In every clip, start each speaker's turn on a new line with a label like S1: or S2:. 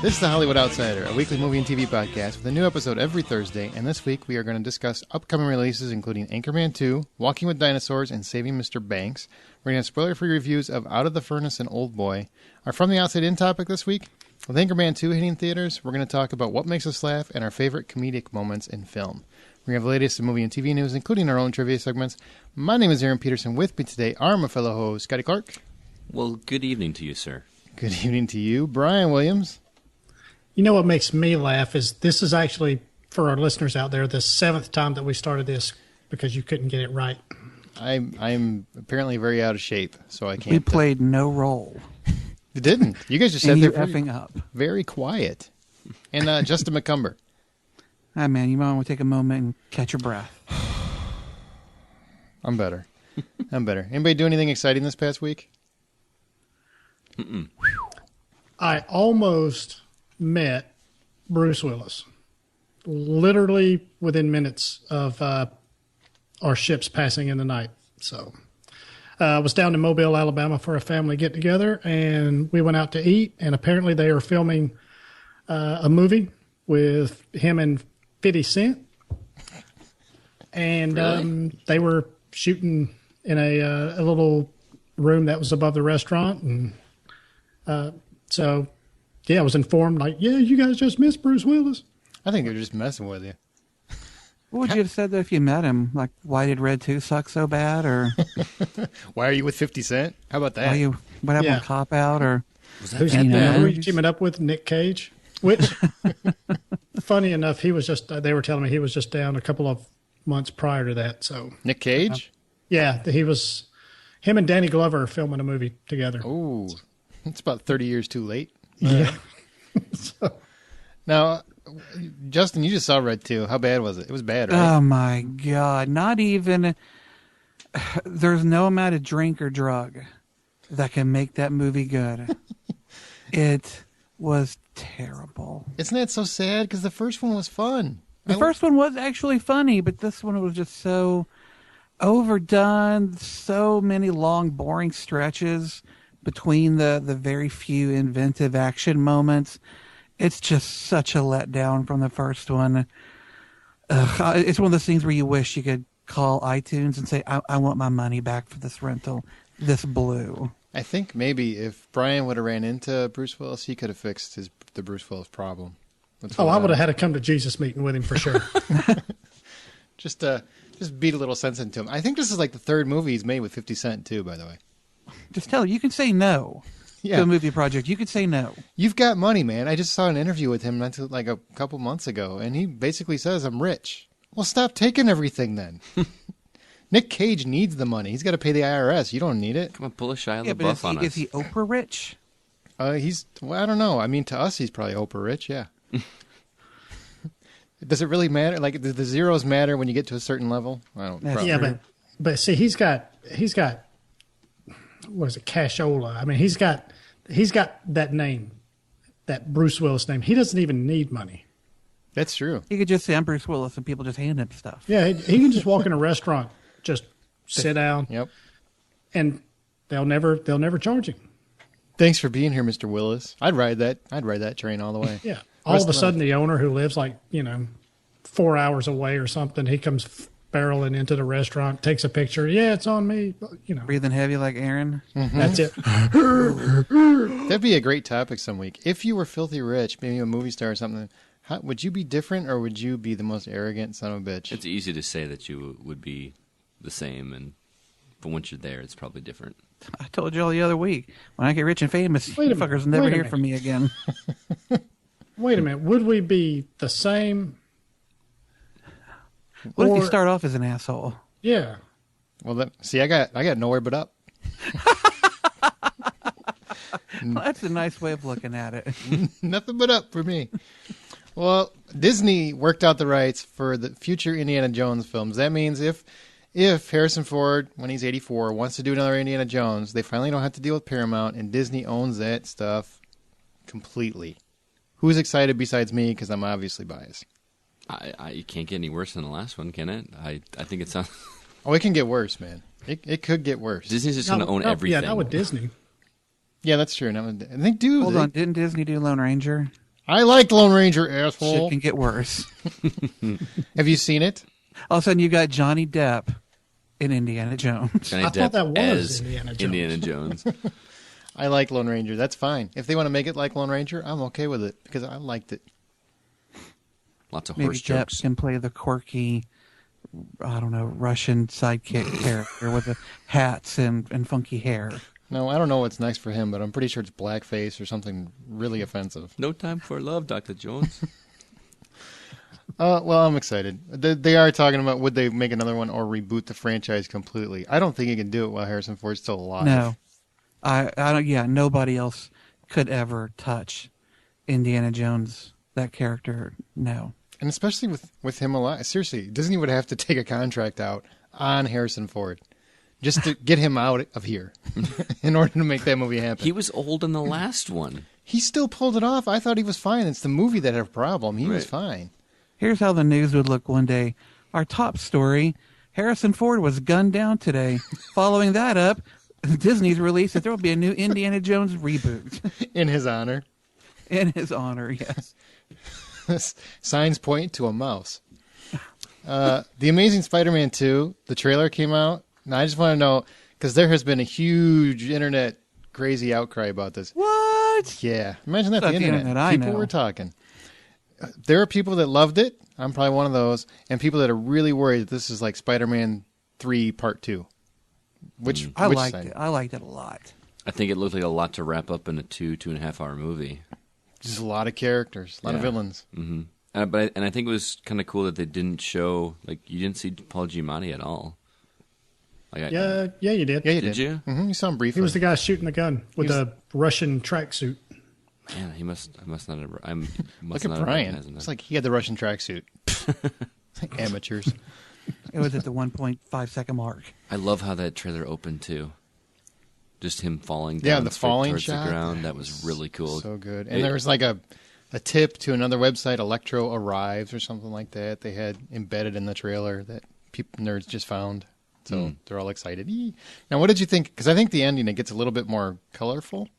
S1: This is the Hollywood Outsider, a weekly movie and TV podcast with a new episode every Thursday, and this week we are going to discuss upcoming releases including Anchorman 2, Walking With Dinosaurs, and Saving Mr. Banks. We're going to have spoiler-free reviews of Out of the Furnace and Oldboy. Our From the Outside In topic this week, with Anchorman 2 hitting theaters, we're going to talk about what makes us laugh and our favorite comedic moments in film. We're going to have the latest in movie and TV news, including our own trivia segments. My name is Aaron Peterson. With me today are my fellow host, Scotty Clark.
S2: Well, good evening to you, sir.
S1: Good evening to you, Brian Williams.
S3: You know what makes me laugh is this is actually, for our listeners out there, the 7th time that we started this because you couldn't get it right.
S1: I'm apparently very out of shape, so I can't.
S4: We played no role.
S1: You didn't. You guys just sat there
S4: effing up.
S1: Very quiet. And Justin McCumber.
S4: Ah, man, you might want to take a moment and catch your breath.
S1: I'm better. Anybody do anything exciting this past week?
S2: Mm-mm.
S3: I almost met Bruce Willis, literally within minutes of our ships passing in the night. So I was down in Mobile, Alabama for a family get-together, and we went out to eat, and apparently they are filming a movie with him and 50 Cent. And
S2: Really?
S3: they were shooting in a little room that was above the restaurant, and so... Yeah, I was informed, like, yeah, you guys just missed Bruce Willis.
S1: I think they're just messing with you.
S4: What would you have said though if you met him? Like, why did Red 2 suck so bad? Or
S1: Why are you with 50 Cent? How about that?
S4: what happened
S3: Yeah.
S4: with Cop Out? Or
S3: Who's
S4: that bad?
S3: who are you teaming up with? Nick Cage? Which, funny enough, he was just, they were telling me he was just down a couple of months prior to that. So,
S1: Nick Cage?
S3: yeah, him and Danny Glover are filming a movie together.
S1: Oh, it's about 30 years too late.
S3: Yeah.
S1: Now, Justin, you just saw Red 2. How bad was it? It was bad, right?
S4: oh my God, not even. There's no amount of drink or drug that can make that movie good. It was terrible.
S1: Isn't that so sad? Because the first one was fun.
S4: The first one was actually funny, but this one was just so overdone. So many long, boring stretches between the very few inventive action moments. It's just such a letdown from the first one. It's one of those things where you wish you could call iTunes and say, I want my money back for this rental. This blew.
S1: I think maybe if Brian would have ran into Bruce Willis, he could have fixed the Bruce Willis problem.
S3: I would have had a come to Jesus meeting with him for sure.
S1: Just beat a little sense into him. I think this is like the third movie he's made with 50 Cent, too, by the way.
S4: Just tell you can say no to a movie project. You could say no.
S1: You've got money, man. I just saw an interview with him like a couple months ago, and he basically says, I'm rich. Well, stop taking everything then. Nick Cage needs the money. He's got to pay the IRS. You don't need it.
S2: Come on, pull a Shia
S4: Yeah, but
S2: LaBeouf on us.
S4: is he Oprah rich?
S1: I don't know. I mean, to us, he's probably Oprah rich, yeah. Does it really matter? Like, do the zeros matter when you get to a certain level? I don't know.
S3: Yeah, but see, he's got what is it, cashola? I mean, he's got that name, that Bruce Willis name. He doesn't even need money.
S1: That's true.
S4: He could just say I'm Bruce Willis and people just hand him stuff.
S3: Yeah, he can just walk in a restaurant, just sit down,
S1: Yep.
S3: and they'll never charge him.
S1: Thanks for being here, Mr. Willis. I'd ride that train all the way.
S3: Yeah. All of a sudden, the owner who lives 4 hours away or something, he comes barreling into the restaurant, takes a picture. Yeah, it's on me.
S4: Breathing heavy like Aaron.
S1: Mm-hmm.
S3: That's it.
S1: That'd be a great topic some week. If you were filthy rich, maybe a movie star or something, would you be different or would you be the most arrogant son of a bitch?
S2: It's easy to say that you would be the same, but once you're there, it's probably different.
S4: I told you all the other week. When I get rich and famous,
S3: Wait
S4: you
S3: a minute,
S4: fuckers never
S3: wait a
S4: hear
S3: minute.
S4: from me again.
S3: Wait a minute. Would we be the same?
S4: What if you
S3: Or-
S4: start off as an asshole?
S3: Yeah.
S1: Well, I got nowhere but up.
S4: Well, that's a nice way of looking at it.
S1: Nothing but up for me. Well, Disney worked out the rights for the future Indiana Jones films. That means if Harrison Ford, when he's 84, wants to do another Indiana Jones, they finally don't have to deal with Paramount, and Disney owns that stuff completely. Who's excited besides me? Because I'm obviously biased.
S2: It can't get any worse than the last one, can it? I think it sounds...
S1: Oh, it can get worse, man. It could get worse.
S2: Disney's just going to own everything.
S3: Yeah, not with Disney.
S1: Yeah, that's true. I think, dude.
S4: Hold on, didn't Disney do Lone Ranger?
S1: I like Lone Ranger,
S4: Shit
S1: asshole.
S4: can get worse.
S1: Have you seen it?
S4: All of a sudden, you got Johnny Depp in Indiana Jones.
S2: Johnny
S3: I thought
S2: Depp
S3: that was
S2: as
S3: Indiana Jones.
S2: Indiana Jones.
S1: I like Lone Ranger. That's fine. If they want to make it like Lone Ranger, I'm okay with it because I liked it.
S2: Lots of
S4: Maybe
S2: horse
S4: Depp
S2: jokes.
S4: can play the quirky, I don't know, Russian sidekick character with the hats and funky hair.
S1: No, I don't know what's next for him, but I'm pretty sure it's blackface or something really offensive.
S2: No time for love, Dr. Jones.
S1: Well, I'm excited. They are talking about would they make another one or reboot the franchise completely. I don't think you can do it while Harrison Ford's still alive.
S4: No, I don't. Yeah, nobody else could ever touch Indiana Jones. That character, no.
S1: And especially with him alive. Seriously, Disney would have to take a contract out on Harrison Ford just to get him out of here in order to make that movie happen.
S2: He was old in the last one.
S1: He still pulled it off. I thought he was fine. It's the movie that had a problem. He was
S2: Right.
S1: fine.
S4: Here's how the news would look one day. Our top story: Harrison Ford was gunned down today. Following that up, Disney's released that there will be a new Indiana Jones reboot
S1: In his honor.
S4: in his honor. Yes.
S1: Signs point to a mouse. The Amazing Spider-Man 2, the trailer came out. Now, I just want to know, because there has been a huge internet crazy outcry about this.
S4: What?
S1: Yeah. Imagine that,
S4: Not
S1: the
S4: the
S1: internet.
S4: internet I
S1: People
S4: know.
S1: were talking. There are people that loved it. I'm probably one of those. And people that are really worried that this is like Spider-Man 3 Part 2. Which
S4: I
S1: which
S4: liked
S1: side?
S4: it. I liked it a lot.
S2: I think it looked like a lot to wrap up in a 2.5 hour movie.
S1: Just a lot of characters, a lot of
S2: Yeah.
S1: villains.
S2: Mm-hmm. And I think it was kind of cool that they didn't show, like, you didn't see Paul Giamatti at all. Like,
S3: Yeah, you did.
S1: Yeah, you
S2: Did
S1: did.
S2: you?
S1: Mm-hmm, you saw him briefly.
S3: He was the guy shooting the gun with
S1: He was-
S3: the Russian tracksuit.
S2: Man, I must not have.
S1: Look at Brian. It's like he had the Russian tracksuit. Amateurs.
S4: It was at the 1.5 second mark.
S2: I love how that trailer opened too. Just him falling
S1: Yeah,
S2: down
S1: the
S2: straight
S1: falling
S2: towards
S1: shot.
S2: the ground. That was really cool.
S1: So good. And there was like a tip to another website, Electro Arrives or something like that. They had embedded in the trailer that people nerds just found. So they're all excited. Eee. Now, what did you think? Because I think the ending, it gets a little bit more colorful,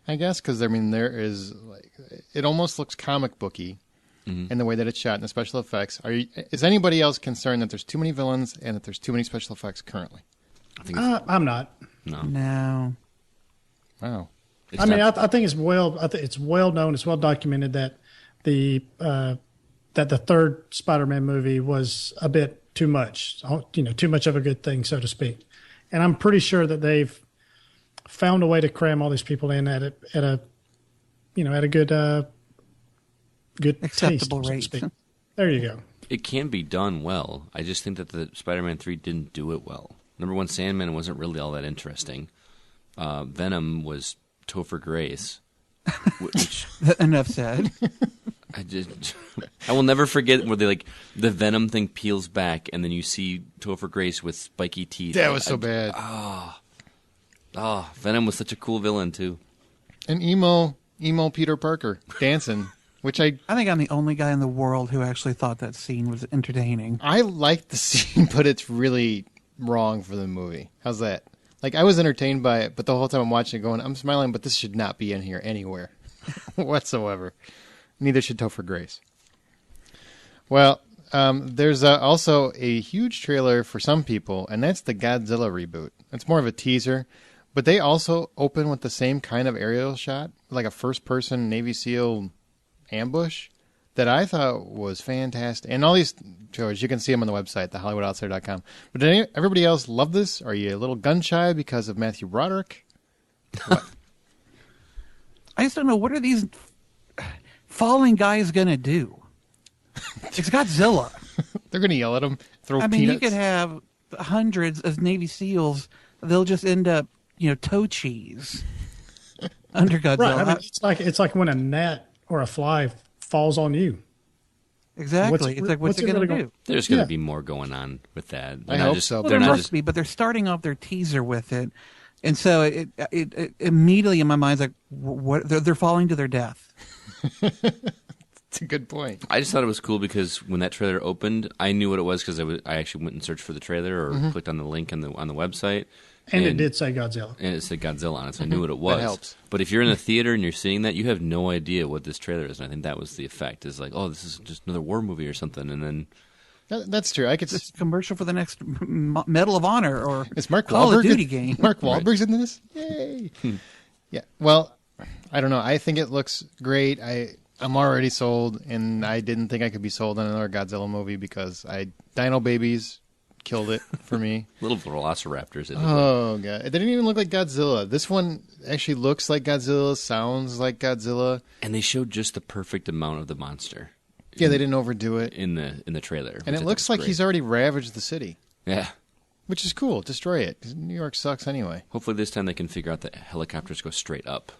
S1: I guess. Because, I mean, there is, like, it almost looks comic booky in the way that it's shot and the special effects. Is anybody else concerned that there's too many villains and that there's too many special effects currently?
S2: I think it's,
S3: I'm not.
S2: no.
S4: No.
S1: Wow.
S2: It's
S3: I mean,
S2: not-
S3: I think it's it's well known, it's well documented that the third Spider-Man movie was a bit too much, too much of a good thing, so to speak. And I'm pretty sure that they've found a way to cram all these people in at a good
S4: Acceptable
S3: taste, so to
S4: rate.
S3: speak. There you go.
S2: it can be done well. I just think that the Spider-Man 3 didn't do it well. Number one, Sandman wasn't really all that interesting. Venom was Topher Grace, which
S4: Enough said.
S2: I will never forget where the Venom thing peels back and then you see Topher Grace with spiky teeth.
S1: That was so bad.
S2: Venom was such a cool villain too.
S1: And emo Peter Parker dancing, which I
S4: I think I'm the only guy in the world who actually thought that scene was entertaining.
S1: liked the scene, but it's really wrong for the movie. How's that? Like, I was entertained by it, but the whole time I'm watching it going, I'm smiling, but this should not be in here anywhere whatsoever. Neither should Topher Grace. Well, there's also a huge trailer for some people, and that's the Godzilla reboot. It's more of a teaser, but they also open with the same kind of aerial shot, like a first-person Navy SEAL ambush, that I thought was fantastic. And all these trailers, you can see them on the website, thehollywoodoutsiders.com. But did everybody else love this? Are you a little gun-shy because of Matthew Broderick?
S4: I just don't know, what are these falling guys going to do? It's Godzilla.
S1: They're going to yell at him, throw
S4: I mean,
S1: peanuts.
S4: you could have hundreds of Navy SEALs. They'll just end up, toe cheese under Godzilla.
S3: Right. I mean, it's like when a gnat or a fly falls on you.
S4: Exactly. It's like, what's it going to do?
S2: There's going to
S3: Yeah.
S2: be more going on with that.
S1: I hope so.
S4: Well,
S2: They're
S4: there
S2: not
S4: must
S2: just
S4: be, but they're starting off their teaser with it, and so it immediately in my mind is like, what? They're falling to their death.
S1: It's a good point.
S2: I just thought it was cool because when that trailer opened, I knew what it was because I actually went and searched for the trailer or clicked on the link on the website,
S3: And it did say Godzilla.
S2: And it said Godzilla on it, so I knew what it was.
S1: That helps.
S2: But if you're in the theater and you're seeing that, you have no idea what this trailer is. And I think that was the effect. Is like, oh, this is just another war movie or something. And then
S1: That's true. I could.
S4: It's a commercial for the next Medal of Honor or
S1: It's Mark
S4: Call
S1: Wahlberg
S4: of Duty game.
S1: Mark Wahlberg's in this. Yay! Yeah. Well, I don't know. I think it looks great. I'm already sold, and I didn't think I could be sold on another Godzilla movie because Dino Babies killed it for me.
S2: little velociraptors.
S1: Oh god, it didn't even look like Godzilla. This one actually looks like Godzilla, sounds like Godzilla,
S2: And they showed just the perfect amount of the monster.
S1: Yeah, they didn't overdo it
S2: in the trailer.
S1: And it looks like he's already ravaged the city.
S2: Yeah.
S1: Which is cool. Destroy it. 'Cause New York sucks anyway.
S2: Hopefully this time they can figure out that helicopters go straight up.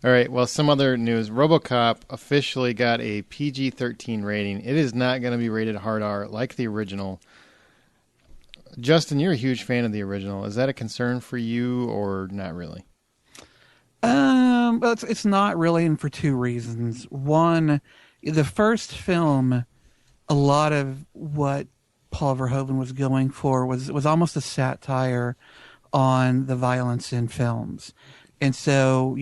S1: All right. Well, some other news. RoboCop officially got a PG-13 rating. It is not going to be rated hard R like the original. Justin, you're a huge fan of the original. Is that a concern for you or not really?
S4: Well, it's not really, and for two reasons. One, the first film, a lot of what Paul Verhoeven was going for was almost a satire on the violence in films. And so,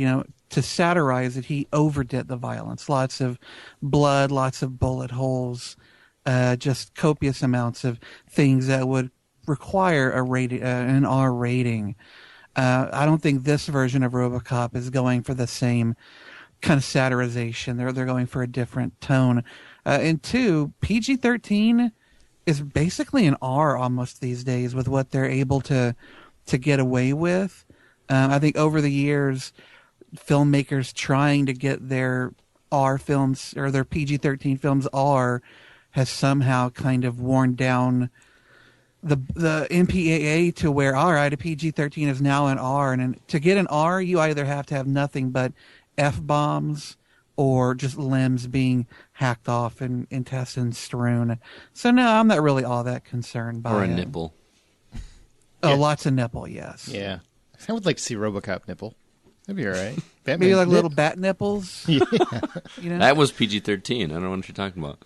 S4: to satirize it, he overdid the violence. Lots of blood, lots of bullet holes, just copious amounts of things that would require an R rating. I don't think this version of RoboCop is going for the same kind of satirization. They're going for a different tone. And two, PG-13 is basically an R almost these days with what they're able to get away with. I think over the years, filmmakers trying to get their R films or their PG-13 films R has somehow kind of worn down the MPAA to where, all right, a PG-13 is now an R. And to get an R, you either have to have nothing but F-bombs or just limbs being hacked off and intestines strewn. So, no, I'm not really all that concerned by it.
S2: Or a nipple.
S4: Oh,
S1: Yeah.
S4: Lots of nipple, yes.
S1: Yeah. I would like to see RoboCop nipple. That'd be all right.
S4: Maybe like little bat nipples.
S1: Yeah.
S2: That was PG-13. I don't know what you're talking about.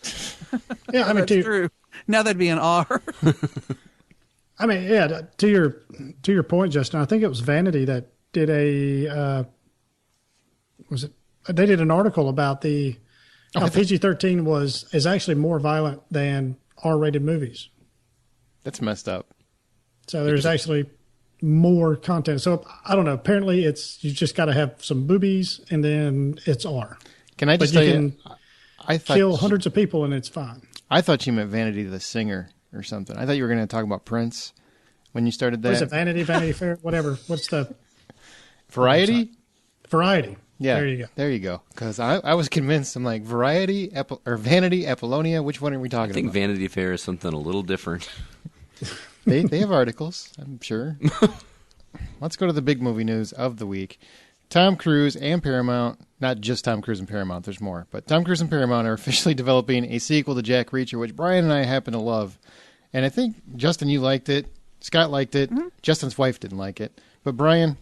S3: Yeah, I mean,
S4: That's true. Now that'd be an R.
S3: I mean, yeah. To your point, Justin, I think it was Vanity that did they did an article about how PG-13 is actually more violent than R-rated movies.
S1: That's messed up.
S3: So there's actually more content. So I don't know. Apparently, you just got to have some boobies, and then it's R.
S1: Can I just
S3: but
S1: tell
S3: you
S1: you,
S3: can
S1: I thought
S3: kill hundreds of people, and it's fine.
S1: I thought you meant Vanity the singer or something. I thought you were going to talk about Prince when you started that.
S3: What is it? Vanity Fair? Whatever. What's the
S1: Variety?
S3: Variety?
S1: Yeah.
S3: There you go.
S1: There you go. Because I was convinced. I'm like, Variety or Vanity, Apollonia. Which one are we talking
S2: I think
S1: about?
S2: Vanity Fair is something a little different.
S1: They have articles, I'm sure. Let's go to the big movie news of the week. Tom Cruise and Paramount, not just Tom Cruise and Paramount, there's more, but Tom Cruise and Paramount are officially developing a sequel to Jack Reacher, which Brian and I happen to love. And I think, Justin, you liked it. Scott liked it. Mm-hmm. Justin's wife didn't like it. But Brian,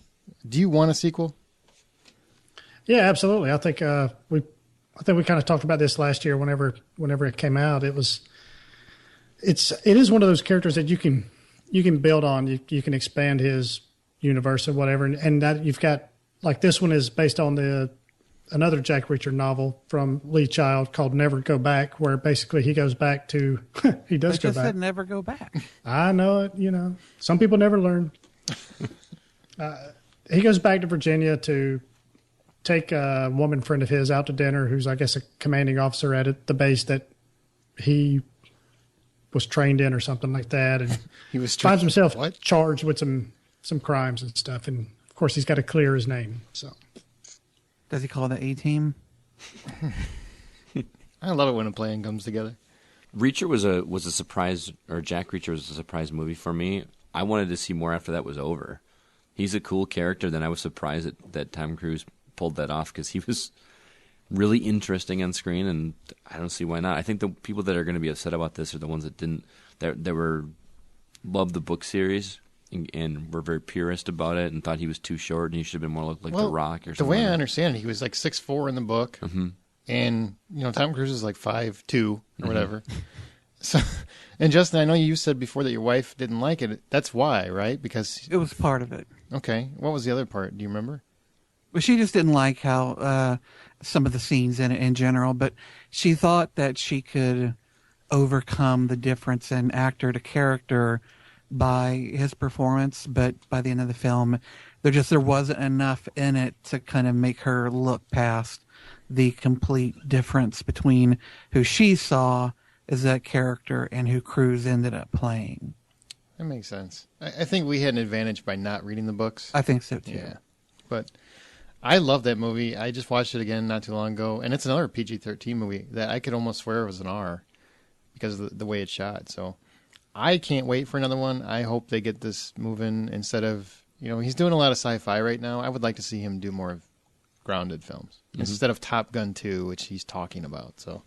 S1: do you want a sequel?
S3: Yeah, absolutely. I think we kind of talked about this last year whenever it came out. It is one of those characters that you can build on. You can expand his universe and whatever, and that you've got, like, this one is based on another Jack Reacher novel from Lee Child called Never Go Back, where basically he goes back to he does go back.
S4: Said never go back.
S3: I know it. Some people never learn. He goes back to Virginia to take a woman friend of his out to dinner, who's, I guess, a commanding officer at the base that he was trained in or something like that, and
S1: He was
S3: finds himself charged with some crimes and stuff, and of course he's got to clear his name. So
S4: Does he call it the A-Team?
S1: I love it when a plan comes together.
S2: Reacher was a surprise, or Jack Reacher was a surprise movie for me. I wanted to see more after that was over. He's a cool character. Then I was surprised that Tom Cruise pulled that off because he was really interesting on screen, and I don't see why not. I think the people that are going to be upset about this are the ones that didn't, that loved the book series and were very purist about it and thought he was too short and he should have been more like The Rock or something.
S1: The way I understand it, he was like 6'4" in the book, and Tom Cruise is like 5'2" or whatever. So, and Justin, I know you said before that your wife didn't like it. That's why, right? Because
S4: It was part of it.
S1: okay, what was the other part? Do you remember?
S4: But she just didn't like how some of the scenes in it in general. But she thought that she could overcome the difference in actor to character by his performance. But by the end of the film, there wasn't enough in it to kind of make her look past the complete difference between who she saw as that character and who Cruise ended up playing.
S1: That makes sense. I think we had an advantage by not reading the books.
S4: I think so too.
S1: Yeah, but I love that movie. I just watched it again not too long ago, and it's another PG-13 movie that I could almost swear was an R because of the way it's shot. So I can't wait for another one. I hope they get this moving instead of, he's doing a lot of sci-fi right now. I would like to see him do more of grounded films instead of Top Gun 2, which he's talking about. So,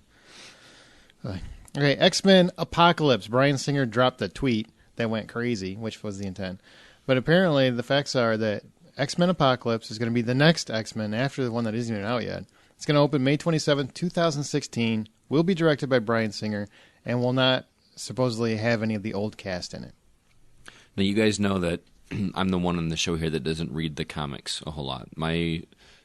S1: okay, X-Men Apocalypse. Bryan Singer dropped a tweet that went crazy, which was the intent. But apparently the facts are that X-Men Apocalypse is going to be the next X-Men after the one that isn't even out yet. It's going to open May 27th, 2016, will be directed by Bryan Singer, and will not supposedly have any of the old cast in it.
S2: Now, you guys know that I'm the one on the show here that doesn't read the comics a whole lot. My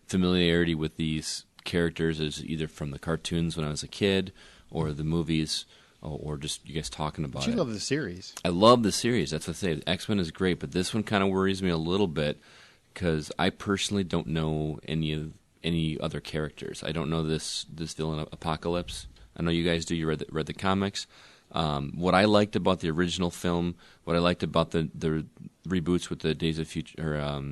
S2: familiarity with these characters is either from the cartoons when I was a kid or the movies or just you guys talking about it.
S1: You love the series.
S2: I love the series. That's what I say. X-Men is great, but this one kind of worries me a little bit because I personally don't know any other characters. I don't know this villain Apocalypse. I know you guys do. You read the comics. What I liked about the original film, what I liked about the reboots with the Days of Future,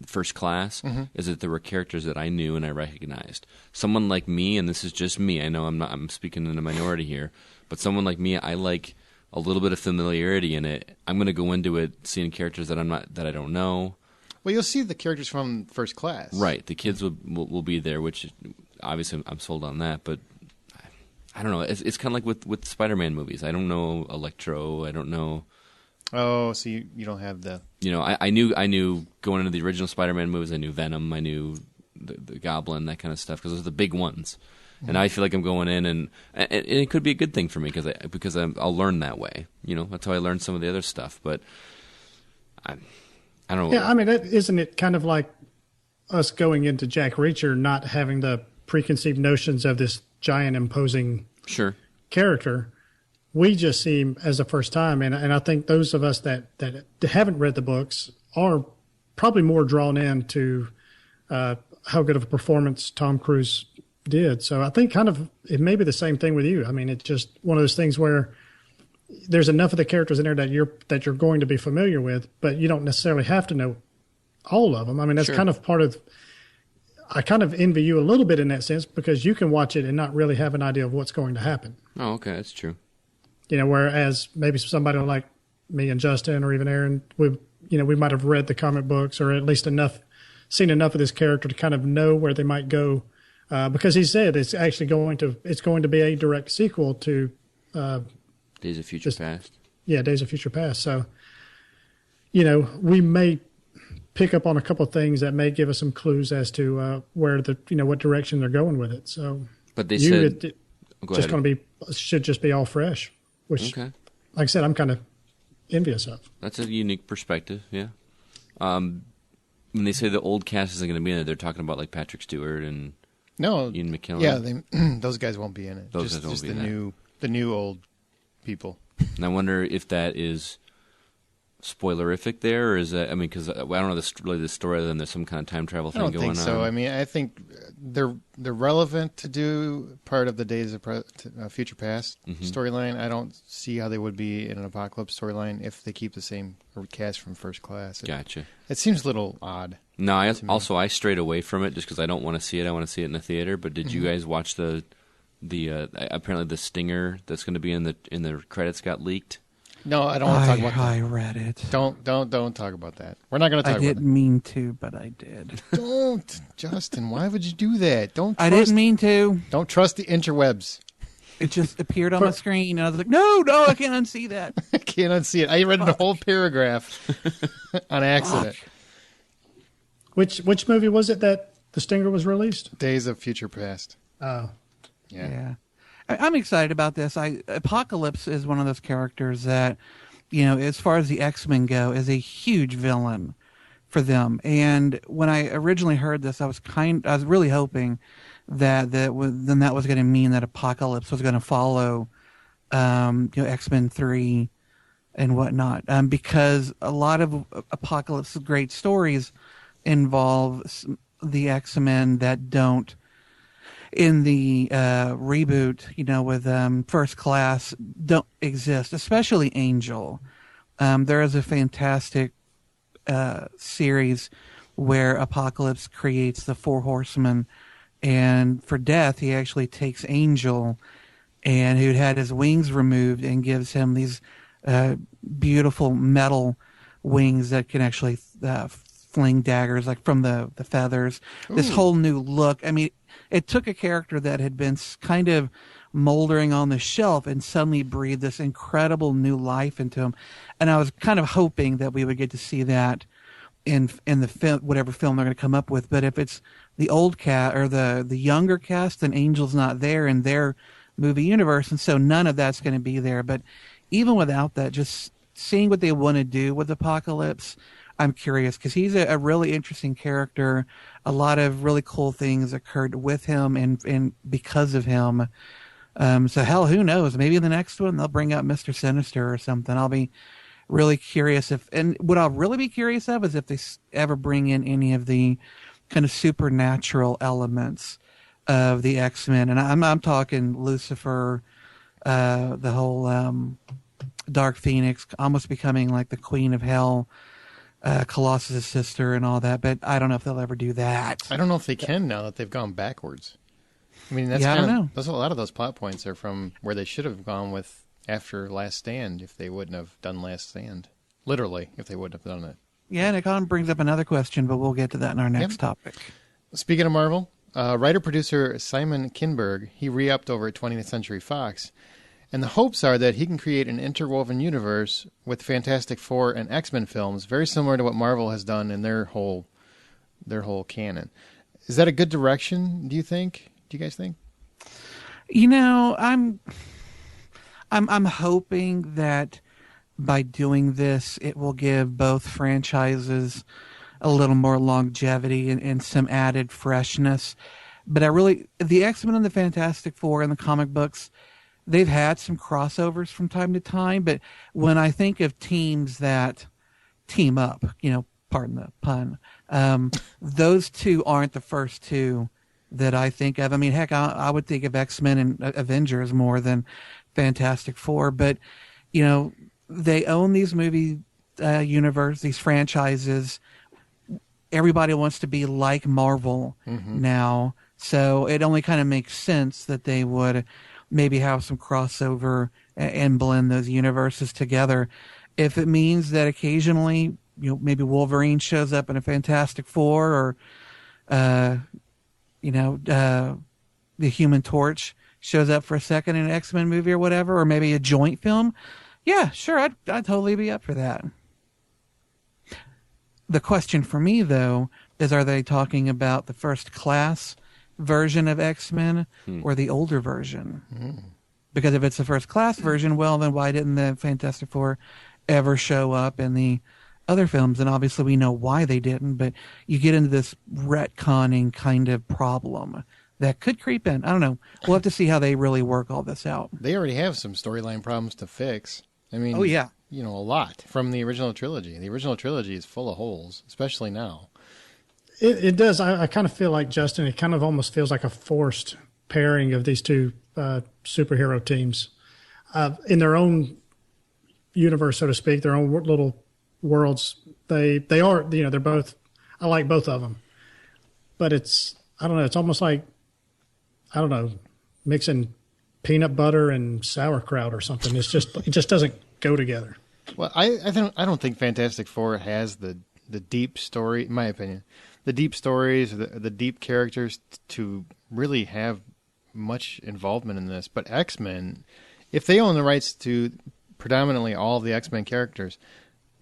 S2: First Class, is that there were characters that I knew and I recognized. Someone like me, and this is just me. I know I'm speaking in a minority here, but someone like me, I like a little bit of familiarity in it. I'm going to go into it seeing characters that I don't know.
S1: Well, you'll see the characters from First Class,
S2: right? The kids will be there, which obviously I'm sold on that, but. I don't know. It's kind of like with Spider-Man movies. I don't know Electro. I don't know.
S1: Oh, so you don't have the.
S2: I knew going into the original Spider-Man movies. I knew Venom. I knew the Goblin, that kind of stuff, because those are the big ones. And I feel like I'm going in, and it could be a good thing for me because I'll learn that way. That's how I learned some of the other stuff. But I don't know.
S3: Yeah, I mean, isn't it kind of like us going into Jack Reacher, not having the preconceived notions of this giant imposing character? We just see him as the first time, and I think those of us that haven't read the books are probably more drawn in to how good of a performance Tom Cruise did. So I think kind of it may be the same thing with you. I mean, it's just one of those things where there's enough of the characters in there that you're going to be familiar with, but you don't necessarily have to know all of them. I mean, that's kind of part of. I kind of envy you a little bit in that sense because you can watch it and not really have an idea of what's going to happen.
S2: Oh, okay, that's true.
S3: Whereas maybe somebody like me and Justin or even Aaron, we might have read the comic books or at least seen enough of this character to kind of know where they might go. Because he said it's actually going to be a direct sequel to
S2: Days of Future Past.
S3: Yeah, Days of Future Past. So, we may pick up on a couple of things that may give us some clues as to where what direction they're going with it. So,
S2: but they said
S3: it's should just be all fresh, which, like I said, I'm kind of envious of.
S2: That's a unique perspective, yeah. When they say the old cast isn't going to be in it, they're talking about like Patrick Stewart and Ian McKellen.
S1: Yeah, those guys won't be in it.
S2: Those guys won't be in it.
S1: The new old people.
S2: And I wonder if that is spoilerific there, or is that? I mean, because I don't know really the story other than there's some kind of time travel thing going on.
S1: I don't think so. I mean, I think they're relevant to do part of the Days of Future Past storyline. I don't see how they would be in an Apocalypse storyline if they keep the same cast from First Class.
S2: Gotcha.
S1: It seems a little odd.
S2: No, I strayed away from it just because I don't want to see it. I want to see it in the theater. But did you guys watch the apparently the stinger that's going to be in the credits got leaked?
S1: No, I don't want to talk about that.
S4: I read it.
S1: Don't talk about that. We're not going to talk about it.
S4: I didn't mean to, but I did.
S1: Don't, Justin. Why would you do that?
S4: I didn't mean to.
S1: Don't trust the interwebs.
S4: It just appeared on my screen, and I was like, no, I can't unsee that.
S1: I can't unsee it. I read the whole paragraph on accident.
S3: Which movie was it that the stinger was released?
S1: Days of Future Past.
S3: Oh.
S1: Yeah.
S4: I'm excited about this. Apocalypse is one of those characters that, you know, as far as the X-Men go, is a huge villain for them. And when I originally heard this, I was really hoping that that was going to mean that Apocalypse was going to follow, X-Men 3 and whatnot, because a lot of Apocalypse's great stories involve the X-Men that don't in the reboot, with First Class, don't exist, especially Angel. There is a fantastic series where Apocalypse creates the Four Horsemen, and for Death, he actually takes Angel, and who'd had his wings removed, and gives him these beautiful metal wings that can actually fling daggers like from the feathers. Ooh. This whole new look. I mean, it took a character that had been kind of moldering on the shelf and suddenly breathed this incredible new life into him. And I was kind of hoping that we would get to see that in the film, whatever film they're going to come up with. But if it's the old cast or the younger cast, then Angel's not there in their movie universe, and so none of that's going to be there. But even without that, just seeing what they want to do with Apocalypse, I'm curious, because he's a really interesting character. A lot of really cool things occurred with him and because of him. So hell, who knows? Maybe in the next one they'll bring out Mr. Sinister or something. I'll be really curious and what I'll really be curious of is if they ever bring in any of the kind of supernatural elements of the X-Men. And I'm talking Lucifer, the whole Dark Phoenix, almost becoming like the Queen of Hell, Colossus' sister and all that, but I don't know if they'll ever do that.
S1: I don't know if they can now that they've gone backwards. I mean, that's
S4: I don't know.
S1: A lot of those plot points are from where they should have gone with after Last Stand if they wouldn't have done Last Stand. Literally, if they wouldn't have done it.
S4: Yeah, and it kind of brings up another question, but we'll get to that in our next topic.
S1: Speaking of Marvel, writer-producer Simon Kinberg, he re-upped over at 20th Century Fox. And the hopes are that he can create an interwoven universe with Fantastic Four and X-Men films, very similar to what Marvel has done in their whole canon. Is that a good direction, do you think? Do you guys think?
S4: I'm hoping that by doing this, it will give both franchises a little more longevity and some added freshness. But the X-Men and the Fantastic Four and the comic books, they've had some crossovers from time to time, but when I think of teams that team up, pardon the pun, those two aren't the first two that I think of. I mean, heck, I would think of X-Men and Avengers more than Fantastic Four, but, they own these movie universe, these franchises. Everybody wants to be like Marvel now, so it only kind of makes sense that they would maybe have some crossover and blend those universes together. If it means that occasionally, maybe Wolverine shows up in a Fantastic Four or, the Human Torch shows up for a second in an X-Men movie or whatever, or maybe a joint film. Yeah, sure. I'd totally be up for that. The question for me, though, is are they talking about the First Class version of X-Men or the older version? Because if it's the First Class version, well, then why didn't the Fantastic Four ever show up in the other films? And obviously we know why they didn't, but you get into this retconning kind of problem that could creep in. I don't know. We'll have to see how they really work all this out.
S1: They already have some storyline problems to fix. I mean,
S4: oh, yeah.
S1: A lot from the original trilogy. The original trilogy is full of holes, especially now.
S3: It does. I kind of feel like, Justin, it kind of almost feels like a forced pairing of these two superhero teams in their own universe, so to speak, their own little worlds. They are, they're both, I like both of them. But it's almost like, mixing peanut butter and sauerkraut or something. It just doesn't go together.
S1: Well, I don't think Fantastic Four has the deep story, in my opinion, the deep stories, the deep characters to really have much involvement in this. But X-Men, if they own the rights to predominantly all of the X-Men characters,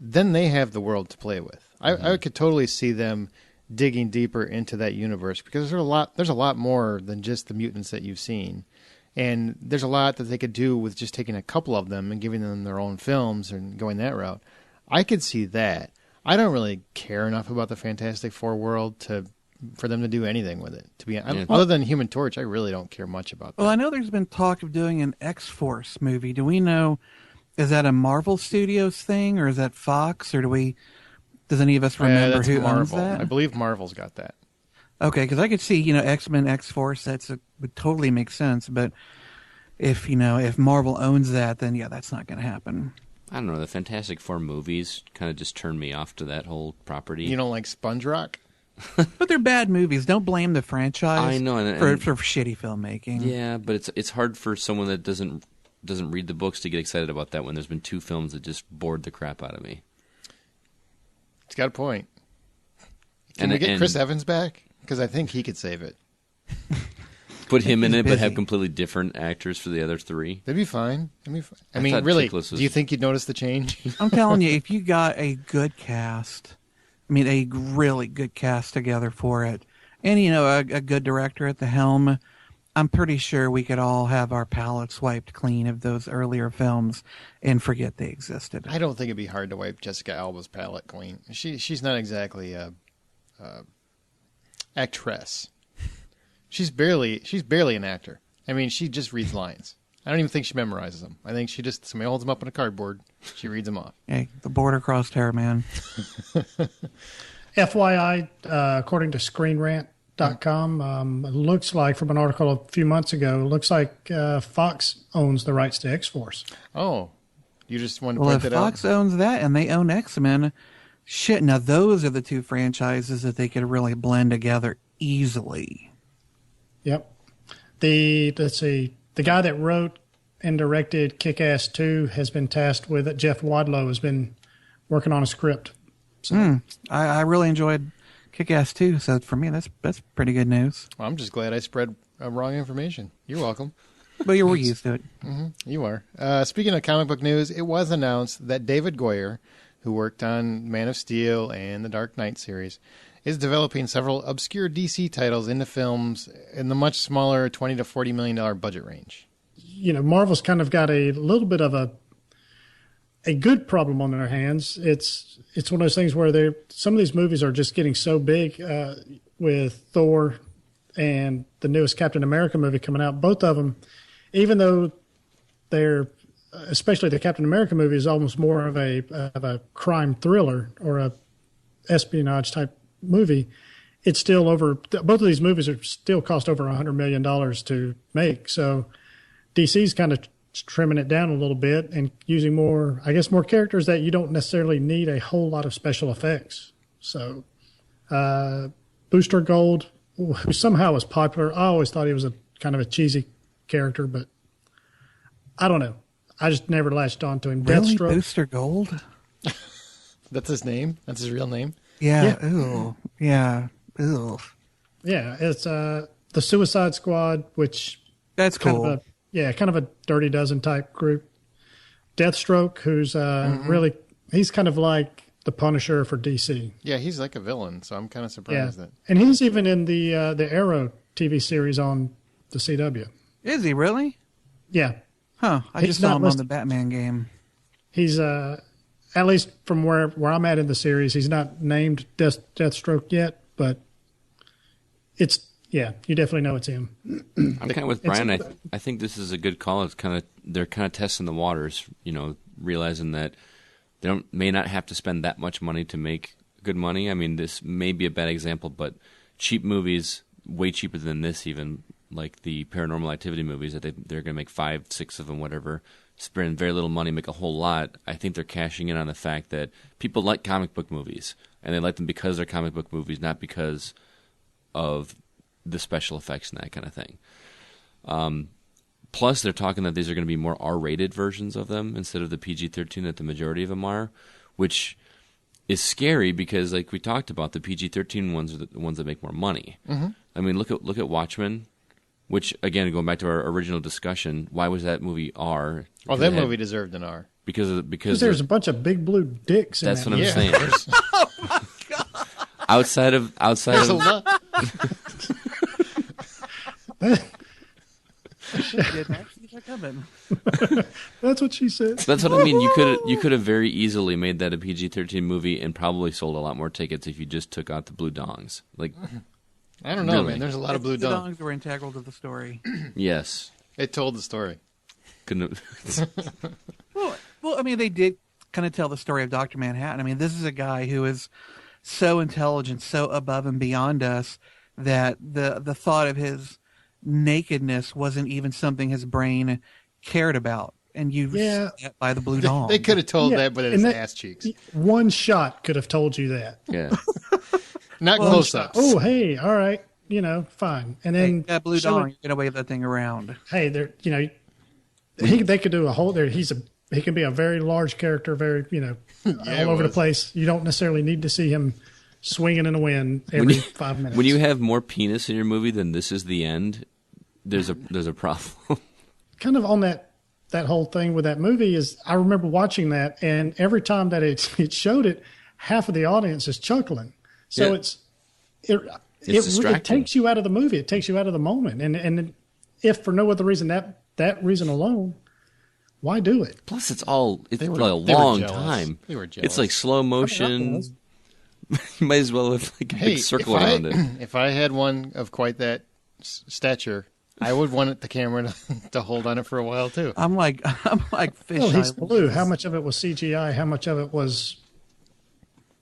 S1: then they have the world to play with. I could totally see them digging deeper into that universe because there's a lot more than just the mutants that you've seen. And there's a lot that they could do with just taking a couple of them and giving them their own films and going that route. I could see that. I don't really care enough about the Fantastic Four world for them to do anything with it. Other than Human Torch, I really don't care much about that.
S4: Well, I know there's been talk of doing an X-Force movie. Do we know, is that a Marvel Studios thing, or is that Fox, or does any of us remember who owns that?
S1: I believe Marvel's got that.
S4: Okay, because I could see, X-Men, X-Force, would totally make sense. But if Marvel owns that, then yeah, that's not going to happen.
S2: I don't know. The Fantastic Four movies kind of just turned me off to that whole property.
S1: You don't like Sponge Rock?
S4: But they're bad movies. Don't blame the franchise.
S2: I know,
S4: for shitty filmmaking.
S2: Yeah, but it's hard for someone that doesn't read the books to get excited about that when there's been 2 films that just bored the crap out of me.
S1: It's got a point. Can we get Chris Evans back? Because I think he could save it.
S2: Put him in it, but have completely different actors for the other 3.
S1: That'd be fine. I mean, really, do you think you'd notice the change?
S4: I'm telling you, if you got a good cast, a really good cast together for it, and, a good director at the helm, I'm pretty sure we could all have our palates wiped clean of those earlier films and forget they existed.
S1: I don't think it'd be hard to wipe Jessica Alba's palate clean. She's not exactly a actress. She's barely an actor. She just reads lines. I don't even think she memorizes them. I think somebody holds them up on a cardboard, she reads them off.
S4: Hey, the border crossed hair, man.
S3: FYI, according to ScreenRant.com, it looks like, from an article a few months ago, looks like Fox owns the rights to X-Force.
S1: Oh, you just wanted to point that out?
S4: Well, if Fox owns that and they own X-Men, shit, now those are the 2 franchises that they could really blend together easily.
S3: Yep. The guy that wrote and directed Kick-Ass 2 has been tasked with it. Jeff Wadlow has been working on a script. So.
S4: I really enjoyed Kick-Ass 2, so for me, that's pretty good news.
S1: Well, I'm just glad I spread wrong information. You're welcome.
S4: But we're used to it.
S1: Mm-hmm. You are. Speaking of comic book news, it was announced that David Goyer, who worked on Man of Steel and the Dark Knight series, is developing several obscure DC titles into films in the much smaller $20 to $40 million budget range.
S3: Marvel's kind of got a little bit of a good problem on their hands. It's one of those things where some of these movies are just getting so big, with Thor and the newest Captain America movie coming out. Both of them, even though especially the Captain America movie is almost more of a crime thriller or a espionage type movie, it's still both of these movies are still cost over $100 million to make. So DC's kind of trimming it down a little bit and using more characters that you don't necessarily need a whole lot of special effects. So Booster Gold, who somehow was popular, I always thought he was a kind of a cheesy character, but I don't know. I just never latched on to him.
S4: Really?
S3: Deathstroke.
S4: Booster Gold?
S1: That's his name? That's his real name?
S4: Yeah. Ew. Yeah. Ew.
S3: Yeah. It's the Suicide Squad, which
S4: that's cool.
S3: Kind of a Dirty Dozen type group. Deathstroke, who's really, he's kind of like the Punisher for DC.
S1: Yeah, he's like a villain, so I'm kind of surprised that.
S3: And he's even in the Arrow TV series on the CW.
S4: Is he really?
S3: Yeah.
S4: Huh. I just saw him on the Batman game.
S3: He's at least from where I'm at in the series, he's not named Deathstroke yet, but you definitely know it's him.
S2: I'm kind of with Brian. I think this is a good call. They're kind of testing the waters, realizing that they may not have to spend that much money to make good money. This may be a bad example, but cheap movies, way cheaper than this even, like the Paranormal Activity movies that they're going to make 5, 6 of them, whatever, spend very little money, make a whole lot. I think they're cashing in on the fact that people like comic book movies, and they like them because they're comic book movies, not because of the special effects and that kind of thing. Plus, they're talking that these are going to be more R-rated versions of them instead of the PG-13 that the majority of them are, which is scary because, like we talked about, the PG-13 ones are the ones that make more money. Mm-hmm. Look at Watchmen, which, again, going back to our original discussion, why was that movie R?
S1: Oh, that movie deserved an R.
S3: Because there's a bunch of big blue dicks in
S2: that's
S3: that
S2: what
S3: movie.
S2: I'm saying. Oh, my God. Outside of
S4: Didn't actually see that coming.
S3: That's what she said.
S2: That's what I mean. You could have very easily made that a PG-13 movie and probably sold a lot more tickets if you just took out the blue dongs. Like,
S1: I don't know,
S2: really?
S1: man. There's a lot of blue
S4: The
S1: dongs.
S4: dongs were integral to the story.
S2: yes,
S1: It told the story.
S2: couldn't.
S4: Well, I mean, they did kind of tell the story of Dr. Manhattan. I mean, this is a guy who is so intelligent, so above and beyond us, that the thought of his nakedness wasn't even something his brain cared about. And you see that by the blue dong.
S1: They could have told that, but it's
S3: and
S1: ass cheeks.
S3: One shot could have told you that.
S2: Yeah,
S1: Not close-ups.
S3: Oh, hey, all right, fine. And then
S4: that blue
S3: show
S4: dong,
S3: it-
S4: you're gonna wave that thing around.
S3: hey, there, they could do a whole. There, he can be a very large character, very all over the place. You don't necessarily need to see him swinging in the wind every 5 minutes.
S2: when you have more penis in your movie than This Is the End, there's a problem.
S3: kind of on that whole thing with that movie is, I remember watching that, and every time that it showed it, half of the audience is chuckling. So
S2: Yeah.
S3: it
S2: distracting.
S3: takes you out of the movie. It takes you out of the moment. And if for no other reason that reason alone, why do it?
S2: Plus, it's like a
S1: they were
S2: long
S1: jealous.
S2: time.
S1: They were jealous.
S2: It's like slow motion. You might as well have like a big circle around it.
S1: If I had one of quite that stature, I would want the camera to hold on it for a while too.
S4: I'm like fish.
S3: Well, he's blue. How much of it was CGI? How much of it was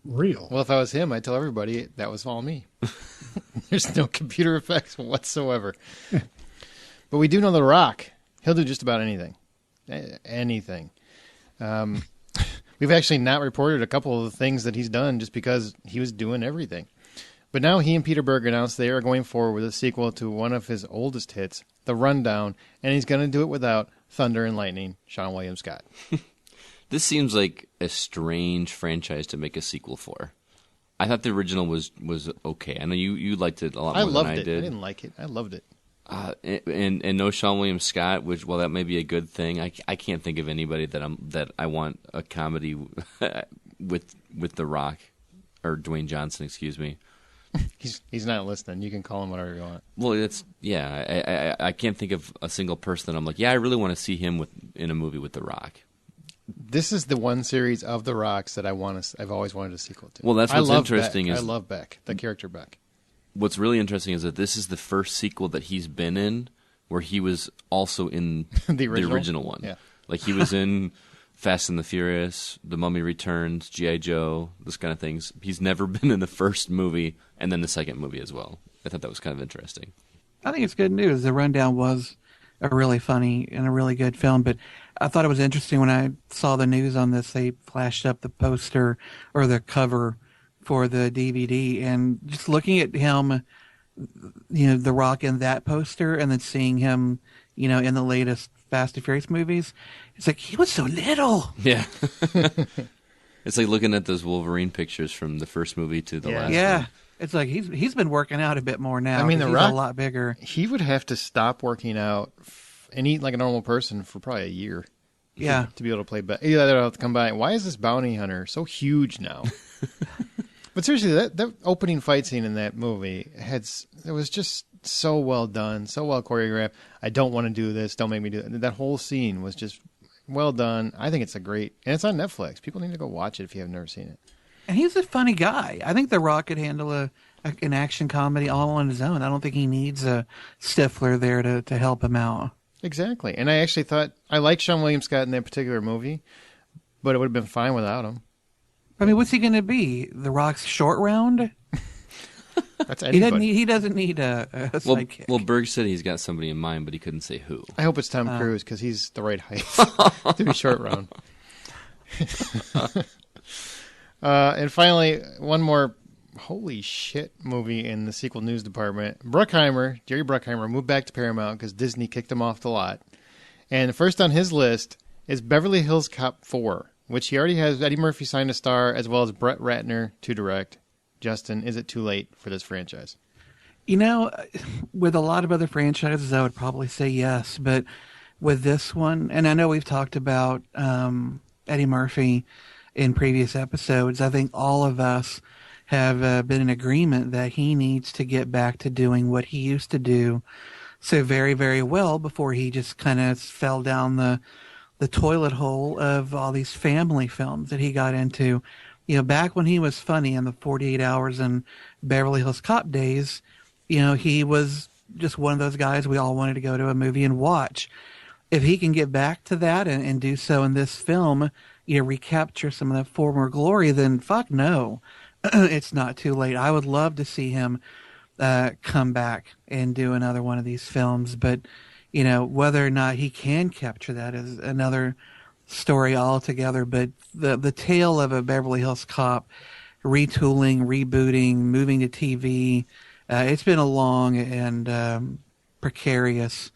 S3: real?
S1: Well, if I was him, I'd tell everybody that was all me. There's no computer effects whatsoever. But we do know The Rock. He'll do just about anything. Anything. We've actually not reported a couple of the things that he's done just because he was doing everything. But now he and Peter Berg announced they are going forward with a sequel to one of his oldest hits, The Rundown, and he's going to do it without Thunder and Lightning, Sean William Scott.
S2: This seems like a strange franchise to make a sequel for. I thought the original was okay. I know you liked it a lot more
S1: I loved
S2: than I
S1: it.
S2: did.
S1: I didn't like it. I loved it.
S2: And no Sean William Scott, which, well, that may be a good thing. I can't think of anybody that I want a comedy with The Rock or Dwayne Johnson, excuse me.
S1: He's not listening. You can call him whatever you want.
S2: Well, I can't think of a single person that I'm like, yeah, I really want to see him in a movie with The Rock.
S1: This is the one series of The Rocks that I've always wanted a sequel to.
S2: Well, that's what's interesting.
S1: I love Beck, the character Beck.
S2: What's really interesting is that this is the first sequel that he's been in where he was also in
S1: The original?
S2: one.
S1: Yeah.
S2: Like he was in Fast and the Furious, The Mummy Returns, G.I. Joe, those kind of things. He's never been in the first movie and then the second movie as well. I thought that was kind of interesting.
S4: I think it's good news. The Rundown was a really funny and a really good film, but I thought it was interesting when I saw the news on this. They flashed up the poster or the cover for the DVD, and just looking at him, The Rock in that poster, and then seeing him, in the latest Fast and Furious movies, it's like he was so little.
S2: Yeah. It's like looking at those Wolverine pictures from the first movie to the last
S4: Yeah,
S2: one.
S4: it's like he's been working out a bit more now.
S1: I mean,
S4: 'cause
S1: The
S4: he's
S1: Rock,
S4: a lot bigger.
S1: He would have to stop working out and eat like a normal person for probably a year.
S4: Yeah,
S1: To be able to play Beck. Either they'll have to come by. Why is this bounty hunter so huge now? But seriously, that opening fight scene in that movie it was just so well done, so well choreographed. I don't want to do this. Don't make me do it. That whole scene was just well done. I think it's and it's on Netflix. People need to go watch it if you have never seen it.
S4: and he's a funny guy. I think The Rock could handle an action comedy all on his own. I don't think he needs a Stifler there to help him out.
S1: Exactly. And I actually thought I liked Sean William Scott in that particular movie, but it would have been fine without him.
S4: I mean, what's he going to be? The Rock's short round?
S1: That's
S4: He
S1: anybody.
S4: doesn't need a sidekick.
S2: Well, Berg said he's got somebody in mind, but he couldn't say who.
S1: I hope it's Tom Cruise because he's the right height to be short round. And finally, one more holy shit movie in the sequel news department. Jerry Bruckheimer, moved back to Paramount because Disney kicked him off the lot. And first on his list is Beverly Hills Cop 4, which he already has Eddie Murphy signed to star, as well as Brett Ratner to direct. Justin, is it too late for this franchise?
S4: With a lot of other franchises, I would probably say yes. But with this one, and I know we've talked about Eddie Murphy in previous episodes, I think all of us have been in agreement that he needs to get back to doing what he used to do so very, very well before he just kind of fell down the toilet hole of all these family films that he got into. Back when he was funny in the 48 Hours and Beverly Hills Cop days, he was just one of those guys we all wanted to go to a movie and watch. If he can get back to that and do so in this film, recapture some of that former glory, then fuck no, it's not too late. I would love to see him come back and do another one of these films, but whether or not he can capture that is another story altogether. But the tale of a Beverly Hills Cop retooling, rebooting, moving to TV, it's been a long and precarious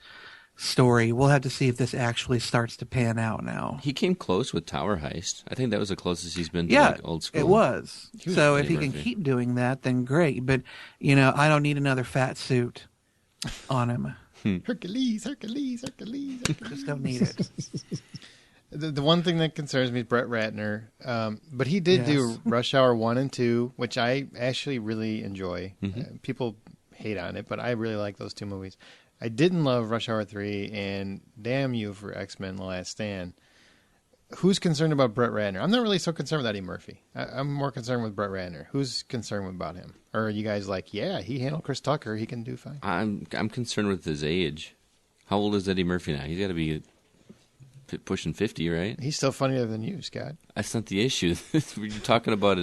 S4: story. We'll have to see if this actually starts to pan out now.
S2: He came close with Tower Heist. I think that was the closest he's been to old school.
S4: It was. So if he can keep doing that, then great. But, I don't need another fat suit on him.
S1: Hercules.
S4: Just don't need it.
S1: The one thing that concerns me is Brett Ratner. But he did do Rush Hour 1 and 2, which I actually really enjoy. People hate on it, but I really like those two movies. I didn't love Rush Hour 3, and damn you for X-Men The Last Stand. Who's concerned about Brett Ratner? I'm not really so concerned with Eddie Murphy. I'm more concerned with Brett Ratner. Who's concerned about him? Or are you guys like, yeah, he handled Chris Tucker. He can do fine.
S2: I'm concerned with his age. How old is Eddie Murphy now? He's got to be pushing 50, right?
S1: He's still funnier than you, Scott.
S2: That's not the issue. You're talking about,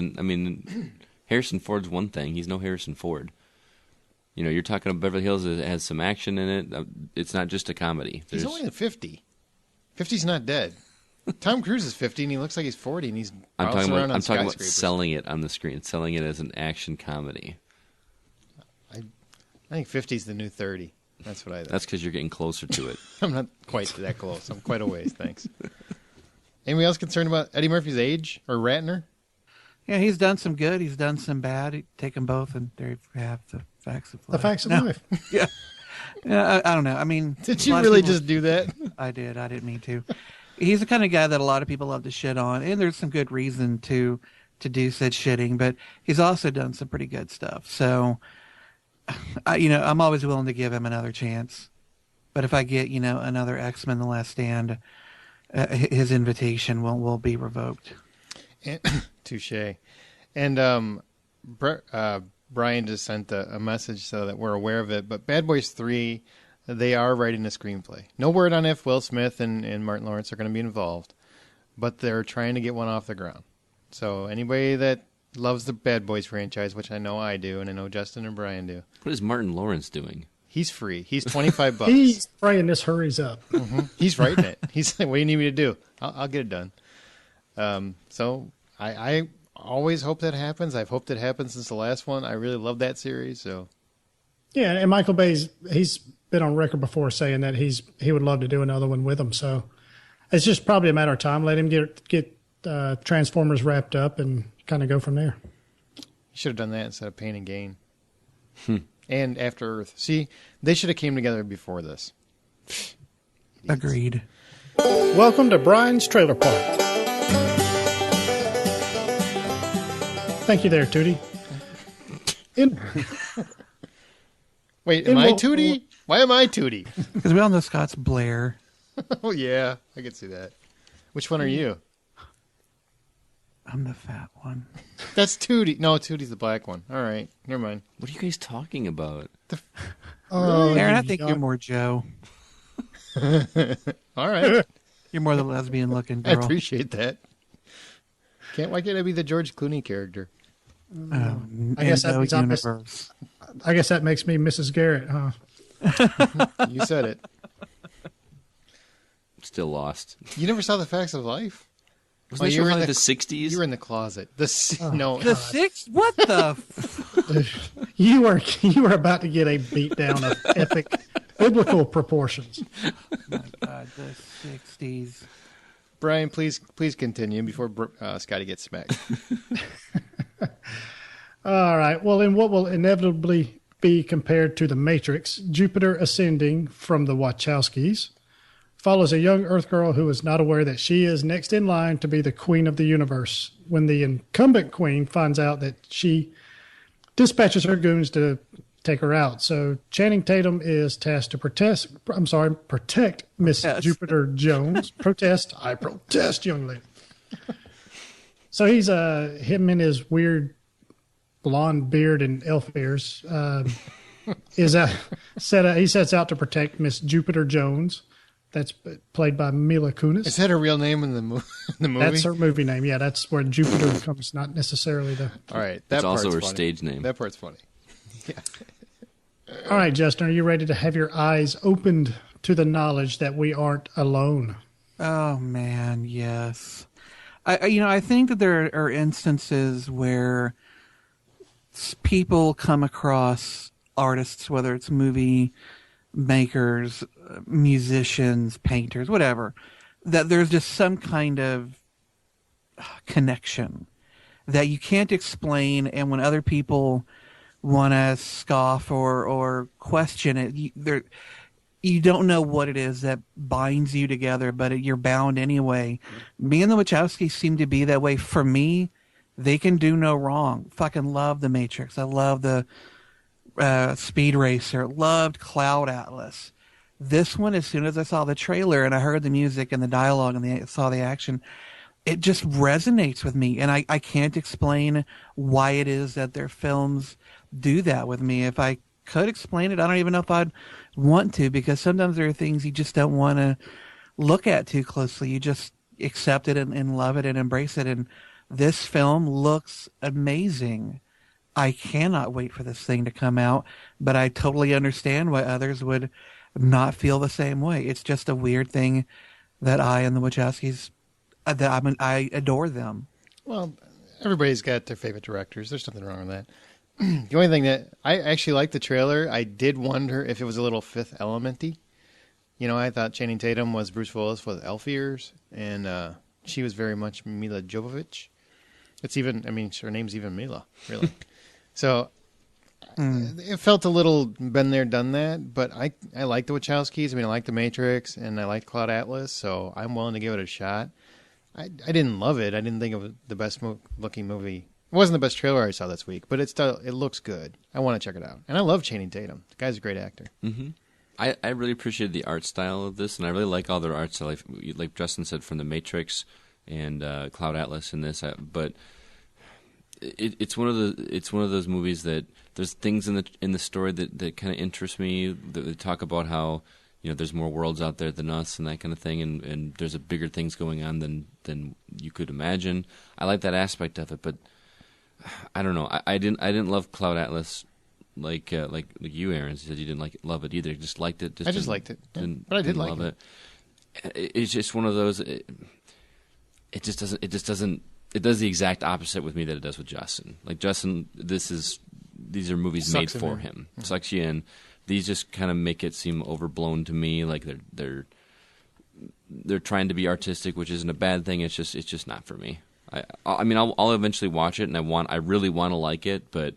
S2: Harrison Ford's one thing. He's no Harrison Ford. You're talking about Beverly Hills. It has some action in it. It's not just a comedy.
S1: He's only at 50. 50's not dead. Tom Cruise is 50, and he looks like he's 40, and he's bouncing around on skyscrapers.
S2: I'm talking about selling it on the screen, selling it as an action comedy.
S1: I think 50's the new 30. That's what I think.
S2: That's because you're getting closer to it.
S1: I'm not quite that close. I'm quite a ways, thanks. Anybody else concerned about Eddie Murphy's age or Ratner?
S4: Yeah, he's done some good. He's done some bad. Take them both, and there you have the facts of life.
S3: The facts of life.
S4: Yeah. I don't know.
S1: Did you really just do that?
S4: I did. I didn't mean to. He's the kind of guy that a lot of people love to shit on, and there's some good reason to do said shitting, but he's also done some pretty good stuff. So, I'm always willing to give him another chance. But if I get, another X-Men The Last Stand, his invitation will be revoked.
S1: Touche. And Brian just sent a message so that we're aware of it. But Bad Boys 3, they are writing a screenplay. No word on if Will Smith and Martin Lawrence are going to be involved, but they're trying to get one off the ground. So anybody that loves the Bad Boys franchise, which I know I do, and I know Justin and Brian do.
S2: What is Martin Lawrence doing?
S1: He's free. He's $25.
S3: He's praying this hurries up.
S1: He's writing it. He's like, what do you need me to do? I'll get it done. So I always hope that happens. I've hoped it happens since the last one. I really love that series. So
S3: yeah, and Michael Bay's he's been on record before saying that he would love to do another one with him. So it's just probably a matter of time. Let him get Transformers wrapped up and kind of go from there.
S1: You should have done that instead of Pain and Gain. And After Earth. See, they should have came together before this.
S4: Agreed.
S3: Welcome to Brian's Trailer Park. Thank you there, Tootie.
S1: Wait, am I Tootie? Why am I Tootie?
S4: Because we all know Scott's Blair.
S1: Oh, yeah. I could see that. Which one are you?
S4: I'm the fat one.
S1: That's Tootie. No, Tootie's the black one. All right. Never mind.
S2: What are you guys talking about?
S4: Aaron, I think you're more Joe.
S1: All right.
S4: You're more the lesbian-looking
S1: I
S4: girl.
S1: appreciate that. Why can't I be the George Clooney character?
S3: I guess that means
S4: universe.
S3: I guess that makes me Mrs. Garrett, huh?
S1: You said it.
S2: Still lost.
S1: You never saw The Facts of Life?
S2: Wasn't you were in the 60s?
S1: You were in the closet. No.
S4: The sixth? What the?
S3: You were about to get a beatdown of epic biblical proportions.
S4: Oh my God, the 60s.
S1: Brian, please continue before Scotty gets smacked.
S3: All right. Well, in what will inevitably be compared to The Matrix, Jupiter Ascending from the Wachowskis follows a young Earth girl who is not aware that she is next in line to be the queen of the universe. When the incumbent queen finds out that she dispatches her goons to take her out. So Channing Tatum is tasked to protect Miss Jupiter Jones. I protest, young lady. So he's him in his weird blonde beard and elf ears he sets out to protect Miss Jupiter Jones. That's played by Mila Kunis.
S1: Is that her real name in the movie?
S3: That's her movie name. Yeah, that's where Jupiter comes. Not necessarily the.
S1: All right,
S2: that's also her
S1: funny.
S2: Stage name.
S1: That part's funny. Yeah.
S3: All right, Justin, are you ready to have your eyes opened to the knowledge that we aren't alone?
S4: Oh man, yes. I think that there are instances where people come across artists, whether it's movie makers, musicians, painters, whatever, that there's just some kind of connection that you can't explain, and when other people want to scoff or question it, you don't know what it is that binds you together, but you're bound anyway. Me and the Wachowskis seem to be that way. For me, they can do no wrong. Fucking love The Matrix. I love the Speed Racer. Loved Cloud Atlas. This one, as soon as I saw the trailer and I heard the music and the dialogue and saw the action, it just resonates with me. And I can't explain why it is that their films do that with me. If I could explain it, I don't even know if I'd want to, because sometimes there are things you just don't want to look at too closely. You just accept it and love it and embrace it. And this film looks amazing. I cannot wait for this thing to come out, but I totally understand why others would not feel the same way. It's just a weird thing that I and the Wachowskis, I adore them.
S1: Well, everybody's got their favorite directors. There's nothing wrong with that. The only thing that I actually liked the trailer, I did wonder if it was a little Fifth Element-y. You know, I thought Channing Tatum was Bruce Willis with elf ears, and she was very much Mila Jovovich. Her name's even Mila, really. So it felt a little been there, done that, but I like the Wachowskis. I like The Matrix, and I like Cloud Atlas, so I'm willing to give it a shot. I didn't love it. I didn't think it was the best looking movie. It wasn't the best trailer I saw this week, but it looks good. I want to check it out. And I love Channing Tatum. The guy's a great actor.
S2: Mm-hmm. I really appreciated the art style of this, and I really like all their art style. Like Justin said, from The Matrix and Cloud Atlas in this, but it's one of those movies that there's things in the story that kind of interest me. That they talk about how there's more worlds out there than us and that kind of thing, and there's a bigger things going on than you could imagine. I like that aspect of it, but I don't know. I didn't love Cloud Atlas like you, Aaron. You said you didn't love it either. You just liked it.
S1: I just liked it, but I did like it.
S2: It's just one of those. It just doesn't. It does the exact opposite with me that it does with Justin. Like Justin, these are movies made for him. Mm-hmm. Sucks you in. These just kind of make it seem overblown to me. Like they're trying to be artistic, which isn't a bad thing. It's just not for me. I'll eventually watch it, and I really want to like it, but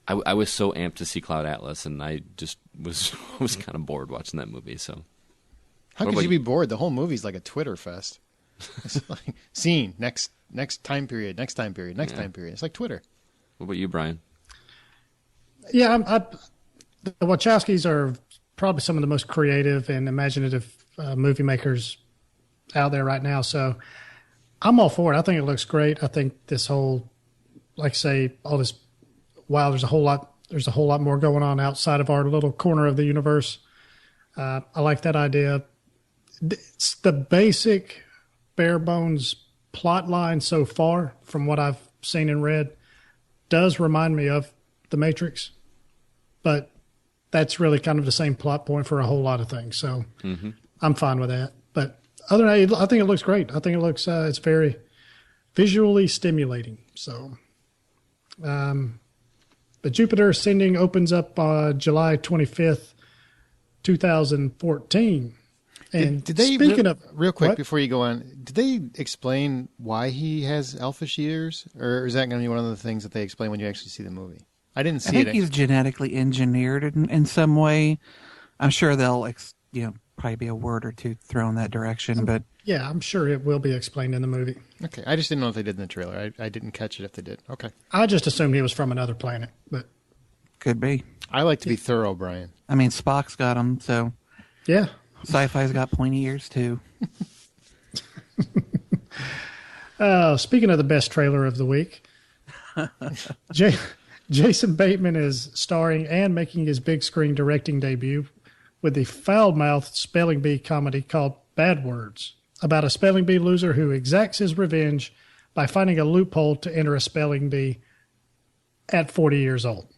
S2: I was so amped to see Cloud Atlas, and I just was kind of bored watching that movie. So
S1: how could you be bored? The whole movie's like a Twitter fest. It's like scene next time period, next time period. It's like Twitter.
S2: What about you, Brian?
S3: Yeah, the Wachowskis are probably some of the most creative and imaginative movie makers out there right now. So I'm all for it. I think it looks great. I think this whole, like say, all this. Wow, there's a whole lot more going on outside of our little corner of the universe. I like that idea. It's the basic, bare bones plot line so far, from what I've seen and read, does remind me of The Matrix, but that's really kind of the same plot point for a whole lot of things. So I'm fine with that. But other than that, I think it looks great. I think it looks it's very visually stimulating. So, the Jupiter Ascending opens up July 25th, 2014. And
S1: did they,
S3: speaking of
S1: real quick
S3: what?
S1: Before you go on, did they explain why he has elfish ears, or is that going to be one of the things that they explain when you actually see the movie? I didn't see it.
S4: I think he's genetically engineered in some way. I'm sure they'll probably be a word or two thrown in that direction, but
S3: yeah, I'm sure it will be explained in the movie.
S1: Okay, I just didn't know if they did in the trailer. I didn't catch it if they did. Okay,
S3: I just assumed he was from another planet, but
S4: Could be.
S1: I like to be thorough, Brian.
S4: I mean, Spock's got them, so
S3: Yeah.
S4: sci-fi's got pointy ears too.
S3: Speaking of the best trailer of the week, Jason Bateman is starring and making his big screen directing debut with the foul-mouthed spelling bee comedy called Bad Words, about a spelling bee loser who exacts his revenge by finding a loophole to enter a spelling bee at 40 years old.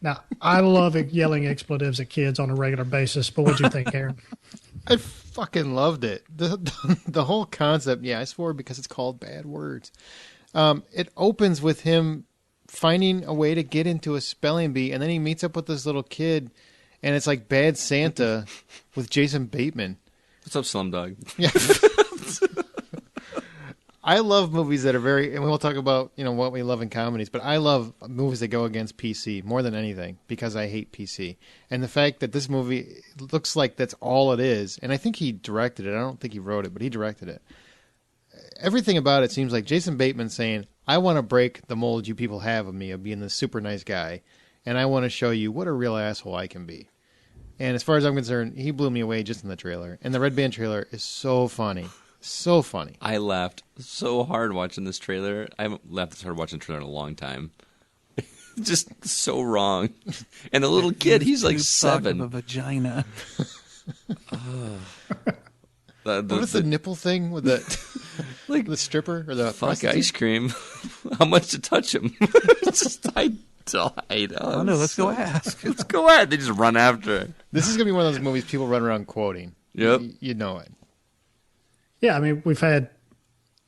S3: Now, I love yelling expletives at kids on a regular basis, but what'd you think, Aaron?
S1: I fucking loved it. The whole concept, yeah, I swore because it's called Bad Words. It opens with him finding a way to get into a spelling bee, and then he meets up with this little kid, and it's like Bad Santa with Jason Bateman.
S2: What's up, Slumdog?
S1: Yeah. I love movies that are very, and we'll talk about, what we love in comedies, but I love movies that go against PC more than anything because I hate PC. And the fact that this movie looks like that's all it is, and I think he directed it. I don't think he wrote it, but he directed it. Everything about it seems like Jason Bateman saying, I want to break the mold you people have of me of being this super nice guy, and I want to show you what a real asshole I can be. And as far as I'm concerned, he blew me away just in the trailer. And the Red Band trailer is so funny. So funny.
S2: I laughed so hard watching this trailer. I haven't laughed this hard watching the trailer in a long time. Just so wrong. And the little kid, he's like 7.
S4: A vagina.
S1: What is the nipple thing with the like the stripper or the
S2: fuck
S1: prostitute?
S2: ice cream? How much to touch him? I died.
S4: Oh no, let's go ask.
S2: Let's go ahead. They just run after it.
S1: This is gonna be one of those movies people run around quoting.
S2: Yep.
S1: You know it.
S3: Yeah, I mean, we've had,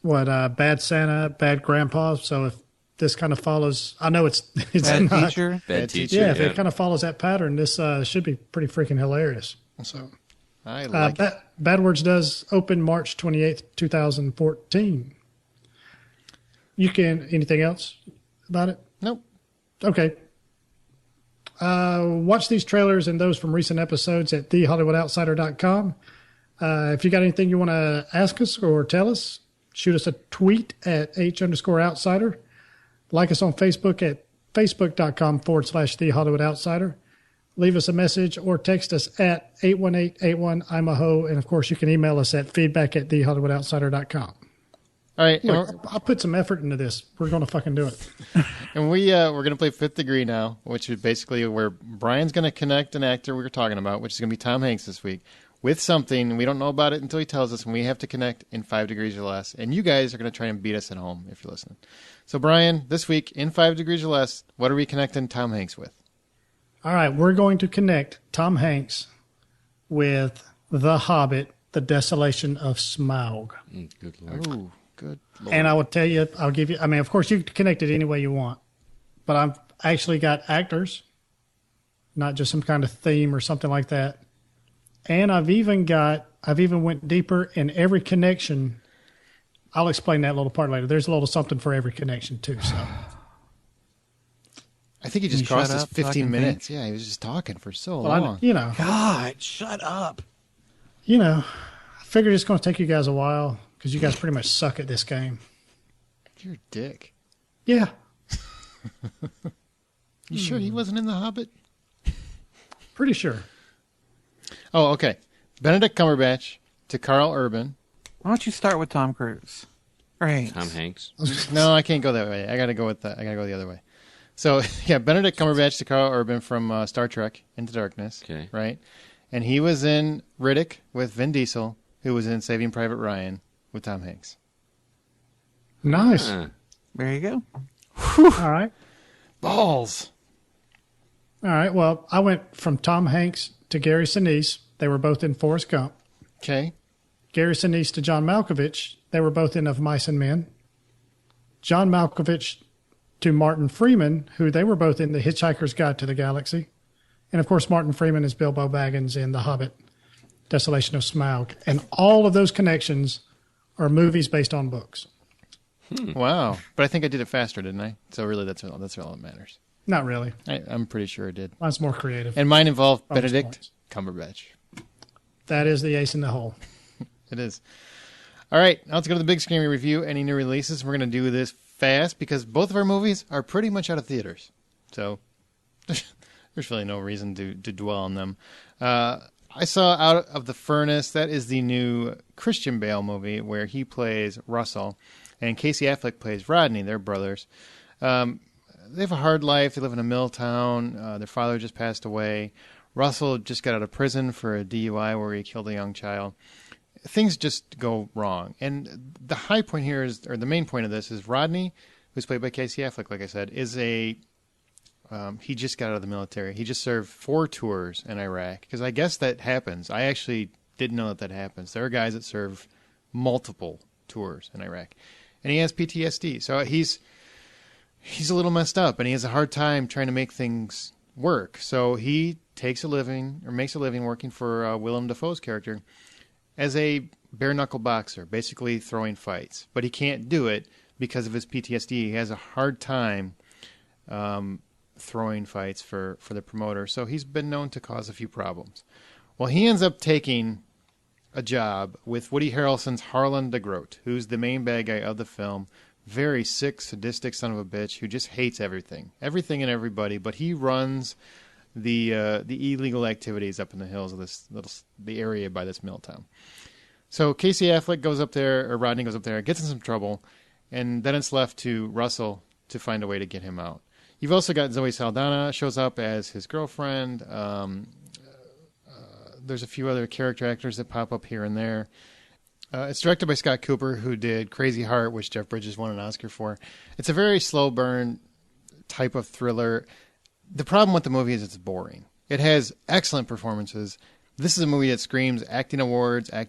S3: Bad Santa, Bad Grandpa, so if this kind of follows, I know it's
S4: Bad
S3: not.
S4: teacher.
S2: Bad teacher.
S3: Yeah, if it kind of follows that pattern, this should be pretty freaking hilarious. So,
S1: I like it.
S3: Bad Words does open March 28th, 2014. Anything else about it?
S1: Nope.
S3: Okay. Watch these trailers and those from recent episodes at thehollywoodoutsider.com. If you got anything you want to ask us or tell us, shoot us a tweet at H_outsider. Like us on Facebook at facebook.com/thehollywoodoutsider. Leave us a message or text us at 818-81-I'm-a-ho. And, of course, you can email us at feedback@thehollywoodoutsider.com.
S1: All right.
S3: Look, I'll put some effort into this. We're going to fucking do it.
S1: And we're going to play Fifth Degree now, which is basically where Brian's going to connect an actor we were talking about, which is going to be Tom Hanks this week, with something. We don't know about it until he tells us, and we have to connect in 5 degrees or less. And you guys are going to try and beat us at home if you're listening. So, Brian, this week, in 5 degrees or less, what are we connecting Tom Hanks with?
S3: All right, we're going to connect Tom Hanks with The Hobbit, The Desolation of Smaug.
S2: Good Lord.
S1: Oh, good Lord.
S3: And I will tell you, I'll give you, I mean, of course, you can connect it any way you want. But I've actually got actors, not just some kind of theme or something like that. And I've even went deeper in every connection. I'll explain that little part later. There's a little something for every connection, too, so...
S1: I think he just crossed his 15 minutes. Yeah, he was just talking for so long.
S4: God, shut up.
S3: I figured it's going to take you guys a while because you guys pretty much suck at this game.
S1: You're a dick.
S3: Yeah.
S1: You sure he wasn't in The Hobbit?
S3: Pretty sure.
S1: Oh, okay. Benedict Cumberbatch to Carl Urban.
S4: Why don't you start with Tom Cruise? Right.
S2: Tom Hanks.
S1: No, I can't go that way. I got to go the other way. So, yeah, Benedict Cumberbatch to Carl Urban from Star Trek Into Darkness.
S2: Okay.
S1: Right? And he was in Riddick with Vin Diesel, who was in Saving Private Ryan with Tom Hanks.
S3: Nice.
S4: There you go.
S3: All right.
S1: Balls.
S3: All right. Well, I went from Tom Hanks to Gary Sinise. They were both in Forrest Gump.
S1: Okay.
S3: Gary Sinise to John Malkovich. They were both in Of Mice and Men. John Malkovich to Martin Freeman, who they were both in The Hitchhiker's Guide to the Galaxy. And, of course, Martin Freeman is Bilbo Baggins in The Hobbit, Desolation of Smaug. And all of those connections are movies based on books.
S1: Wow. But I think I did it faster, didn't I? So really, that's all that matters.
S3: Not really.
S1: I'm pretty sure I did.
S3: Mine's more creative.
S1: And mine involved
S3: Bonus
S1: Benedict
S3: points.
S1: Cumberbatch.
S3: That is the ace in the hole.
S1: It is. All right. Now let's go to the big screen review. Any new releases? We're going to do this fast because both of our movies are pretty much out of theaters. So there's really no reason to dwell on them. I saw Out of the Furnace. That is the new Christian Bale movie where he plays Russell, and Casey Affleck plays Rodney. They're brothers. They have a hard life. They live in a mill town. Their father just passed away. Russell just got out of prison for a DUI where he killed a young child. Things just go wrong. And the high point here is, or the main point of this is Rodney, who's played by Casey Affleck, like I said, is he just got out of the military. He just served 4 tours in Iraq, because I guess that happens. I actually didn't know that happens. There are guys that serve multiple tours in Iraq. And he has PTSD. So he's a little messed up, and he has a hard time trying to make things work. So he makes a living working for Willem Dafoe's character as a bare-knuckle boxer, basically throwing fights. But he can't do it because of his PTSD. He has a hard time throwing fights for the promoter. So he's been known to cause a few problems. Well, he ends up taking a job with Woody Harrelson's Harlan de Groot, who's the main bad guy of the film. Very sick, sadistic son of a bitch who just hates everything and everybody. But he runs the illegal activities up in the hills of the area by this mill town. So Casey Affleck goes up there, or Rodney goes up there, gets in some trouble, and then it's left to Russell to find a way to get him out. You've also got Zoe Saldana shows up as his girlfriend. There's a few other character actors that pop up here and there. It's directed by Scott Cooper, who did Crazy Heart, which Jeff Bridges won an Oscar for. It's a very slow burn type of thriller. The problem with the movie is it's boring. It has excellent performances. This is a movie that screams acting awards. Woody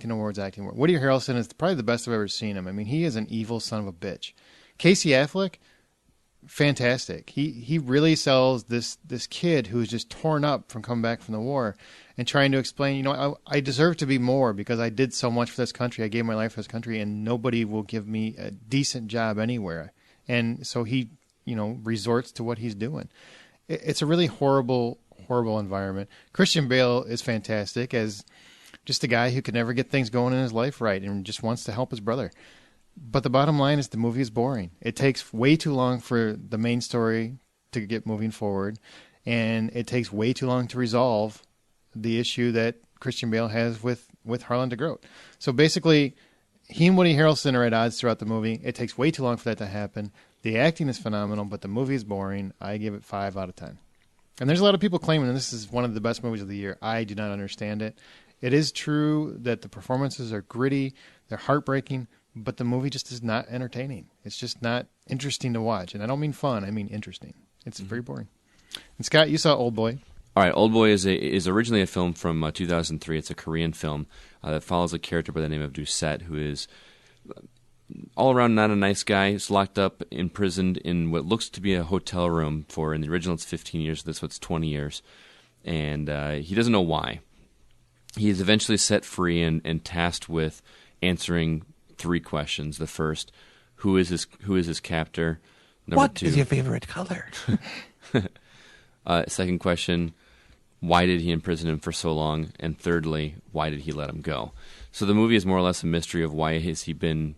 S1: Harrelson is probably the best I've ever seen him. I mean, he is an evil son of a bitch. Casey Affleck, fantastic. He really sells this kid who is just torn up from coming back from the war and trying to explain, I deserve to be more because I did so much for this country. I gave my life for this country, and nobody will give me a decent job anywhere. And so he, resorts to what he's doing. It's a really horrible environment. Christian Bale is fantastic as just a guy who can never get things going in his life right and just wants to help his brother. But the bottom line is the movie is boring. It takes way too long for the main story to get moving forward, and it takes way too long to resolve the issue that Christian Bale has with Harlan de Groot. So basically, he and Woody Harrelson are at odds throughout the movie. It takes way too long for that to happen. The acting is phenomenal, but the movie is boring. I give it 5 out of 10. And there's a lot of people claiming this is one of the best movies of the year. I do not understand it. It is true that the performances are gritty, they're heartbreaking, but the movie just is not entertaining. It's just not interesting to watch. And I don't mean fun, I mean interesting. It's very boring. And Scott, you saw Oldboy.
S2: All right, Oldboy is originally a film from 2003. It's a Korean film that follows a character by the name of Doucette, who is all around not a nice guy. He's locked up, imprisoned in what looks to be a hotel room for, in the original it's 15 years, this one's 20 years. And he doesn't know why. He is eventually set free and tasked with answering 3 questions. The first, who is his captor? Number
S4: What
S2: 2,
S4: is your favorite color?
S2: Second question, why did he imprison him for so long? And thirdly, why did he let him go? So the movie is more or less a mystery of why has he been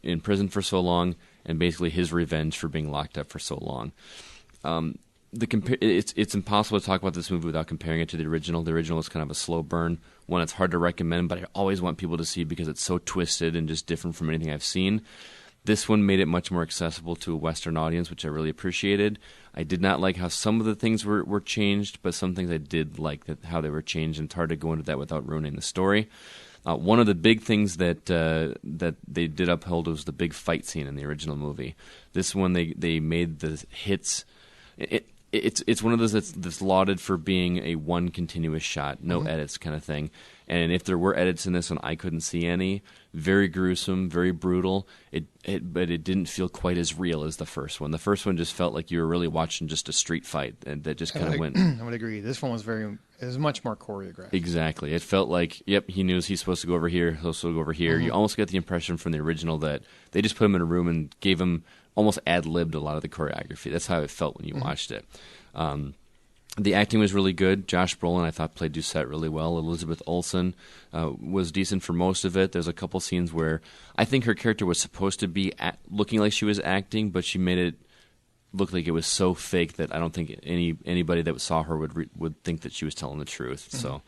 S2: in prison for so long, and basically his revenge for being locked up for so long. It's impossible to talk about this movie without comparing it to the original. The original is kind of a slow burn, one that's hard to recommend, but I always want people to see because it's so twisted and just different from anything I've seen. This one made it much more accessible to a Western audience, which I really appreciated. I did not like how some of the things were changed, but some things I did like how they were changed, and it's hard to go into that without ruining the story. One of the big things that they did uphold was the big fight scene in the original movie. This one, they made the hits. It's one of those that's lauded for being a one continuous shot, no edits kind of thing. And if there were edits in this one, I couldn't see any. Very gruesome, very brutal. But it didn't feel quite as real as the first one. The first one just felt like you were really watching just a street fight, and that just kind of went.
S1: I would agree. This one was much more choreographed.
S2: Exactly. It felt like, yep, he knew he's supposed to go over here, he's supposed to go over here. You almost get the impression from the original that they just put him in a room and gave him almost ad-libbed a lot of the choreography. That's how it felt when you watched it. The acting was really good. Josh Brolin, I thought, played Doucette really well. Elizabeth Olsen was decent for most of it. There's a couple scenes where I think her character was supposed to be looking like she was acting, but she made it looked like it was so fake that I don't think anybody that saw her would think that she was telling the truth. So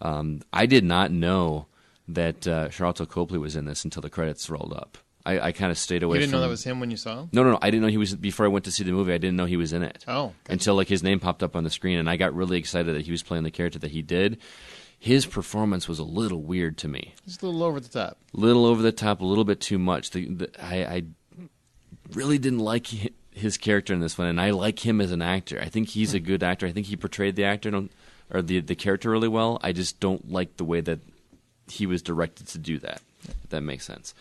S2: I did not know that Charlton Copley was in this until the credits rolled up. I kind of stayed away.
S1: You didn't
S2: from...
S1: know that was him when you saw him?
S2: No. I didn't know he was. Before I went to see the movie, I didn't know he was in it.
S1: Oh, gotcha.
S2: Until like his name popped up on the screen, and I got really excited that he was playing the character that he did. His performance was a little weird to me.
S1: Just a little over the top.
S2: A little over the top, a little bit too much. I really didn't like his character in this one, and I like him as an actor. I think he's a good actor. I think he portrayed the actor or the character really well. I just don't like the way that he was directed to do that. If that makes sense.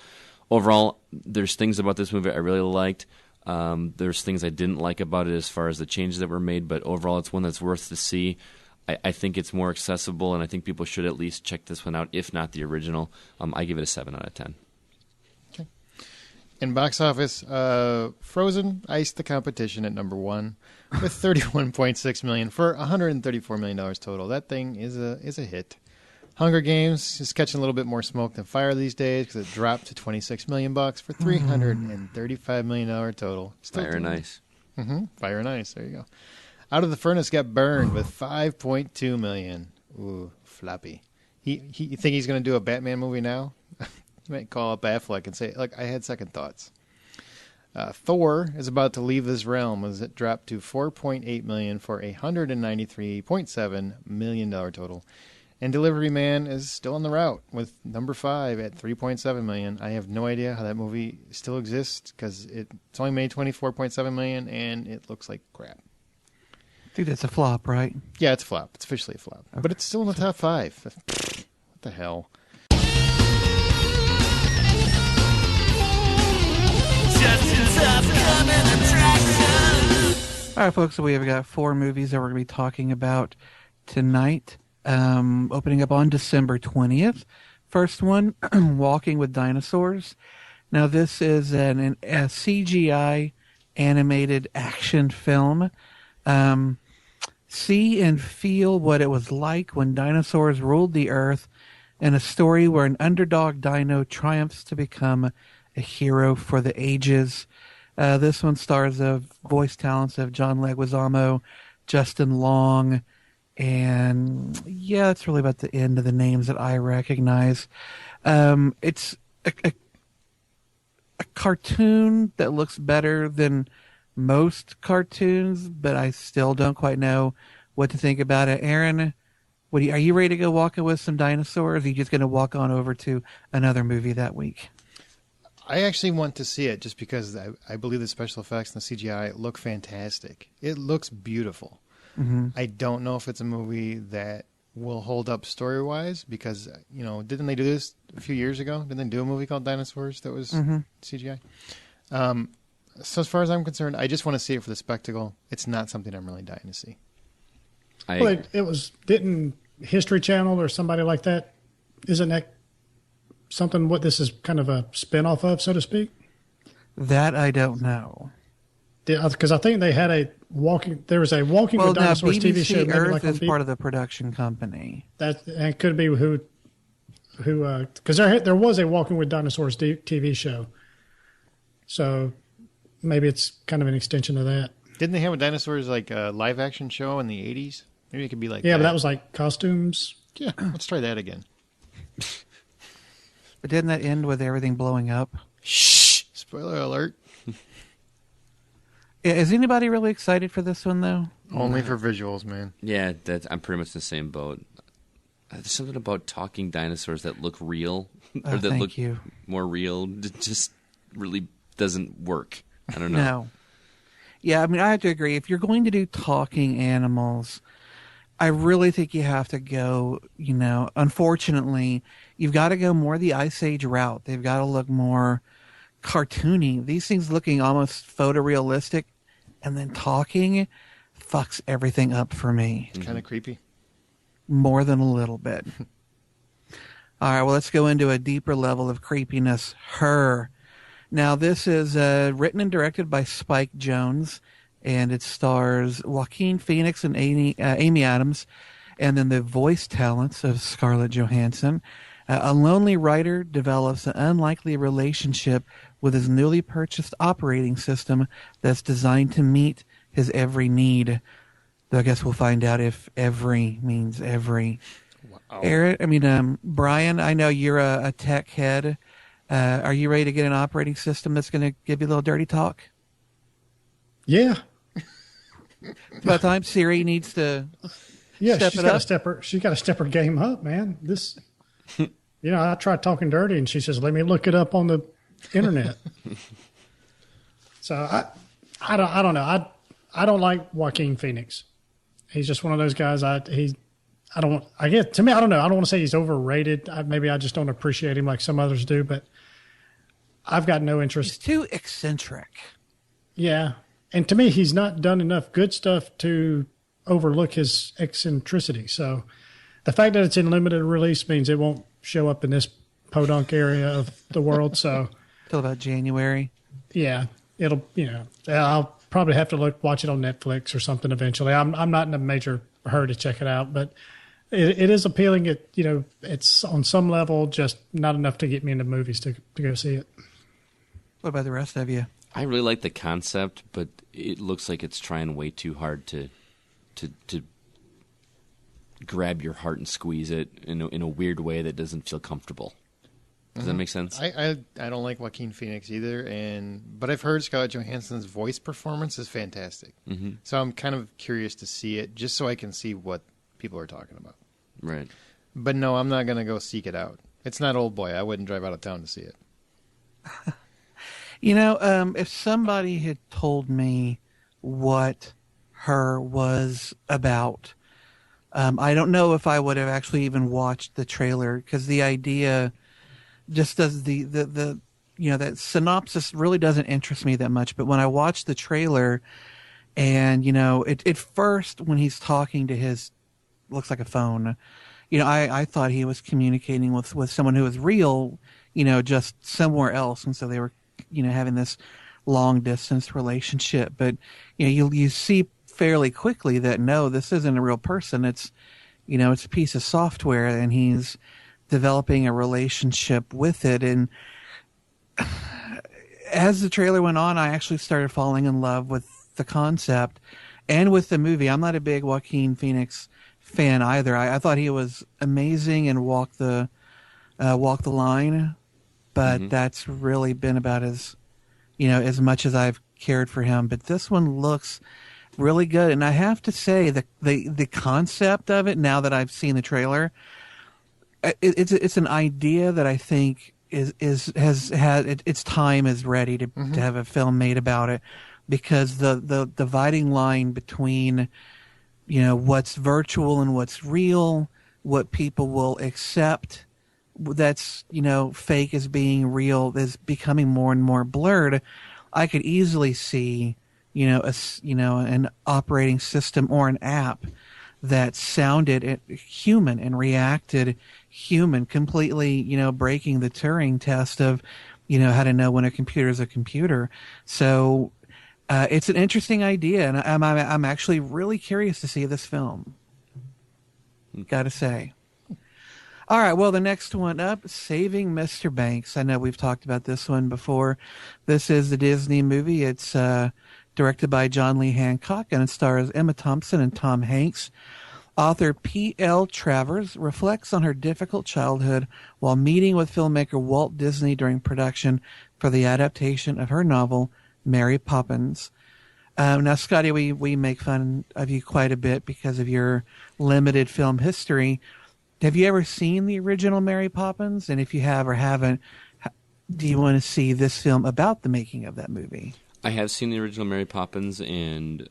S2: Overall, there's things about this movie I really liked. There's things I didn't like about it as far as the changes that were made, but overall it's one that's worth to see. I think it's more accessible, and I think people should at least check this one out, if not the original. I give it a 7 out of 10.
S1: Okay. In box office, Frozen iced the competition at number 1 with $31.6 million for $134 million total. That thing is a hit. Hunger Games is catching a little bit more smoke than fire these days because it dropped to $26 million for $335 million total. Still
S2: Fire and Ice.
S1: Fire and Ice. There you go. Out of the Furnace got burned with $5.2 million. Ooh, floppy. You think he's going to do a Batman movie now? You might call up Affleck and say, "Look, I had second thoughts." Thor is about to leave this realm as it dropped to $4.8 million for a $193.7 million total. And Delivery Man is still on the route with number 5 at $3.7 million. I have no idea how that movie still exists because it's only made $24.7 million and it looks like crap.
S4: I think that's a flop, right?
S1: Yeah, it's a flop. It's officially a flop. Okay. But it's still in the top 5. What the hell?
S4: All right, folks, so we have got 4 movies that we're going to be talking about tonight. Opening up on December 20th. First one, Walking with Dinosaurs. Now, this is a CGI animated action film. See and feel what it was like when dinosaurs ruled the earth, in a story where an underdog dino triumphs to become a hero for the ages. This one stars the voice talents of John Leguizamo, Justin Long, and yeah, that's really about the end of the names that I recognize. It's a cartoon that looks better than most cartoons, but I still don't quite know what to think about it. Aaron, are you ready to go walking with some dinosaurs? Or are you just going to walk on over to another movie that week?
S1: I actually want to see it just because I believe the special effects and the CGI look fantastic. It looks beautiful. Mm-hmm. I don't know if it's a movie that will hold up story-wise because, didn't they do this a few years ago? Didn't they do a movie called Dinosaurs that was CGI? So as far as I'm concerned, I just want to see it for the spectacle. It's not something I'm really dying to see.
S3: Didn't History Channel or somebody like that, isn't that something what this is kind of a spin-off of, so to speak?
S4: That I don't know.
S3: Because I think they had there was a Walking with Dinosaurs TV show.
S4: BBC Earth is part of the production company.
S3: That could be who because there was a Walking with Dinosaurs TV show. So maybe it's kind of an extension of that.
S1: Didn't they have a dinosaurs live action show in the 80s? Maybe it could be like
S3: but that was like costumes.
S1: Yeah, let's try that again.
S4: But didn't that end with everything blowing up?
S1: Shh! Spoiler alert.
S4: Is anybody really excited for this one, though?
S1: Only for visuals, man.
S2: Yeah, I'm pretty much in the same boat. There's something about talking dinosaurs that look real, or that look more real. It just really doesn't work. I don't know.
S4: No. Yeah, I mean, I have to agree. If you're going to do talking animals, I really think you have to go, unfortunately, you've got to go more the Ice Age route. They've got to look more cartoony. These things looking almost photorealistic and then talking fucks everything up for me.
S1: It's kind of creepy.
S4: More than a little bit. All right, well, let's go into a deeper level of creepiness. Her. Now, this is written and directed by Spike Jonze, and it stars Joaquin Phoenix and Amy Adams, and then the voice talents of Scarlett Johansson. A lonely writer develops an unlikely relationship with his newly purchased operating system that's designed to meet his every need. Though I guess we'll find out if every means every. Wow. Brian, I know you're a tech head. Are you ready to get an operating system that's going to give you a little dirty talk?
S3: Yeah.
S4: It's about time Siri needs to step
S3: she's
S4: it
S3: got
S4: up.
S3: to step her game up, man. This, I tried talking dirty, and she says, "Let me look it up on the internet." So I don't know. I don't like Joaquin Phoenix. He's just one of those guys. I don't know. I don't want to say he's overrated. Maybe I just don't appreciate him like some others do, but I've got no interest.
S4: He's too eccentric.
S3: Yeah. And to me, he's not done enough good stuff to overlook his eccentricity. So the fact that it's in limited release means it won't show up in this podunk area of the world. So
S4: Till about January.
S3: Yeah, I'll probably have to watch it on Netflix or something eventually. I'm not in a major hurry to check it out, but it is appealing. It's on some level just not enough to get me into movies to go see it.
S4: What about the rest of you?
S2: I really like the concept, but it looks like it's trying way too hard to grab your heart and squeeze it in a weird way that doesn't feel comfortable. Does that make sense?
S1: I don't like Joaquin Phoenix either, but I've heard Scarlett Johansson's voice performance is fantastic. Mm-hmm. So I'm kind of curious to see it, just so I can see what people are talking about.
S2: Right.
S1: But no, I'm not going to go seek it out. It's not Oldboy. I wouldn't drive out of town to see it.
S4: If somebody had told me what Her was about, I don't know if I would have actually even watched the trailer, because the idea just does that synopsis really doesn't interest me that much. But when I watched the trailer, and at first when he's talking to his, looks like a phone, I thought he was communicating with someone who was real, just somewhere else, and so they were having this long distance relationship. But you see fairly quickly that no, this isn't a real person. It's it's a piece of software, and he's developing a relationship with it. And as the trailer went on, I actually started falling in love with the concept and with the movie. I'm not a big Joaquin Phoenix fan either. I thought he was amazing in Walk the Line, but that's really been about as much as I've cared for him. But this one looks really good, and I have to say the concept of it, now that I've seen the trailer, it's an idea that I think has had its time is ready to have a film made about it, because the dividing line between what's virtual and what's real, what people will accept that's fake as being real, is becoming more and more blurred. I could easily see an operating system or an app that sounded human and reacted human, completely, breaking the Turing test of, how to know when a computer is a computer. So it's an interesting idea, and I'm actually really curious to see this film. Got to say. All right, well, the next one up, Saving Mr. Banks. I know we've talked about this one before. This is the Disney movie. It's directed by John Lee Hancock, and it stars Emma Thompson and Tom Hanks. Author P.L. Travers reflects on her difficult childhood while meeting with filmmaker Walt Disney during production for the adaptation of her novel, Mary Poppins. Now, Scotty, we make fun of you quite a bit because of your limited film history. Have you ever seen the original Mary Poppins? And if you have or haven't, do you want to see this film about the making of that movie?
S2: I have seen the original Mary Poppins, and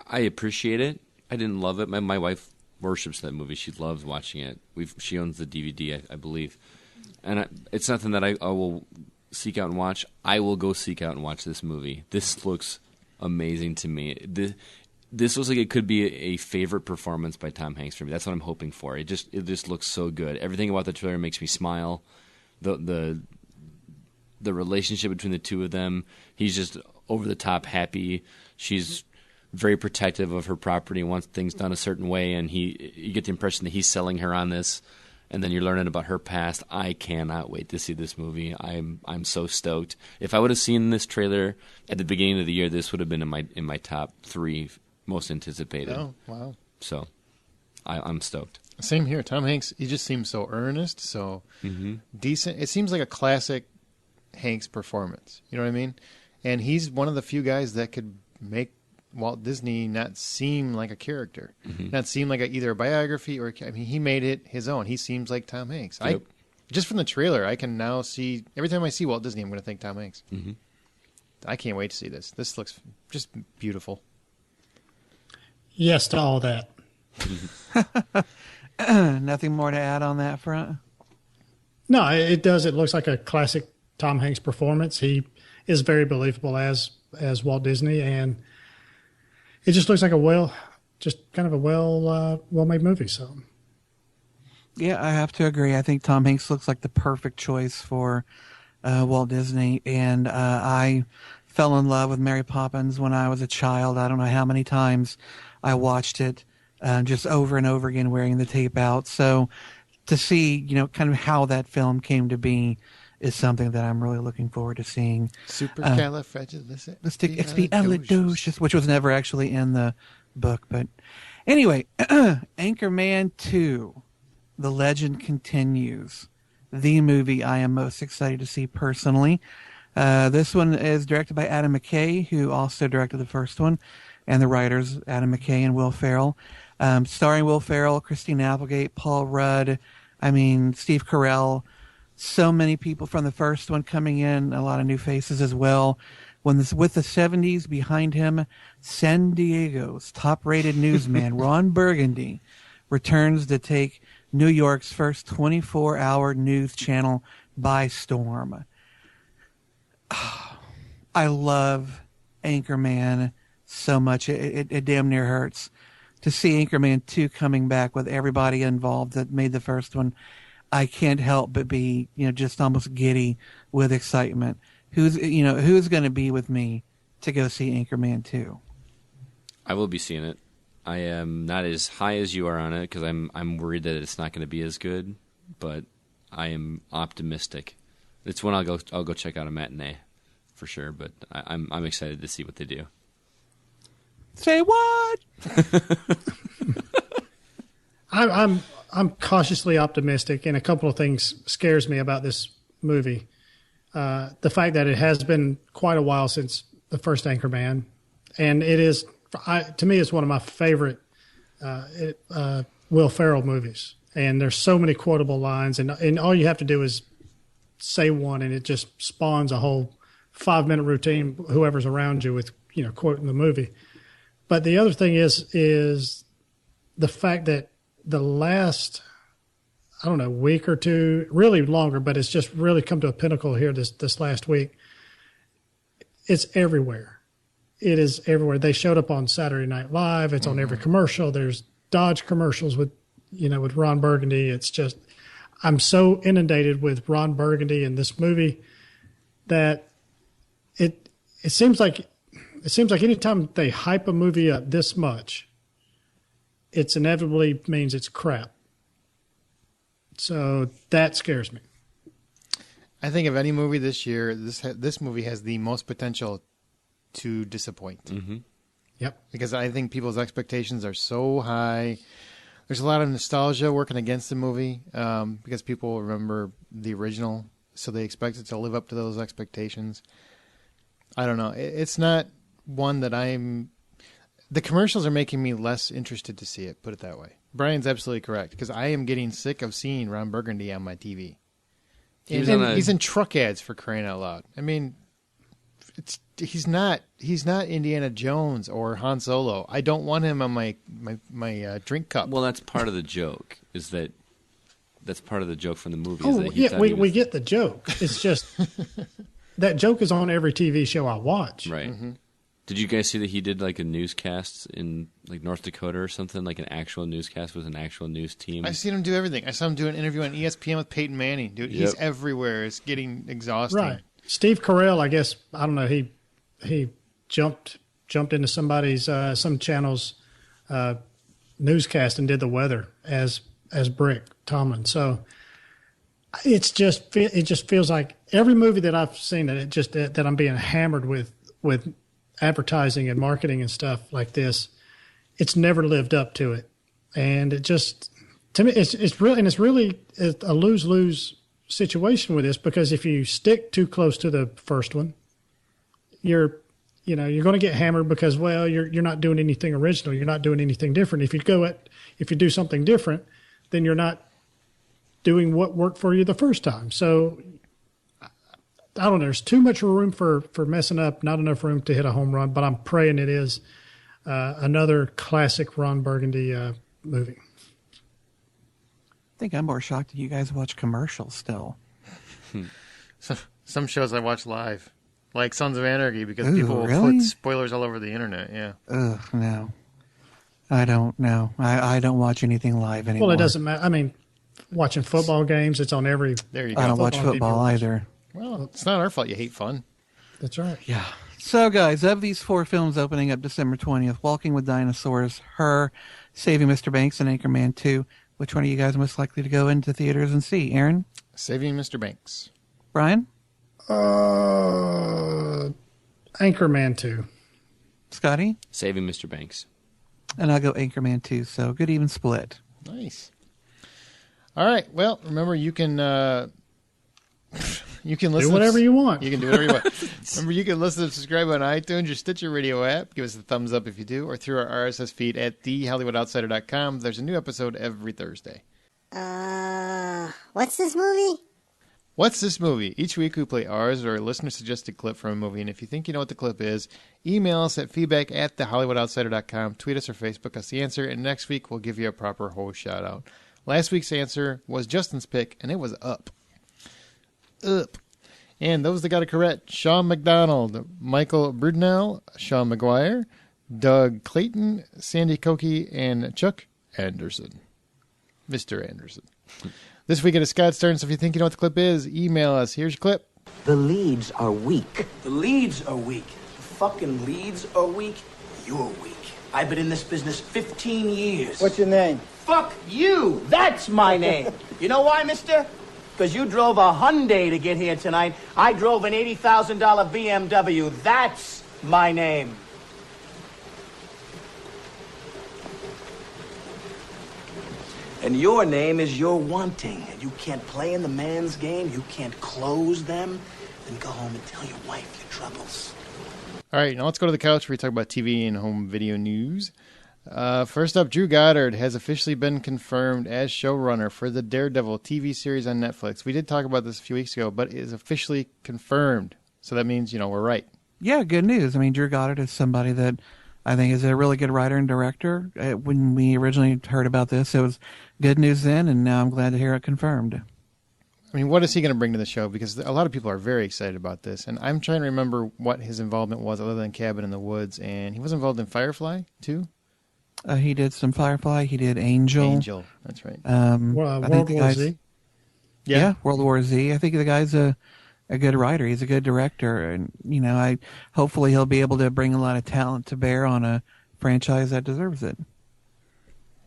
S2: I appreciate it. I didn't love it. My wife worships that movie. She loves watching it. She owns the DVD, I believe. And it's something that I will seek out and watch. I will go seek out and watch this movie. This looks amazing to me. This looks like it could be a favorite performance by Tom Hanks for me. That's what I'm hoping for. It just looks so good. Everything about the trailer makes me smile. The relationship between the two of them, he's just over the top happy. She's very protective of her property and wants things done a certain way, and you get the impression that he's selling her on this. and then you're learning about her past. I cannot wait to see this movie. I'm so stoked. If I would have seen this trailer at the beginning of the year, this would have been in my top 3 most anticipated.
S1: Oh, wow.
S2: So I'm stoked.
S1: Same here. Tom Hanks, he just seems so earnest, so decent. It seems like a classic Hanks performance. You know what I mean? And he's one of the few guys that could make Walt Disney not seem like a character, not seem like either a biography or, I mean, he made it his own. He seems like Tom Hanks.
S2: Yep.
S1: Just from the trailer, I can now see, every time I see Walt Disney, I'm going to think Tom Hanks. I can't wait to see this. This looks just beautiful.
S3: Yes to all that.
S4: Nothing more to add on that front?
S3: No, it does. It looks like a classic Tom Hanks performance. He is very believable as Walt Disney, and it just looks like a well-made movie. So,
S4: yeah, I have to agree. I think Tom Hanks looks like the perfect choice for Walt Disney, and I fell in love with Mary Poppins when I was a child. I don't know how many times I watched it, just over and over again, wearing the tape out. So, to see, kind of how that film came to be is something that I'm really looking forward to seeing.
S1: Supercalifragilisticexpialidocious,
S4: which was never actually in the book. But anyway, Anchorman 2, The Legend Continues, the movie I am most excited to see personally. This one is directed by Adam McKay, who also directed the first one, and the writers, Adam McKay and Will Ferrell. Starring Will Ferrell, Christine Applegate, Paul Rudd, Steve Carell. So many people from the first one coming in, a lot of new faces as well. With the 70s behind him, San Diego's top-rated newsman, Ron Burgundy, returns to take New York's first 24-hour news channel by storm. I love Anchorman so much. It damn near hurts to see Anchorman 2 coming back with everybody involved that made the first one. I can't help but be, just almost giddy with excitement. Who's going to be with me to go see Anchorman 2?
S2: I will be seeing it. I am not as high as you are on it because I'm worried that it's not going to be as good, but I am optimistic. It's one I'll go check out a matinee for sure. But I'm excited to see what they do.
S4: Say what?
S3: I'm cautiously optimistic, and a couple of things scares me about this movie. The fact that it has been quite a while since the first Anchorman, and it is, to me, it's one of my favorite Will Ferrell movies. And there's so many quotable lines, and all you have to do is say one, and it just spawns a whole 5-minute routine, whoever's around you, with quoting the movie. But the other thing is the fact that the last, week or two, really longer, but it's just really come to a pinnacle here this last week. It's everywhere. It is everywhere. They showed up on Saturday Night Live. It's on every commercial. There's Dodge commercials with Ron Burgundy. It's just, I'm so inundated with Ron Burgundy in this movie that it seems like anytime they hype a movie up this much, it's inevitably means it's crap. So that scares me.
S1: I think of any movie this year, this movie has the most potential to disappoint.
S2: Mm-hmm.
S3: Yep.
S1: Because I think people's expectations are so high. There's a lot of nostalgia working against the movie because people remember the original, so they expect it to live up to those expectations. I don't know. It's not one that the commercials are making me less interested to see it, put it that way. Brian's absolutely correct, because I am getting sick of seeing Ron Burgundy on my TV. He's in truck ads, for crying out loud. He's not Indiana Jones or Han Solo. I don't want him on my drink cup.
S2: Well, that's part of the joke. That's part of the joke from the movie.
S3: Oh,
S2: is that
S3: yeah, we get the joke. It's just that joke is on every TV show I watch.
S2: Right. Mm-hmm. Did you guys see that he did like a newscast in like North Dakota or something, like an actual newscast with an actual news team?
S1: I've seen him do everything. I saw him do an interview on ESPN with Peyton Manning. Dude, he's everywhere. It's getting exhausting.
S3: Right. Steve Carell, I guess, I don't know, he jumped into somebody's some channel's newscast and did the weather as as Brick Tomlin. So it just feels like every movie that I've seen that I'm being hammered with advertising and marketing and stuff like this, it's never lived up to it. And it just, to me, it's really a lose-lose situation with this, because if you stick too close to the first one, you're going to get hammered because, well, you're not doing anything original. You're not doing anything different. If you do something different, then you're not doing what worked for you the first time. So I don't know. There's too much room for messing up, not enough room to hit a home run, but I'm praying it is another classic Ron Burgundy movie.
S4: I think I'm more shocked that you guys watch commercials still.
S1: Some shows I watch live, like Sons of Anarchy, because people will
S4: really?
S1: put spoilers all over the internet. Yeah.
S4: Ugh, no. I don't know. I don't watch anything live anymore.
S3: Well, it doesn't matter. I mean, watching football games, it's on every.
S1: There you go.
S4: I don't watch football either.
S1: Well, it's not our fault you hate fun.
S3: That's right.
S4: Yeah. So, guys, of these 4 films opening up December 20th, Walking with Dinosaurs, Her, Saving Mr. Banks, and Anchorman 2, which one are you guys most likely to go into theaters and see? Aaron?
S1: Saving Mr. Banks.
S4: Brian?
S3: Anchorman 2.
S4: Scotty?
S2: Saving Mr. Banks.
S4: And I'll go Anchorman 2, so good even split.
S1: Nice. All right. Well, remember, you can listen.
S3: Do whatever you want.
S1: You can do whatever you want. Remember, you can listen and subscribe on iTunes or Stitcher Radio app. Give us a thumbs up if you do, or through our RSS feed at thehollywoodoutsiders.com. There's a new episode every Thursday.
S5: What's this movie?
S1: What's this movie? Each week we play ours or a listener-suggested clip from a movie, and if you think you know what the clip is, email us at feedback@thehollywoodoutsiders.com, tweet us or Facebook us the answer, and next week we'll give you a proper whole shout-out. Last week's answer was Justin's pick, and it was Up. Up. And those that got it correct: Sean McDonald, Michael Brudenell, Sean McGuire, Doug Clayton, Sandy Koke, and Chuck Anderson. Mr. Anderson. This week it is Scott's turn, so if you think you know what the clip is, email us. Here's your clip.
S6: The leads are weak.
S7: The leads are weak. The fucking leads are weak. You're weak. I've been in this business 15 years.
S6: What's your name?
S7: Fuck you! That's my name. You know why, mister? Because you drove a Hyundai to get here tonight. I drove an $80,000 BMW. That's my name. And your name is You're Wanting. And you can't play in the man's game. You can't close them. Then go home and tell your wife your troubles.
S1: All right, now let's go to the couch where we talk about TV and home video news. First up, Drew Goddard has officially been confirmed as showrunner for the Daredevil TV series on Netflix. We did talk about this a few weeks ago, but it is officially confirmed. So that means, we're right.
S4: Yeah, good news. I mean, Drew Goddard is somebody that I think is a really good writer and director. When we originally heard about this, it was good news then, and now I'm glad to hear it confirmed.
S1: I mean, what is he going to bring to the show? Because a lot of people are very excited about this, and I'm trying to remember what his involvement was other than Cabin in the Woods, and he was involved in Firefly, too?
S4: He did some Firefly. He did Angel.
S1: Angel, that's right.
S3: World War Z.
S4: Yeah, World War Z. I think the guy's a good writer. He's a good director, and hopefully he'll be able to bring a lot of talent to bear on a franchise that deserves it.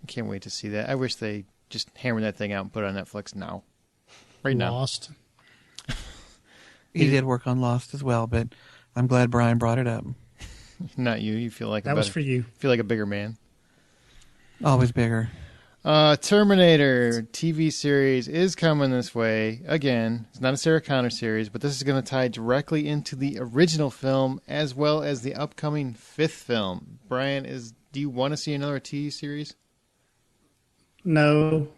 S1: I can't wait to see that. I wish they just hammered that thing out and put it on Netflix now. Right now.
S3: Lost.
S4: He did work on Lost as well, but I'm glad Brian brought it up.
S1: Not you. You feel like
S3: that was for you.
S1: Feel like a bigger man.
S4: Always bigger.
S1: Terminator TV series is coming this way. Again, it's not a Sarah Connor series, but this is going to tie directly into the original film as well as the upcoming 5th film. Brian, do you want to see another TV series?
S3: No.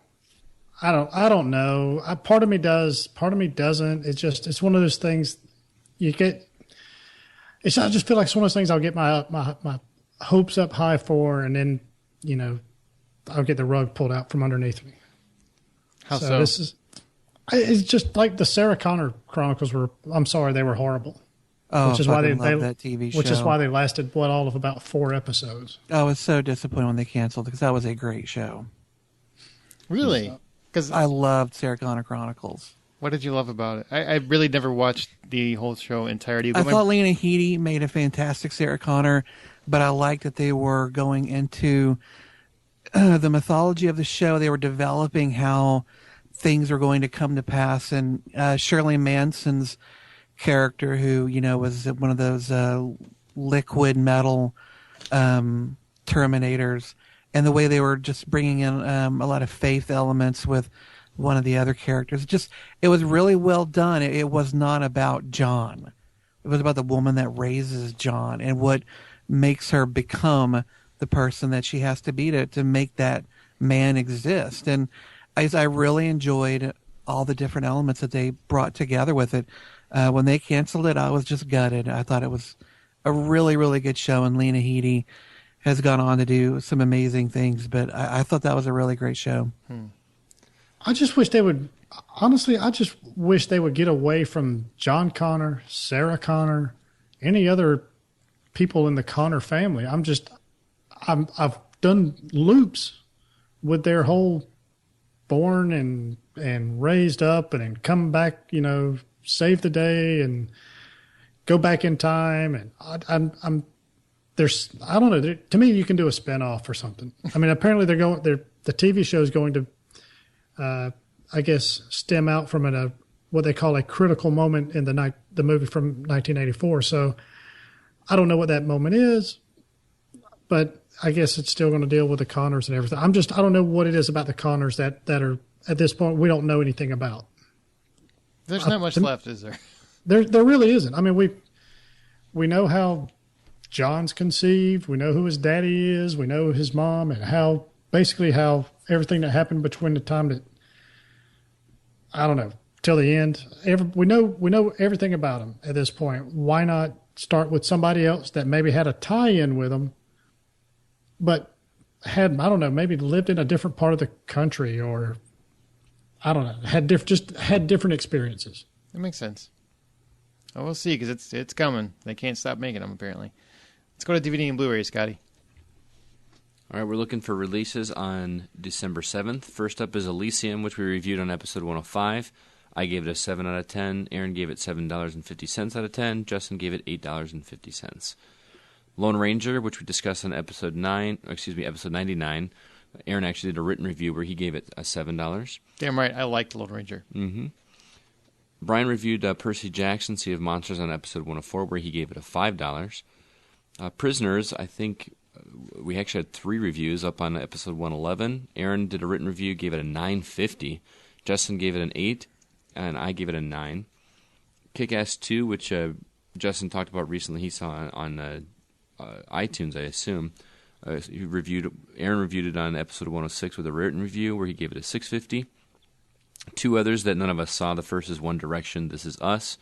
S3: I don't know. Part of me does, part of me doesn't. It's one of those things you get. I just feel like it's one of those things I'll get my hopes up high for, and then, I'll get the rug pulled out from underneath me.
S1: How so?
S3: It's just like the Sarah Connor Chronicles were. I'm sorry, they were horrible.
S4: Oh,
S3: which is why they
S4: love that TV show.
S3: Which is why they lasted all of about 4 episodes.
S4: I was so disappointed when they canceled because that was a great show.
S1: Really? Because
S4: I loved Sarah Connor Chronicles.
S1: What did you love about it? I really never watched the whole show entirety.
S4: I thought Lena Headey made a fantastic Sarah Connor, but I liked that they were going into the mythology of the show. They were developing how things were going to come to pass, and Shirley Manson's character, who was one of those liquid metal Terminators, and the way they were just bringing in a lot of faith elements with one of the other characters. It was really well done. It was not about John. It was about the woman that raises John and what makes her become the person that she has to be to make that man exist. And I really enjoyed all the different elements that they brought together with it. When they canceled it, I was just gutted. I thought it was a really, really good show, and Lena Headey has gone on to do some amazing things, but I thought that was a really great show.
S3: I just wish they would, honestly, get away from John Connor, Sarah Connor, any other people in the Connor family. I've done loops with their whole born and raised up and then come back, save the day and go back in time. And I don't know. To me, you can do a spinoff or something. I mean, apparently the TV show is going to, I guess, stem out from what they call a critical moment in the movie from 1984. So I don't know what that moment is, but I guess it's still going to deal with the Connors and everything. I don't know what it is about the Connors that are at this point we don't know anything about.
S1: There's not much left, is there?
S3: There really isn't. I mean, we know how John's conceived. We know who his daddy is. We know his mom, and how everything that happened between the time that, I don't know, till the end. We know everything about him at this point. Why not start with somebody else that maybe had a tie-in with him, but had, I don't know, maybe lived in a different part of the country, or I don't know, had different experiences.
S1: That makes sense. Oh, we'll see, because it's coming. They can't stop making them, apparently. Let's go to DVD and Blu-ray, Scotty.
S2: All right, we're looking for releases on December 7th. First up is Elysium, which we reviewed on episode 105. I gave it a 7 out of 10. Aaron gave it $7.50 out of 10. Justin gave it $8.50. Lone Ranger, which we discussed on episode 99. Aaron actually did a written review where he gave it a $7.
S1: Damn right, I liked Lone Ranger.
S2: Mm-hmm. Brian reviewed Percy Jackson, Sea of Monsters, on episode 104, where he gave it a $5. Prisoners, I think we actually had 3 reviews up on episode 111. Aaron did a written review, gave it a 9.50. Justin gave it an 8, and I gave it a 9. Kick-Ass 2, which Justin talked about recently, he saw on iTunes, I assume. Aaron reviewed it on episode 106 with a written review, where he gave it a 6.50. 2 others that none of us saw. The first is One Direction, This Is Us,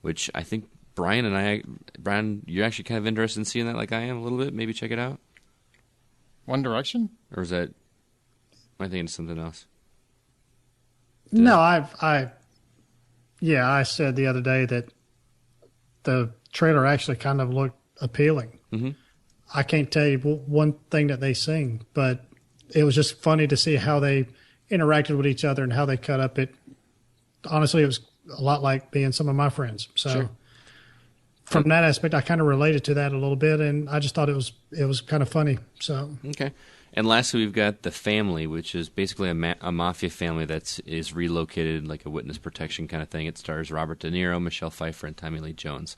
S2: which I think Brian, you're actually kind of interested in seeing that like I am a little bit. Maybe check it out.
S1: One Direction?
S2: Or is that, am I thinking of something else?
S3: I said the other day that the trailer actually kind of looked appealing. Mm-hmm. I can't tell you one thing that they sing, but it was just funny to see how they interacted with each other and how they cut up. Honestly, it was a lot like being some of my friends. So
S1: sure.
S3: From that aspect, I kind of related to that a little bit, and I just thought it was kind of funny. So
S2: okay. And lastly, we've got The Family, which is basically a mafia family that is relocated, like a witness protection kind of thing. It stars Robert De Niro, Michelle Pfeiffer, and Tommy Lee Jones.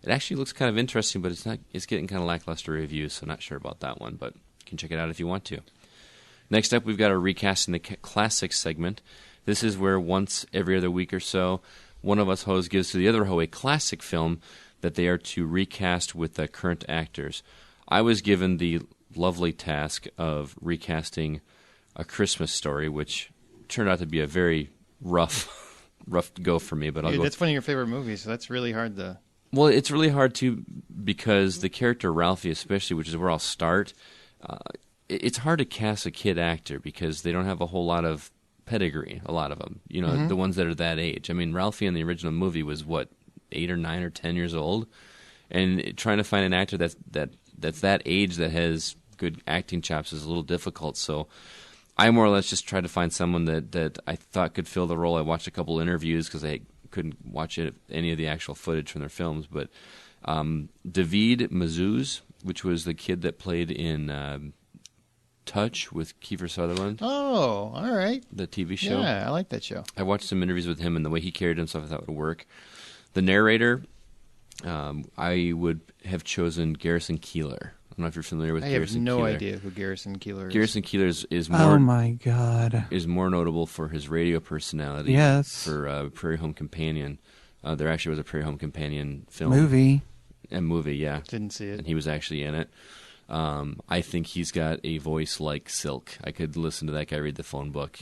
S2: It actually looks kind of interesting, but it's getting kind of lackluster reviews, so not sure about that one, but you can check it out if you want to. Next up, we've got a Recasting the Classics segment. This is where once every other week or so, one of us hoes gives to the other hoe a classic film that they are to recast with the current actors. I was given the lovely task of recasting A Christmas Story, which turned out to be a very rough go for me. But
S1: that's one of your favorite movies, so that's really hard to...
S2: Well, it's really hard, too, because the character Ralphie, especially, which is where I'll start, it's hard to cast a kid actor because they don't have a whole lot of pedigree, a lot of them, mm-hmm. The ones that are that age. I mean, Ralphie in the original movie was, 8 or 9 or 10 years old? And trying to find an actor that's that age that has good acting chops is a little difficult. So I more or less just tried to find someone that I thought could fill the role. I watched a couple interviews because I couldn't watch any of the actual footage from their films. But David Mazouz, which was the kid that played in Touch with Kiefer Sutherland,
S1: Oh, all right.
S2: the TV show.
S1: Yeah, I like that show.
S2: I watched some interviews with him, and the way he carried himself, I thought would work. The narrator, I would have chosen Garrison Keillor. I don't know if you're familiar with
S1: I have
S2: Garrison
S1: no
S2: Keillor.
S1: idea who Garrison Keillor is.
S2: Garrison Keillor is more
S4: Oh my God.
S2: is more notable for his radio personality.
S4: Yes.
S2: For Prairie Home Companion. There actually was a Prairie Home Companion film.
S4: Movie.
S2: A movie, yeah.
S1: Didn't see
S2: And
S1: it.
S2: he was actually in it. I think he's got a voice like silk. I could listen to that guy read the phone book.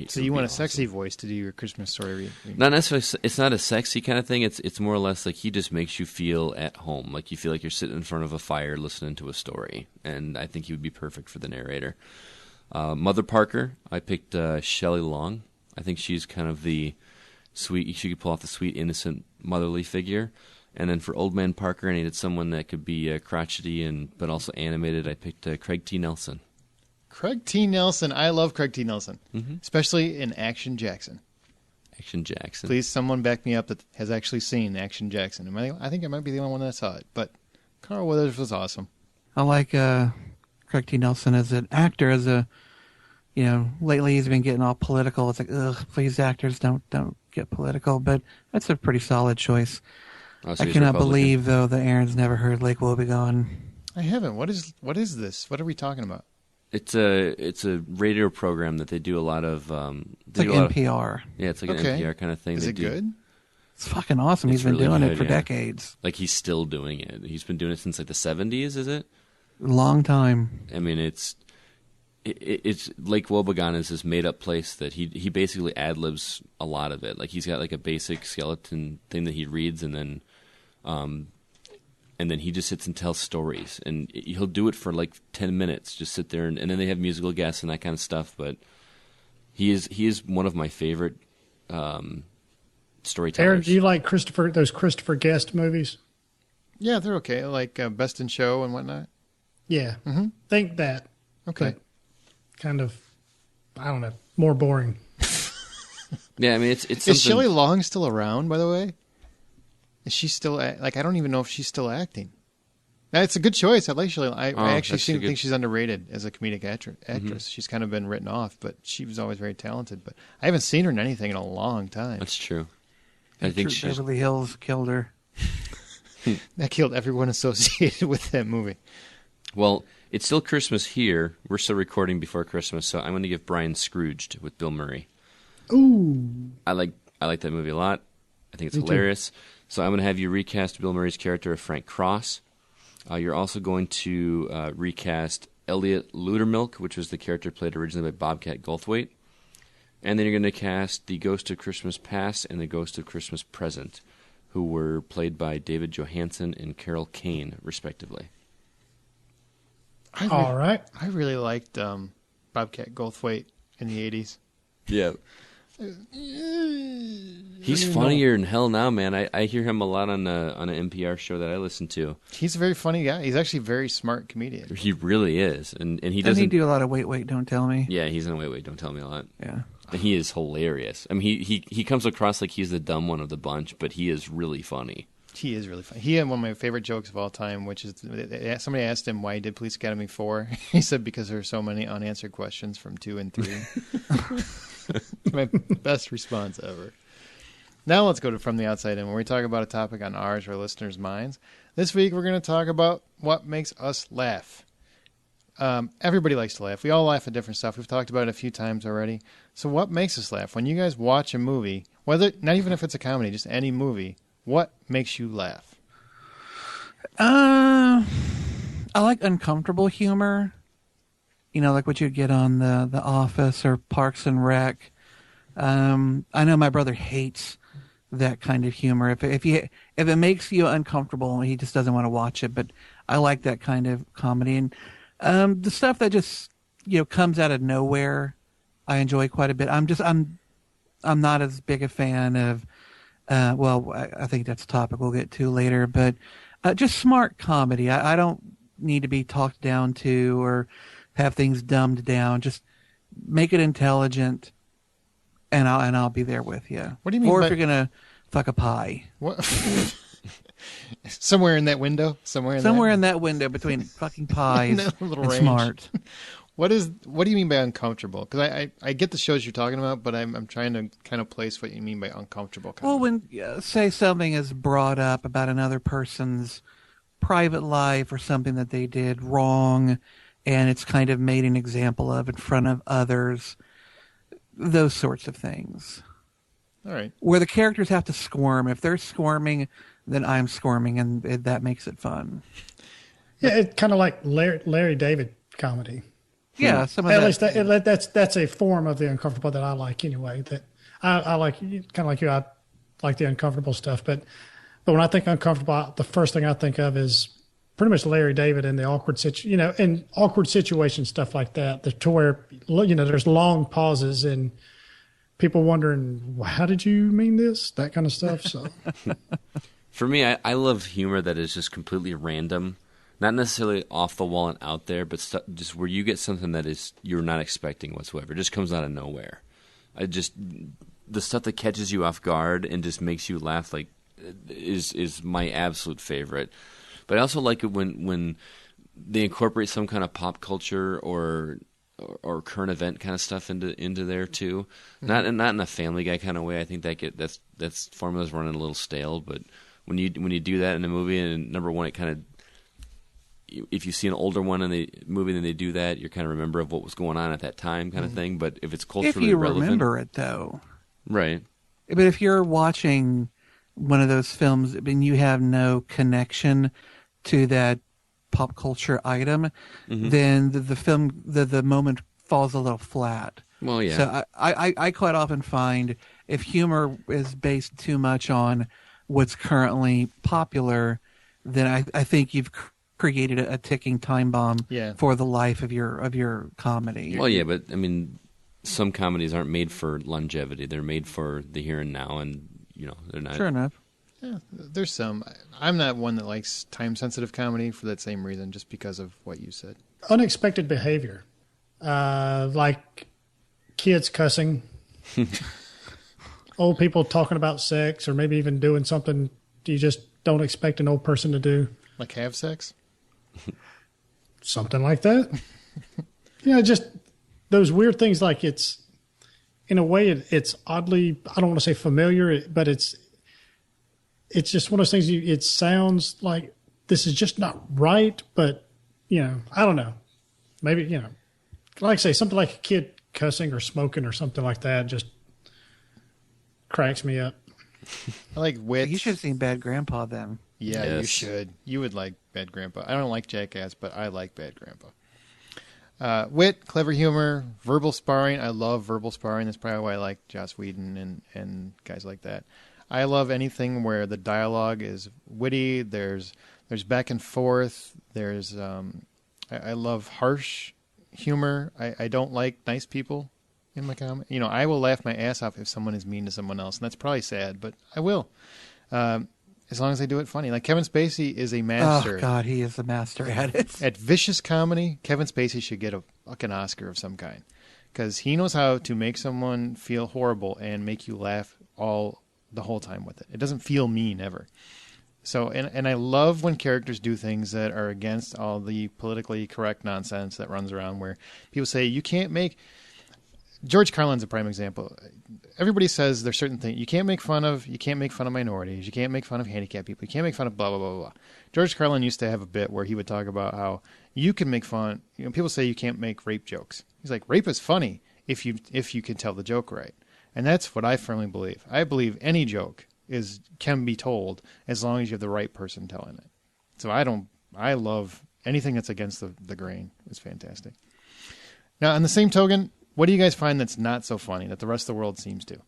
S1: So you want a sexy voice to do your Christmas story?
S2: Not necessarily. It's not a sexy kind of thing. It's more or less like he just makes you feel at home. Like you feel like you're sitting in front of a fire listening to a story. And I think he would be perfect for the narrator. Mother Parker, I picked Shelley Long. I think she's kind of the sweet. She could pull off the sweet, innocent, motherly figure. And then for Old Man Parker, I needed someone that could be crotchety but also animated. I picked Craig T. Nelson.
S1: Craig T. Nelson. I love Craig T. Nelson, especially in Action Jackson.
S2: Action Jackson.
S1: Please, someone back me up that has actually seen Action Jackson. I think I might be the only one that saw it, but Carl Weathers was awesome.
S4: I like Craig T. Nelson as an actor. Lately he's been getting all political. It's like, ugh, please, actors, don't get political. But that's a pretty solid choice.
S2: Oh, so
S4: I
S2: he's
S4: cannot
S2: Republican.
S4: believe, though, that Aaron's never heard Lake Wobegon.
S1: I haven't. What is this? What are we talking about?
S2: It's a radio program that they do a lot of.
S4: It's like NPR.
S2: Yeah, it's like
S1: Okay.
S2: an NPR kind of thing.
S1: Is
S2: They
S1: it
S2: do-
S1: good?
S4: It's fucking awesome.
S2: It's
S4: He's been
S2: really
S4: doing
S2: good,
S4: it for
S2: yeah.
S4: decades.
S2: Like he's still doing it. He's been doing it since like the 70s. Is it?
S4: Long time.
S2: I mean, it's Lake Wobegon is this made up place that he basically ad libs a lot of it. Like he's got like a basic skeleton thing that he reads, and then he just sits and tells stories, and he'll do it for like 10 minutes. Just sit there, and then they have musical guests and that kind of stuff. But he is one of my favorite storytellers.
S3: Aaron, do you like those Christopher Guest movies?
S1: Yeah, they're okay. Like Best in Show and whatnot.
S3: Yeah. Think that.
S1: Okay.
S3: But kind of, I don't know, more boring.
S2: Yeah, I mean it's
S1: Is
S2: something.
S1: Shelley Long still around, by the way? Is she still I don't even know if she's still acting. It's a good choice. I like Shelley. I actually
S2: that's a good-
S1: think she's underrated as a comedic actress. She's kind of been written off, but she was always very talented. But I haven't seen her in anything in a long time.
S2: That's true. I think she's.
S4: Beverly Hills killed her.
S1: That killed everyone associated with that movie.
S2: Well, it's still Christmas here. We're still recording before Christmas, so I'm going to give Brian Scrooged with Bill Murray.
S3: Ooh.
S2: I like that movie a lot. I think it's
S3: Me too.
S2: hilarious. So I'm going to have you recast Bill Murray's character of Frank Cross. You're also going to recast Elliot Ludermilk, which was the character played originally by Bobcat Goldthwait. And then you're going to cast the Ghost of Christmas Past and the Ghost of Christmas Present, who were played by David Johansen and Carol Kane, respectively.
S3: All right.
S1: I really liked Bobcat Goldthwait in the 80s.
S2: Yeah. He's funnier than hell now, man. I hear him a lot on an NPR show that I listen to.
S1: He's a very funny guy. He's actually a very smart comedian.
S2: He really is, and he
S4: Doesn't
S2: doesn't.
S4: he do a lot of wait, don't tell me?
S2: Yeah, he's in Wait, Don't Tell Me a lot.
S4: Yeah.
S2: And he is hilarious. I mean, he comes across like he's the dumb one of the bunch, but he is really funny.
S1: He is really funny. He had one of my favorite jokes of all time, which is somebody asked him why he did Police Academy 4. He said because there are so many unanswered questions from 2 and 3. My best response ever. Now let's go to From the Outside In, where we talk about a topic on ours or listeners' minds. This week we're going to talk about what makes us laugh. Everybody likes to laugh. We all laugh at different stuff. We've talked about it a few times already. So what makes us laugh? When you guys watch a movie, whether not even if it's a comedy, just any movie, what makes you laugh?
S4: I like uncomfortable humor. You know, like what you get on the Office or Parks and Rec. I know my brother hates that kind of humor. If it makes you uncomfortable, he just doesn't want to watch it. But I like that kind of comedy, and the stuff that just comes out of nowhere, I enjoy quite a bit. I'm not as big a fan of. I think that's a topic we'll get to later, but just smart comedy. I don't need to be talked down to or have things dumbed down. Just make it intelligent, and I'll be there with you.
S1: What do you mean
S4: Or
S1: by-
S4: if you're gonna fuck a pie,
S1: What? Somewhere in that window? Somewhere in
S4: in that window between fucking pies
S1: that little
S4: and
S1: range.
S4: smart.
S1: What do you mean by uncomfortable? Because I get the shows you're talking about, but I'm trying to kind of place what you mean by uncomfortable.
S4: Well, when say something is brought up about another person's private life or something that they did wrong, and it's kind of made an example of in front of others, those sorts of things.
S1: All right.
S4: Where the characters have to squirm. If they're squirming, then I'm squirming, and that makes it fun.
S3: Yeah, it's kind of like Larry David comedy.
S4: Yeah, some of
S3: At
S4: that.
S3: least that's a form of the uncomfortable that I like anyway. That I like, kind of like you. I like the uncomfortable stuff, but when I think uncomfortable, the first thing I think of is pretty much Larry David and the awkward and awkward situation stuff like that. To where there's long pauses and people wondering, how did you mean this? That kind of stuff. So
S2: For me, I love humor that is just completely random. Not necessarily off the wall and out there, but just where you get something that is you're not expecting whatsoever. It just comes out of nowhere. The stuff that catches you off guard and just makes you laugh is my absolute favorite. But I also like it when they incorporate some kind of pop culture or current event kind of stuff into there too. Mm-hmm. Not in a Family Guy kind of way. I think that's formula's running a little stale. But when you do that in a movie, and number one, it kind of, if you see an older one in the movie and they do that, you're kind of remember of what was going on at that time kind of thing. But if it's culturally relevant,
S4: if you remember it though,
S2: right?
S4: But if you're watching one of those films, I mean, you have no connection to that pop culture item, then the film, the moment falls a little flat.
S2: Well, yeah.
S4: So I quite often find if humor is based too much on what's currently popular, then I think you've created a ticking time bomb for the life of your comedy.
S2: Well, yeah, but I mean, some comedies aren't made for longevity; they're made for the here and now, and they're not.
S4: Sure enough.
S1: Yeah, there's some. I'm not one that likes time-sensitive comedy for that same reason, just because of what you said.
S3: Unexpected behavior, like kids cussing, old people talking about sex, or maybe even doing something you just don't expect an old person to do.
S1: Like have sex?
S3: Something like that. Just those weird things. Like it's, in a way, it's oddly, I don't want to say familiar, but it's just one of those things. It sounds like this is just not right, but I don't know. Maybe like I say, something like a kid cussing or smoking or something like that just cracks me up.
S1: I like wit.
S4: You should have seen Bad Grandpa then.
S1: Yeah,
S2: yes.
S1: You should. You would like Bad Grandpa. I don't like Jackass, but I like Bad Grandpa. Wit, clever humor, verbal sparring. I love verbal sparring. That's probably why I like Joss Whedon and guys like that. I love anything where the dialogue is witty. There's back and forth. There's I love harsh humor. I don't like nice people in my comedy. I will laugh my ass off if someone is mean to someone else, and that's probably sad, but I will. As long as they do it funny. Like Kevin Spacey is a master.
S4: Oh God, he is a master at it.
S1: At vicious comedy, Kevin Spacey should get a fucking Oscar of some kind, because he knows how to make someone feel horrible and make you laugh the whole time with it. It doesn't feel mean ever. So, and I love when characters do things that are against all the politically correct nonsense that runs around, where people say you can't make. George Carlin's a prime example. Everybody says there's certain things you can't make fun of minorities, you can't make fun of handicapped people, you can't make fun of blah blah blah blah. George Carlin used to have a bit where he would talk about how you can make fun. People say you can't make rape jokes. He's like, rape is funny if you can tell the joke right. And that's what I firmly believe. I believe any joke can be told as long as you have the right person telling it. So I love anything that's against the grain. It's fantastic. Now, on the same token, what do you guys find that's not so funny that the rest of the world seems to?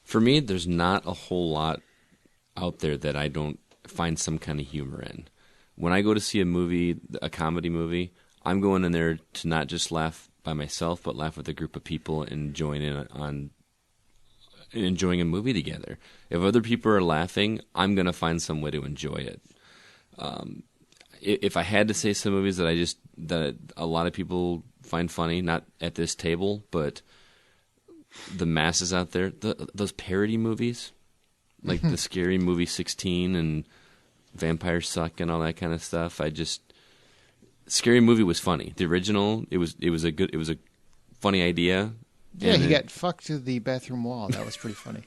S2: For me, there's not a whole lot out there that I don't find some kind of humor in. When I go to see a comedy movie, I'm going in there to not just laugh by myself, but laugh with a group of people and join in on enjoying a movie together. If other people are laughing, I'm going to find some way to enjoy it. If I had to say some movies that a lot of people find funny, not at this table, but the masses out there, those parody movies, like the Scary Movie 16 and Vampires Suck and all that kind of stuff, Scary Movie was funny. The original, it was a funny idea.
S1: Yeah, he got fucked to the bathroom wall. That was pretty funny.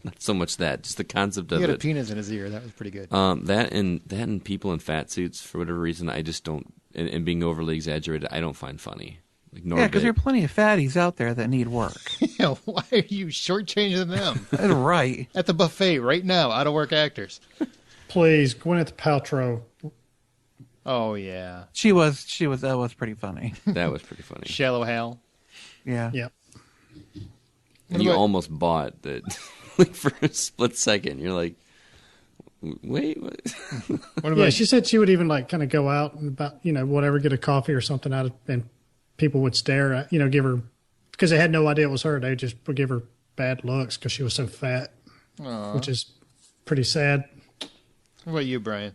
S2: Not so much that, just the concept of
S1: He had
S2: it.
S1: a penis in his ear. That was pretty good.
S2: That and people in fat suits, for whatever reason, I just don't, and being overly exaggerated, I don't find funny. Like
S4: Yeah, because there are plenty of fatties out there that need work.
S1: Yeah, why are you shortchanging them?
S4: Right.
S1: At the buffet right now, out of work actors.
S3: Please, Gwyneth Paltrow.
S1: Oh, yeah.
S4: That was pretty funny.
S2: That was pretty funny.
S1: Shallow Hal.
S4: Yeah.
S3: Yep.
S2: And you almost bought that, like, for a split second. You're like, wait, what?
S1: What about
S3: Yeah, she said she would even like kind of go out and about, whatever, get a coffee or something out of, and people would stare at, give her, because they had no idea it was her. They just would give her bad looks because she was so fat, which is pretty sad.
S1: What about you, Brian?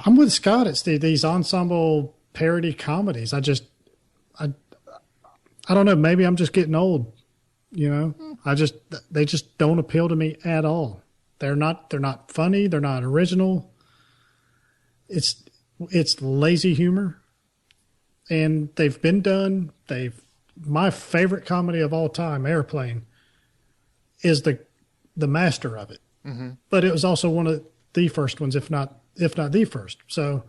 S3: I'm with Scott. It's these ensemble parody comedies. I don't know. Maybe I'm just getting old. They just don't appeal to me at all. They're not funny. They're not original. It's lazy humor, and they've been done. My favorite comedy of all time, Airplane, is the master of it. Mm-hmm. But it was also one of the first ones, if not the first. So,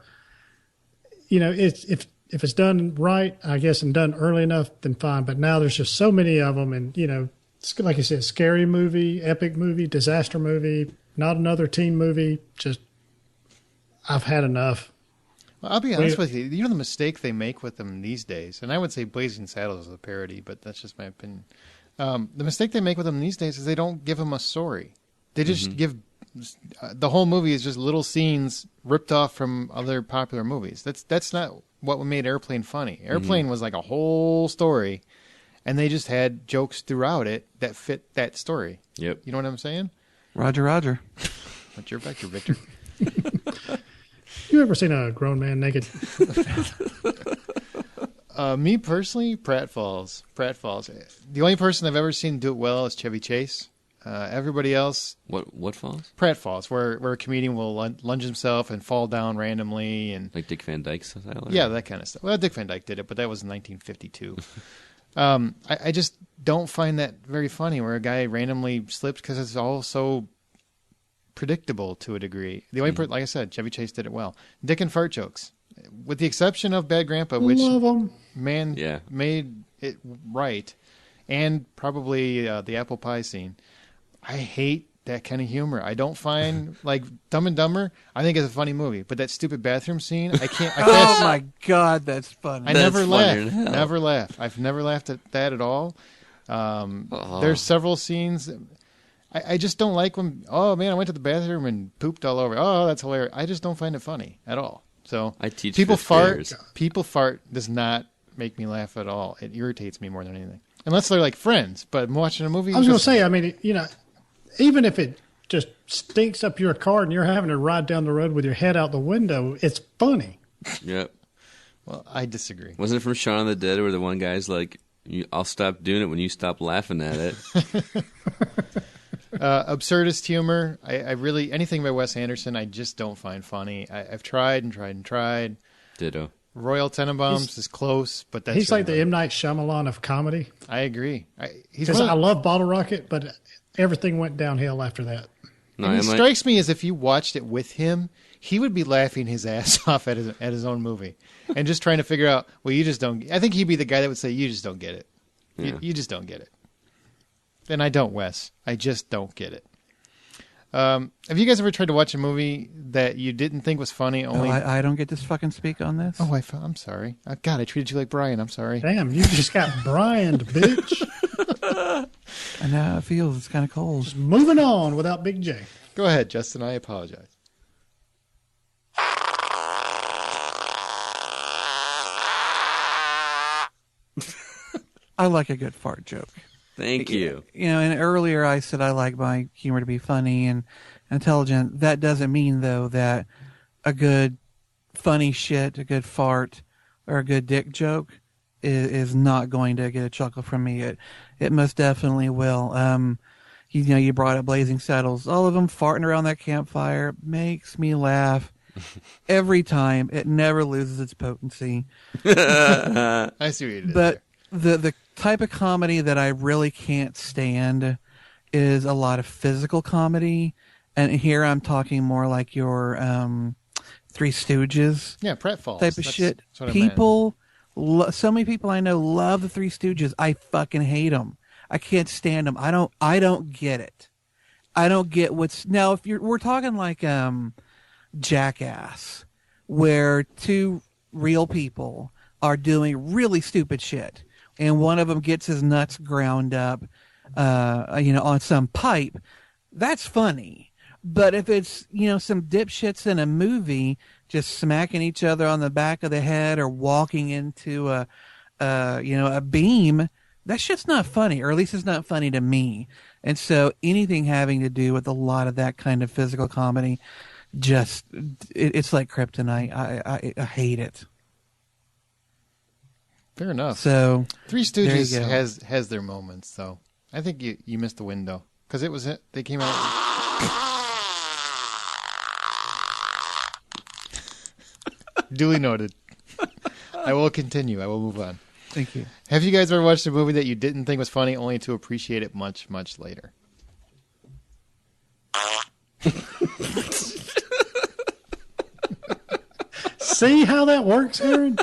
S3: if it's done right, I guess, and done early enough, then fine. But now there's just so many of them, and it's like I said, scary movie, epic movie, disaster movie, not another teen movie. Just, I've had enough.
S1: Well, I'll be honest with you. The mistake they make with them these days, and I would say Blazing Saddles is a parody, but that's just my opinion. The mistake they make with them these days is they don't give them a story. They just give the whole movie is just little scenes ripped off from other popular movies. That's not what made Airplane funny. Airplane was like a whole story, and they just had jokes throughout it that fit that story.
S2: Yep.
S1: You know what I'm saying?
S4: Roger.
S1: What's your vector, Victor?
S3: You ever seen a grown man naked?
S1: Me personally, Pratfalls. The only person I've ever seen do it well is Chevy Chase. Everybody else...
S2: What falls?
S1: Pratfalls, where a comedian will lunge himself and fall down randomly. And
S2: Like Dick Van Dyke style?
S1: Yeah, that kind of stuff. Well, Dick Van Dyke did it, but that was in 1952. I just don't find that very funny, where a guy randomly slips, because it's all so predictable to a degree. The only like I said, Chevy Chase did it well. Dick and fart jokes, with the exception of Bad Grandpa, which made it right, and probably the apple pie scene. I hate that kind of humor. I don't find, like, Dumb and Dumber, I think it's a funny movie, but that stupid bathroom scene, I can't.
S4: Oh my God, that's funny.
S1: I never laugh. Never laugh. I've never laughed at that at all. There's several scenes. I just don't like when, oh man, I went to the bathroom and pooped all over. Oh, that's hilarious. I just don't find it funny at all. So
S2: I teach
S1: people fart.
S2: graders.
S1: People fart does not make me laugh at all. It irritates me more than anything. Unless they're like friends. But I'm watching a movie.
S3: I was going to say, I mean, even if it just stinks up your car and you're having to ride down the road with your head out the window, it's funny.
S2: Yep.
S1: Well, I disagree.
S2: Wasn't it from Shaun of the Dead where the one guy's like, I'll stop doing it when you stop laughing at it?
S1: Absurdist humor. I really, anything by Wes Anderson, I just don't find funny. I've tried and tried and tried.
S2: Ditto.
S1: Royal Tenenbaums is close, but that's
S3: he's like the M. Night Shyamalan of comedy.
S1: I agree.
S3: Because I love Bottle Rocket, but everything went downhill after that.
S1: No, it strikes me as if you watched it with him, he would be laughing his ass off at his own movie and just trying to figure out, well, you just don't. I think he'd be the guy that would say, you just don't get it. Yeah. You just don't get it. And I don't, Wes. I just don't get it. Have you guys ever tried to watch a movie that you didn't think was funny? Only
S4: I don't get to fucking speak on this.
S1: Oh, I'm sorry. God, I treated you like Brian. I'm sorry.
S3: Damn, you just got Brian'd, bitch.
S4: I know how it feels. It's kind of cold.
S3: Just moving on without Big J.
S1: Go ahead, Justin. I apologize.
S4: I like a good fart joke.
S2: Thank you.
S4: And earlier I said I like my humor to be funny and intelligent. That doesn't mean, though, that a good funny shit, a good fart, or a good dick joke is not going to get a chuckle from me. It most definitely will. You brought up Blazing Saddles. All of them farting around that campfire makes me laugh every time. It never loses its potency.
S1: I see what you did
S4: But
S1: there.
S4: the type of comedy that I really can't stand is a lot of physical comedy. And here I'm talking more like your Three Stooges
S1: Yeah, pratfalls.
S4: type of shit. People, so many people I know love the Three Stooges. I fucking hate them. I can't stand them. I don't get it. I don't get what's now. If we're talking like Jackass, where two real people are doing really stupid shit, and one of them gets his nuts ground up, on some pipe. That's funny. But if it's, some dipshits in a movie just smacking each other on the back of the head or walking into a beam, that shit's not funny, or at least it's not funny to me. And so anything having to do with a lot of that kind of physical comedy, it's like kryptonite. I hate it.
S1: Fair enough.
S4: So
S1: Three Stooges has their moments, though. I think you missed the window because they came out. Duly noted. I will continue. I will move on.
S4: Thank you.
S1: Have you guys ever watched a movie that you didn't think was funny, only to appreciate it much, much later?
S3: See how that works, Aaron?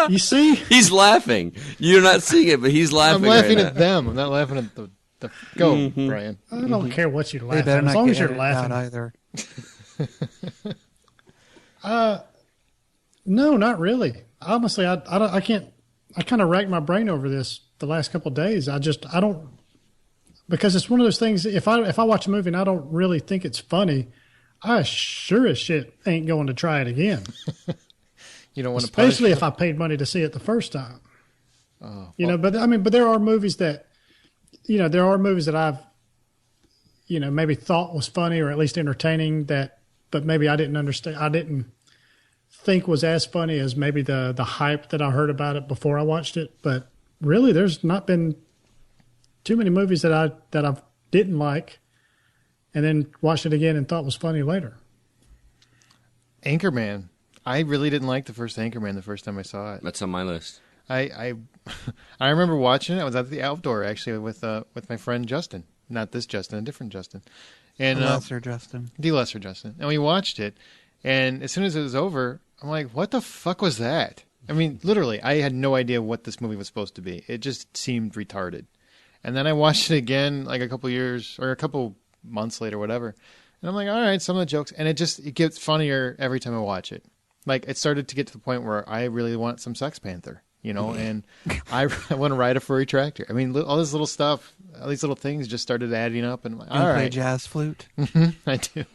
S3: You see?
S2: He's laughing. You're not seeing it, but he's laughing.
S1: I'm laughing
S2: right
S1: at
S2: now.
S1: them. I'm not laughing at the Go, Brian.
S3: I don't care what you
S4: They
S3: laugh
S4: better
S3: at, as
S4: not
S3: long
S4: get
S3: as you're
S4: edited out
S3: laughing.
S4: either.
S3: No, not really. Honestly, I can't. I kind of racked my brain over this the last couple of days. I don't, because it's one of those things. If I watch a movie and I don't really think it's funny, I sure as shit ain't going to try it again.
S1: You don't want to,
S3: especially if I paid money to see it the first time. But there are movies that, I've, maybe thought was funny or at least entertaining but maybe I didn't understand. I didn't think was as funny as maybe the hype that I heard about it before I watched it. But really, there's not been too many movies that I didn't like and then watched it again and thought was funny later.
S1: Anchorman. I really didn't like the first Anchorman the first time I saw it.
S2: That's on my list.
S1: I remember watching it. I was at the outdoor actually with my friend Justin. Not this Justin, a different Justin. And
S4: The lesser Justin.
S1: The lesser Justin. And we watched it, and as soon as it was over, I'm like, what the fuck was that? I mean, literally, I had no idea what this movie was supposed to be. It just seemed retarded. And then I watched it again like a couple months later, whatever. And I'm like, all right, some of the jokes. And it gets funnier every time I watch it. Like, it started to get to the point where I really want some Sex Panther, and I want to ride a furry tractor. I mean, all this little stuff, all these little things just started adding up. And I'm like, all right.
S4: Play jazz flute?
S1: I do.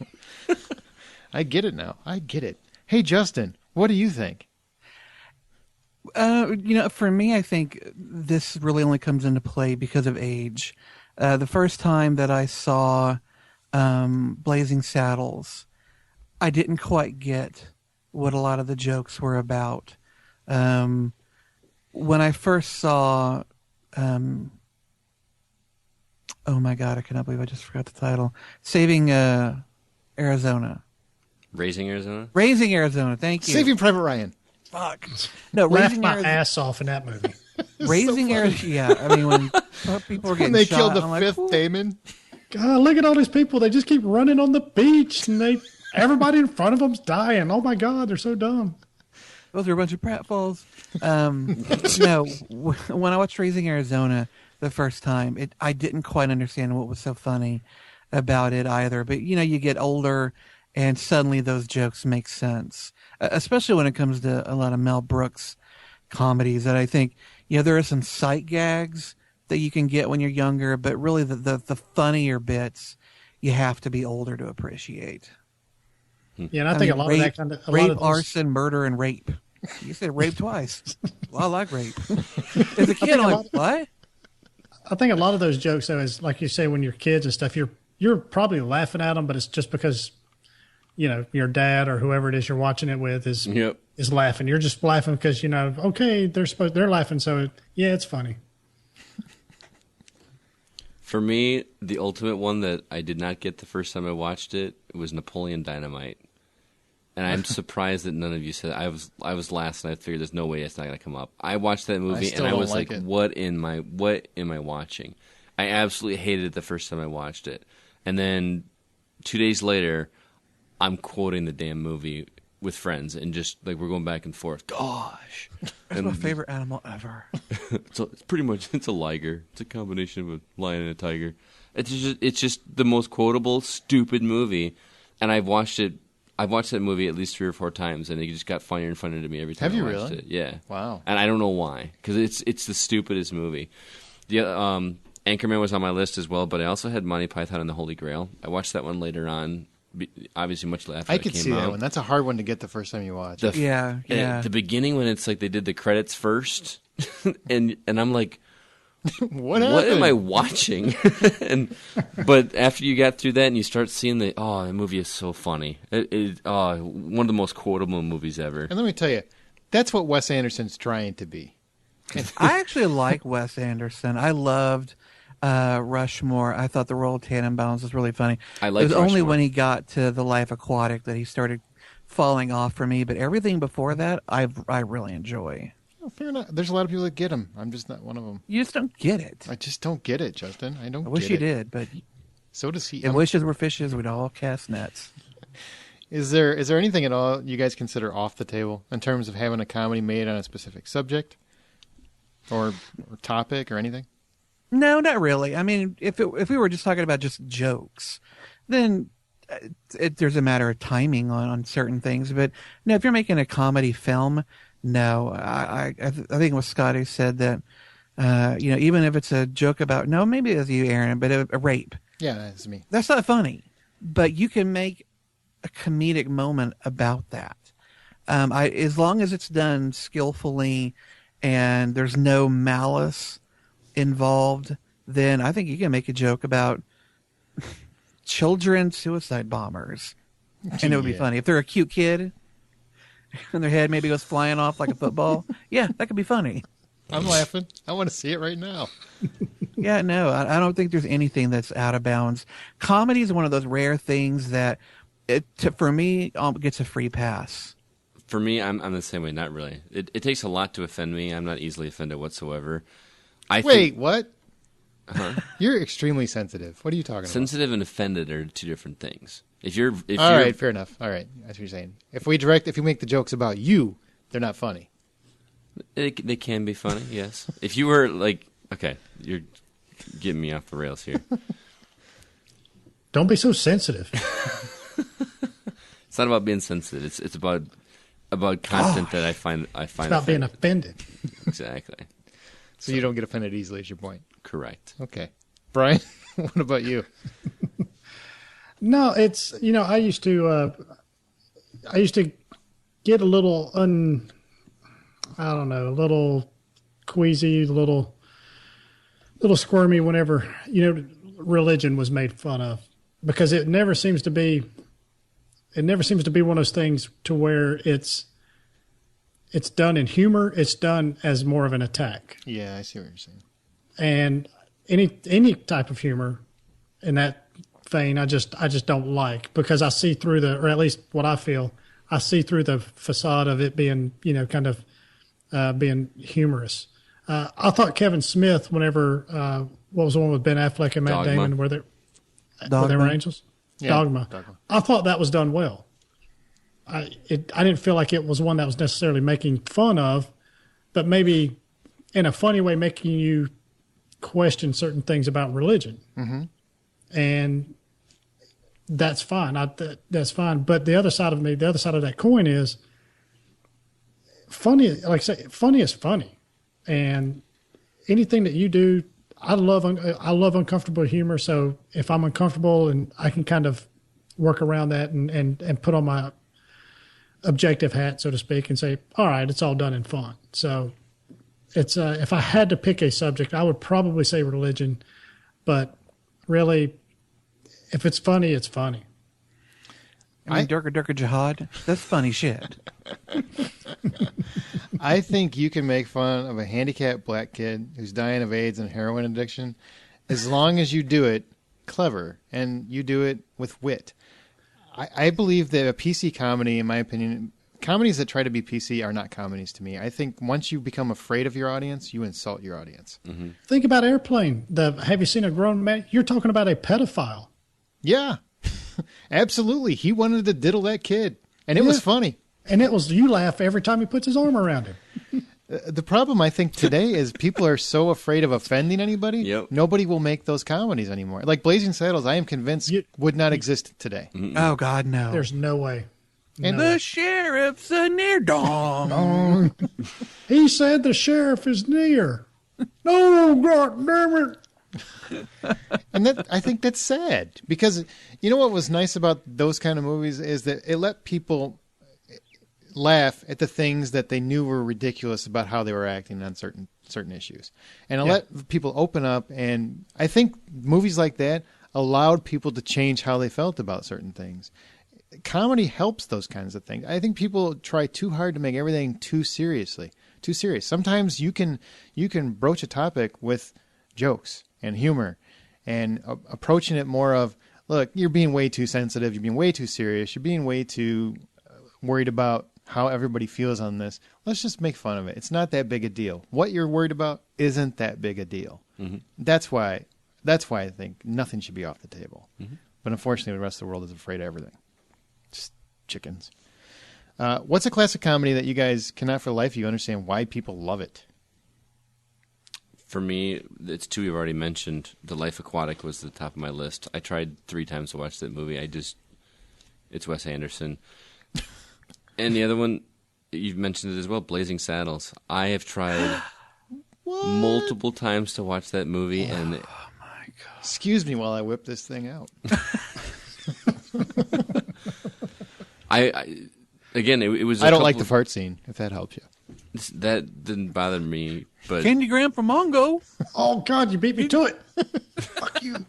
S1: I get it now. I get it. Hey, Justin, what do you think?
S4: For me, I think this really only comes into play because of age. The first time that I saw Blazing Saddles, I didn't quite get what a lot of the jokes were about. When I first saw, oh my God, I cannot believe I just forgot the title. Saving Arizona.
S2: Raising Arizona?
S4: Raising Arizona, thank you.
S1: Saving Private Ryan.
S4: Fuck. No,
S3: Laughed
S4: Raising
S3: my
S4: Arizona.
S3: ass off in that movie.
S4: Raising Arizona, yeah. I mean, when people were getting
S1: When they
S4: shot,
S1: killed the
S4: I'm like,
S1: fifth
S4: "Ooh."
S1: Damon.
S3: God, look at all these people. They just keep running on the beach, and everybody in front of them's dying. Oh my God, they're so dumb.
S4: Those are a bunch of pratfalls. When I watched Raising Arizona the first time, I didn't quite understand what was so funny about it either. But, you get older and suddenly those jokes make sense, especially when it comes to a lot of Mel Brooks comedies that I think, there are some sight gags that you can get when you're younger, but really the funnier bits you have to be older to appreciate.
S3: Yeah, and I think a lot of that kind of
S4: rape, arson, murder, and rape. You said rape twice. Well, I like rape. As a kid, I'm like, what?
S3: I think a lot of those jokes, though, is like you say when you're kids and stuff. You're probably laughing at them, but it's just because your dad or whoever it is you're watching it with is laughing. You're just laughing because okay, they're laughing, so it's funny.
S2: For me, the ultimate one that I did not get the first time I watched it was Napoleon Dynamite. and I'm surprised that none of you said. I was last, and I figured there's no way it's not going to come up. I watched that movie, and I was like, what am I watching? I absolutely hated it the first time I watched it, and then 2 days later, I'm quoting the damn movie with friends, and just like we're going back and forth. Gosh,
S4: that's my favorite animal ever.
S2: So it's pretty much it's a liger. It's a combination of a lion and a tiger. It's just the most quotable, stupid movie, and I've watched that movie at least 3 or 4 times, and it just got funnier and funnier to me every time.
S1: Have you
S2: I watched
S1: really?
S2: it. Yeah.
S1: Wow.
S2: And I don't know why, because it's the stupidest movie. The Anchorman was on my list as well, but I also had Monty Python and the Holy Grail. I watched that one later on. Obviously, much after
S1: I
S2: it
S1: could
S2: came
S1: see
S2: out.
S1: that one. That's a hard one to get the first time you watch.
S4: Yeah.
S2: At the beginning, when it's like they did the credits first, and I'm like,
S1: what
S2: am I watching? But after you got through that and you start seeing the movie is so funny. One of the most quotable movies ever.
S1: And let me tell you, that's what Wes Anderson's trying to be.
S4: I actually like Wes Anderson. I loved Rushmore. I thought the role of Tannenbaums was really funny.
S2: I liked
S4: It was only
S2: Rushmore.
S4: when he got to The Life Aquatic that he started falling off for me. But everything before that, I really enjoy.
S1: Oh, fair enough. There's a lot of people that get him. I'm just not one of them.
S4: You just don't get it.
S1: I just don't get it, Justin. I don't.
S4: I wish
S1: get
S4: you
S1: it.
S4: did, but
S1: So does he.
S4: if wishes were fishes, we'd all cast nets.
S1: Is there anything at all you guys consider off the table in terms of having a comedy made on a specific subject or topic or anything?
S4: No, not really. I mean, if we were just talking about just jokes, then there's a matter of timing on certain things. But no, if you're making a comedy film, no. I think it was Scott who said that, even if it's a joke about, no, maybe it was you, Aaron, but a rape.
S1: Yeah, that's me.
S4: That's not funny. But you can make a comedic moment about that. As long as it's done skillfully and there's no malice involved, then I think you can make a joke about children suicide bombers. And it would be funny. If they're a cute kid and their head maybe goes flying off like a football, yeah, that could be funny.
S1: I'm laughing. I want to see it right now.
S4: Yeah, no, I don't think there's anything that's out of bounds. Comedy is one of those rare things that, for me, gets a free pass.
S2: For me, I'm the same way. Not really. It takes a lot to offend me. I'm not easily offended whatsoever.
S1: Wait, what? Uh-huh. You're extremely sensitive. What are you talking about?
S2: Sensitive and offended are 2 different things. All
S1: right, fair enough. All right, that's what you're saying. If we make the jokes about you, they're not funny.
S2: They can be funny, yes. If you were like, okay, you're getting me off the rails here.
S3: Don't be so sensitive.
S2: It's not about being sensitive. It's about content that I find.
S3: It's about being offended.
S2: Exactly.
S1: So you don't get offended easily, is your point.
S2: Correct.
S1: Okay. Brian, what about you?
S3: No, it's, I used to get a little a little queasy, a little squirmy whenever, religion was made fun of, because it never seems to be one of those things to where it's done in humor. It's done as more of an attack.
S1: Yeah, I see what you're saying.
S3: And any type of humor in that vein, I just don't like, because I see through or at least what I feel, I see through the facade of it being, kind of being humorous. I thought Kevin Smith, whenever what was the one with Ben Affleck and Matt
S2: Dogma.
S3: Damon, where they were angels?
S1: Yeah,
S3: Dogma. I thought that was done well. I didn't feel like it was one that was necessarily making fun of, but maybe in a funny way making you question certain things about religion. Mm-hmm. And that's fine. That's fine. But the other side of that coin is funny. Like I say, funny is funny. And anything that you do, I love uncomfortable humor. So if I'm uncomfortable and I can kind of work around that and put on my objective hat, so to speak, and say, all right, it's all done in fun. So it's if I had to pick a subject, I would probably say religion, but really, if it's funny, it's funny.
S4: I mean, Durka Jihad, that's funny shit.
S1: I think you can make fun of a handicapped black kid who's dying of AIDS and heroin addiction as long as you do it clever and you do it with wit. I believe that a PC comedy, in my opinion, comedies that try to be PC are not comedies to me. I think once you become afraid of your audience, you insult your audience.
S2: Mm-hmm.
S3: Think about Airplane. Have you seen a grown man? You're talking about a pedophile.
S1: Yeah, absolutely. He wanted to diddle that kid, and it was funny.
S3: And you laugh every time he puts his arm around him.
S1: The problem, I think, today is people are so afraid of offending anybody.
S2: Yep.
S1: Nobody will make those comedies anymore. Like Blazing Saddles, I am convinced would not exist today.
S4: Oh, God, no.
S3: There's no way.
S1: And
S4: the sheriff's a near dong.
S3: He said the sheriff is near. No, God damn it.
S1: And I think that's sad because you know what was nice about those kind of movies is that it let people laugh at the things that they knew were ridiculous about how they were acting on certain issues, and it let people open up. And I think movies like that allowed people to change how they felt about certain things. Comedy helps those kinds of things. I think people try too hard to make everything too serious. Sometimes you can broach a topic with jokes and humor and approaching it more of, look, you're being way too sensitive, you're being way too serious, you're being way too worried about how everybody feels on this. Let's just make fun of it. It's not that big a deal. What you're worried about isn't that big a deal. Mm-hmm. That's why I think nothing should be off the table. Mm-hmm. But unfortunately, the rest of the world is afraid of everything. Just chickens. What's a classic comedy that you guys cannot for the life of you understand why people love it?
S2: For me, it's two you've already mentioned. The Life Aquatic was at the top of my list. I tried 3 times to watch that movie. It's Wes Anderson. And the other one, you've mentioned it as well, Blazing Saddles. I have tried multiple times to watch that movie, and
S1: oh my God! Excuse me while I whip this thing out.
S2: It was.
S1: I don't like the fart scene. If that helps you.
S2: That didn't bother me, but
S4: Candygram from Mongo.
S3: Oh God, you beat me to it. Fuck you.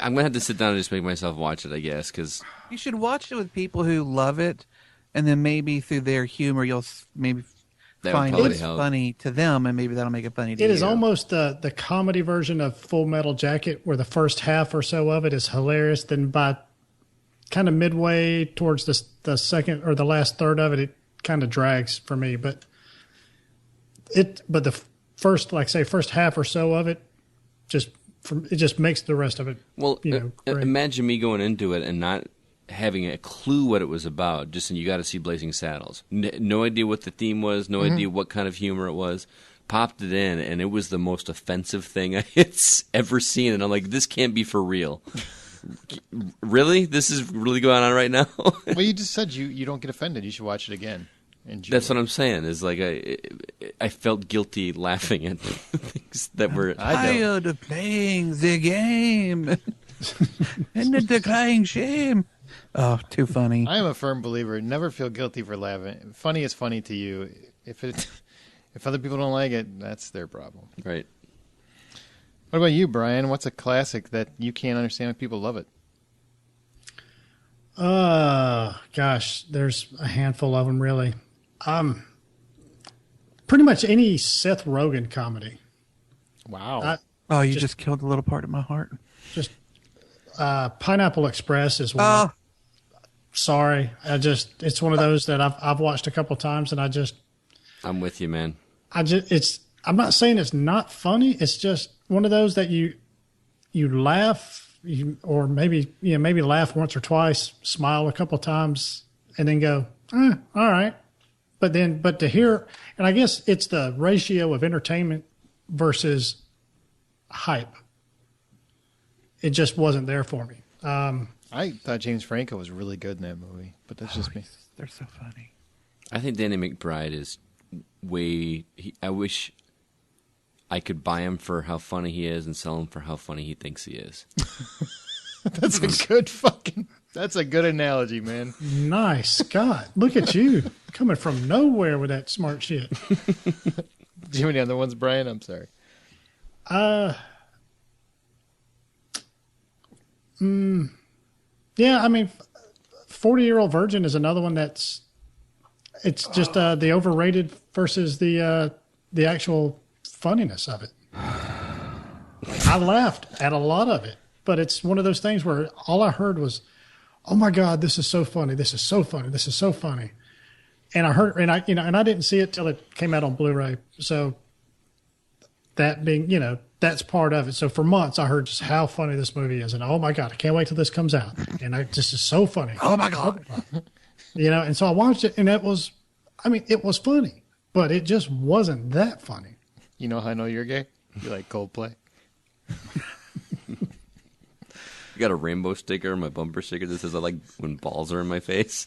S2: I'm gonna have to sit down and just make myself watch it, I guess, because
S4: You should watch it with people who love it, and then maybe through their humor, you'll maybe
S2: that would
S4: find
S2: probably
S4: it
S2: help.
S4: funny to them, and maybe that'll make it funny to you.
S3: It is almost the comedy version of Full Metal Jacket, where the first half or so of it is hilarious. Then by kind of midway towards the second or the last third of it, it kind of drags for me. But the first half or so of it just makes the rest of it.
S2: Well,
S3: great.
S2: imagine me going into it and not having a clue what it was about. Just saying, you got to see Blazing Saddles. No idea what the theme was. No idea what kind of humor it was. Popped it in, and it was the most offensive thing I had ever seen. And I'm like, this can't be for real. Really? This is really going on right now?
S1: Well, you just said you don't get offended. You should watch it again.
S2: That's what I'm saying. Is like I felt guilty laughing at things that were
S4: tired of playing the game and the decrying shame. Oh, too funny.
S1: I am a firm believer. Never feel guilty for laughing. Funny is funny to you. If other people don't like it, that's their problem.
S2: Right.
S1: What about you, Brian? What's a classic that you can't understand if people love it?
S3: Gosh, there's a handful of them, really. Pretty much any Seth Rogen comedy.
S1: Wow.
S4: You just killed a little part of my heart.
S3: Just Pineapple Express is one. Sorry, it's one of those that I've watched a couple times, and
S2: I'm with you, man.
S3: I'm not saying it's not funny. It's just one of those that you laugh, or maybe laugh once or twice, smile a couple times, and then go, all right. But to hear, and I guess it's the ratio of entertainment versus hype. It just wasn't there for me.
S1: I thought James Franco was really good in that movie, but that's just me.
S4: They're so funny.
S2: I think Danny McBride is I wish I could buy him for how funny he is and sell him for how funny he thinks he is.
S1: That's a good analogy, man.
S3: Nice. God, look at you coming from nowhere with that smart shit.
S1: Do you have any other ones, Brian? I'm sorry.
S3: Yeah, I mean, 40-Year-Old Virgin is another one it's just the overrated versus the actual funniness of it. I laughed at a lot of it, but it's one of those things where all I heard was, oh my God, this is so funny. This is so funny. This is so funny. And I heard, and I didn't see it till it came out on Blu-ray. So that being, that's part of it. So for months I heard just how funny this movie is. And oh my God, I can't wait till this comes out. And this is so funny.
S4: Oh my God.
S3: And so I watched it and it was funny, but it just wasn't that funny.
S1: You know how I know you're gay? You like Coldplay.
S2: You got a rainbow sticker on my bumper sticker that says I like when balls are in my face.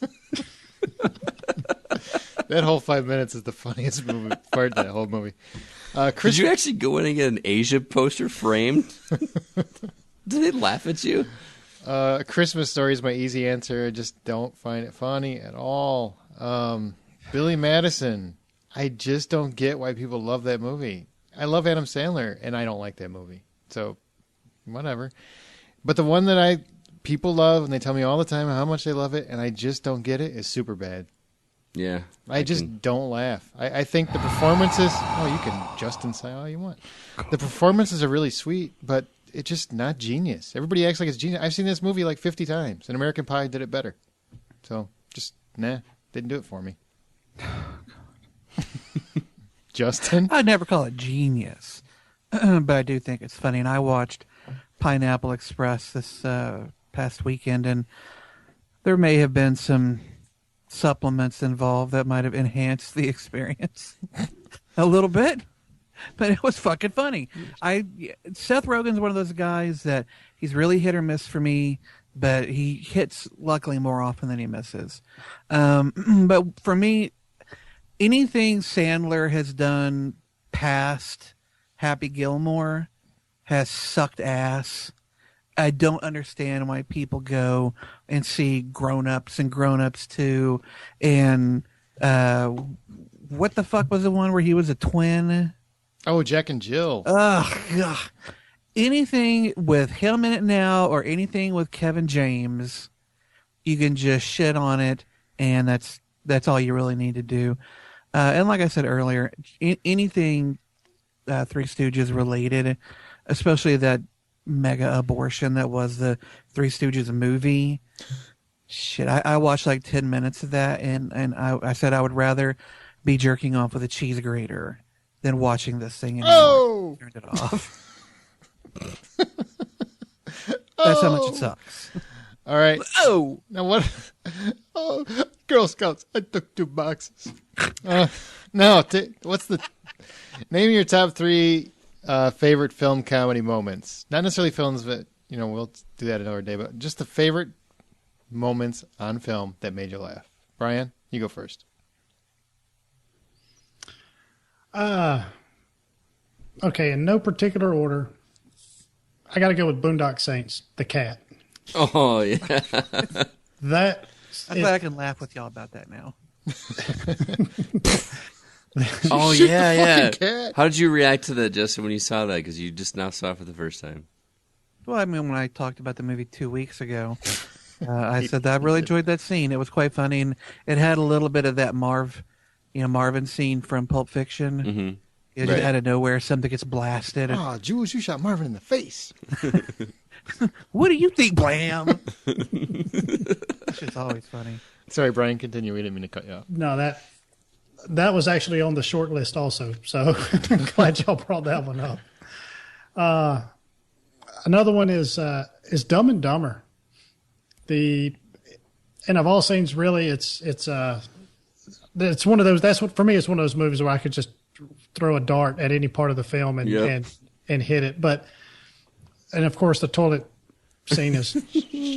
S1: That whole 5 minutes is the funniest part of that whole movie.
S2: Did you actually go in and get an Asia poster framed? Did they laugh at you?
S1: Christmas Story is my easy answer. I just don't find it funny at all. Billy Madison. I just don't get why people love that movie. I love Adam Sandler, and I don't like that movie. So, whatever. But the one that people love, and they tell me all the time how much they love it, and I just don't get it, is Superbad.
S2: Yeah.
S1: I just don't laugh. I think the performances... Oh, you can Justin say all you want. The performances are really sweet, but it's just not genius. Everybody acts like it's genius. I've seen this movie like 50 times, and American Pie did it better. So, just, didn't do it for me. Justin?
S4: I'd never call it genius, but I do think it's funny. And I watched Pineapple Express this past weekend, and there may have been some supplements involved that might have enhanced the experience a little bit, but it was fucking funny. Seth Rogen's one of those guys that he's really hit or miss for me, but he hits luckily more often than he misses. But for me, anything Sandler has done past Happy Gilmore has sucked ass. I don't understand why people go and see Grown Ups and Grown Ups 2 and what the fuck was the one where he was a twin?
S1: Oh, Jack and Jill.
S4: Ugh. Ugh. Anything with him in it now or anything with Kevin James, you can just shit on it, and that's all you really need to do. And like I said earlier, anything Three Stooges related, especially that mega abortion that was the Three Stooges movie. Shit, I watched like 10 minutes of that, and I said I would rather be jerking off with a cheese grater than watching this thing anymore.
S1: Oh!
S4: Turned it off. That's how much it sucks.
S1: All right.
S4: Oh!
S1: Now what? Oh, Girl Scouts. I took 2 boxes. No, what's the... Name your top 3 favorite film comedy moments. Not necessarily films, but, we'll do that another day. But just the favorite moments on film that made you laugh. Brian, you go first.
S3: Okay, in no particular order, I got to go with Boondock Saints, the cat.
S2: Oh, yeah.
S4: I'm glad I can laugh with y'all about that now.
S2: Oh, yeah.
S1: Cat.
S2: How did you react to that, Justin, when you saw that? Because you just now saw it for the first time.
S4: Well, I mean, when I talked about the movie 2 weeks ago, I said that I really enjoyed that scene. It was quite funny, and it had a little bit of that Marvin scene from Pulp Fiction.
S2: Mm-hmm.
S4: Just
S1: Right.
S4: out of nowhere, something gets blasted.
S1: Oh, Jules, you shot Marvin in the face.
S4: What do you think, Blam? It's just always funny.
S1: Sorry, Brian, continue. We didn't mean to cut you off.
S3: No, that was actually on the short list also. So I'm glad y'all brought that one up. Another one is Dumb and Dumber. And of all scenes, really, it's one of those. For me, it's one of those movies where I could just throw a dart at any part of the film and hit it. And of course, the toilet scene is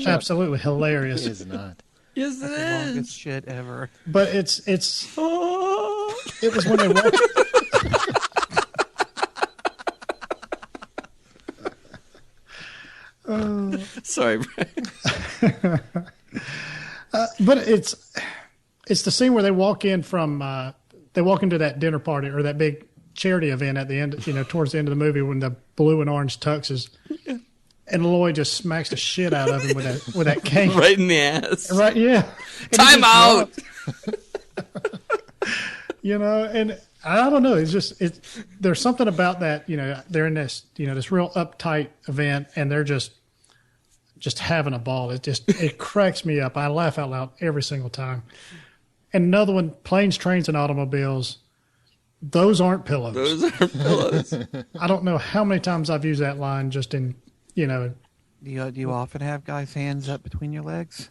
S3: absolutely hilarious.
S1: It is not.
S2: Yes,
S4: That's the longest shit ever.
S3: But it was when they walked.
S2: Sorry, Brian.
S3: But it's the scene where they walk into that dinner party or that big charity event at the end, towards the end of the movie when the blue and orange tuxes, and Lloyd just smacks the shit out of him with that cane.
S2: Right in the ass.
S3: Right, yeah.
S2: Time out!
S3: And I don't know. There's something about that, they're in this, this real uptight event, and they're just just having a ball. It cracks me up. I laugh out loud every single time. And another one, Planes, Trains, and Automobiles. Those aren't pillows.
S2: Those are pillows.
S3: I don't know how many times I've used that line just in,
S4: Do you often have guys' hands up between your legs?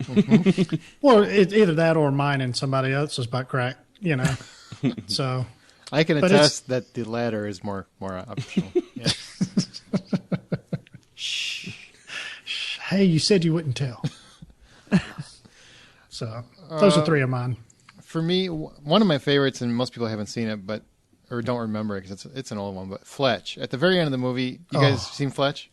S3: Well, it's either that or mine and somebody else's butt crack, So
S1: I can attest that the latter is more optional. Yeah.
S3: Shh. Hey, you said you wouldn't tell. So those are three of mine.
S1: For me, one of my favorites, and most people haven't seen it, or don't remember it because it's an old one, but Fletch. At the very end of the movie, you guys seen Fletch?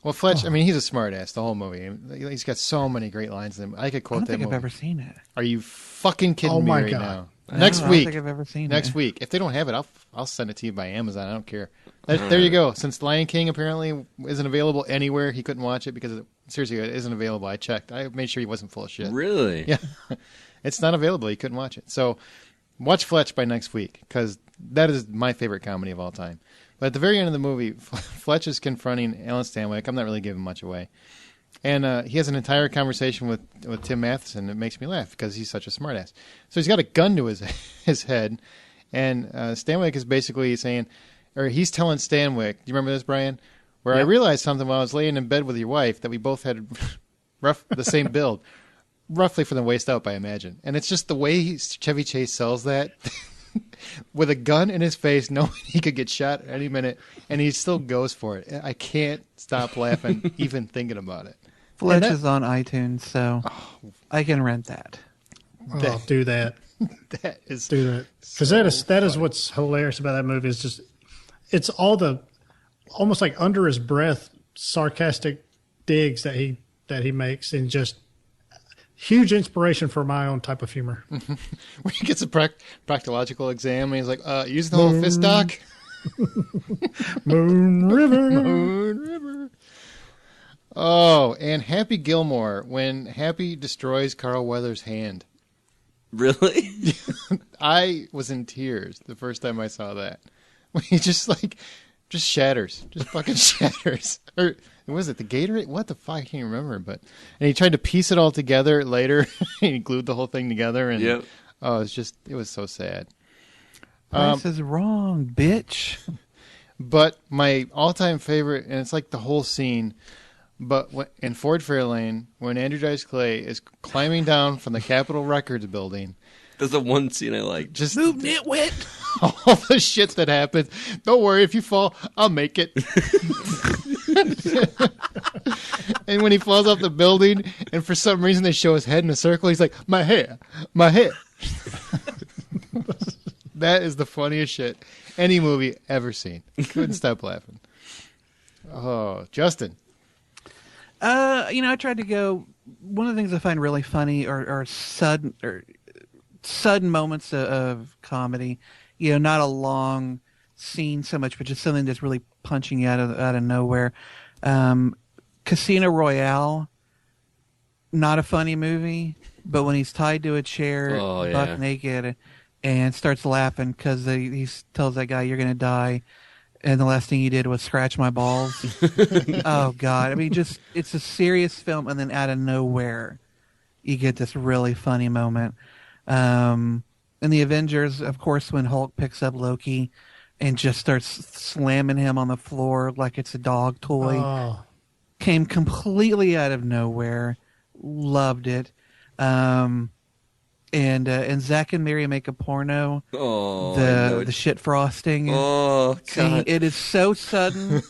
S1: Well, Fletch, I mean, he's a smart ass the whole movie. He's got so many great lines in him. I could quote
S4: I don't
S1: that
S4: think
S1: movie.
S4: I've ever seen it.
S1: Are you fucking kidding me right
S3: God.
S1: now? Next week.
S4: I don't think I've ever seen
S1: Next
S4: it.
S1: week. If they don't have it, I'll send it to you by Amazon. I don't care. There you go. Since Lion King apparently isn't available anywhere, he couldn't watch it because seriously, it isn't available. I checked. I made sure he wasn't full of shit.
S2: Really?
S1: Yeah. It's not available. He couldn't watch it. So watch Fletch by next week because that is my favorite comedy of all time. But at the very end of the movie, Fletch is confronting Alan Stanwyck. I'm not really giving much away. And he has an entire conversation with Tim Matheson. It makes me laugh because he's such a smartass. So he's got a gun to his head, and Stanwyck is basically saying, or he's telling Stanwyck, do you remember this, Brian? Where I realized something while I was laying in bed with your wife that we both had the same build. Roughly from the waist up, I imagine. And it's just the way Chevy Chase sells that with a gun in his face, knowing he could get shot at any minute, and he still goes for it. I can't stop laughing even thinking about it.
S4: Fletch is on iTunes, so I can rent that.
S3: Do that.
S1: That is
S3: Do that. Because that is what's hilarious about that movie. Is just it's all the almost like under his breath sarcastic digs that he makes, and just huge inspiration for my own type of humor.
S1: when he gets a proctological exam and he's like, use the whole fist doc.
S3: Moon River.
S1: Moon River. Oh, and Happy Gilmore when Happy destroys Carl Weathers' hand.
S2: Really?
S1: I was in tears the first time I saw that. When he just shatters. Just fucking shatters. Or was it the Gatorade? What the fuck? I can't remember. And he tried to piece it all together later. He glued the whole thing together. And
S2: Yep.
S1: It was so sad.
S4: Price is wrong, bitch.
S1: But my all-time favorite, and it's like the whole scene, but in Ford Fairlane, when Andrew Dice Clay is climbing down from the Capitol Records building.
S2: That's the one scene I like.
S1: Just
S4: Move, nitwit!
S1: all the shit that happens. Don't worry, if you fall, I'll make it. And when he falls off the building, and for some reason they show his head in a circle, he's like, my hair. That is the funniest shit any movie ever seen. Couldn't stop laughing. Oh, Justin.
S4: I tried to go. One of the things I find really funny are sudden moments of comedy. Not a long scene so much, but just something that's really punching you out of nowhere. Casino Royale, not a funny movie, but when he's tied to a chair, buck naked, and starts laughing because he tells that guy, "You're going to die," and the last thing he did was scratch my balls. Oh God! I mean, it's a serious film, and then out of nowhere, you get this really funny moment. In the Avengers, of course, when Hulk picks up Loki and just starts slamming him on the floor like it's a dog toy, came completely out of nowhere. Loved it. And Zach and Mary make a porno.
S2: Oh,
S4: the shit frosting.
S2: Oh God!
S4: It is so sudden,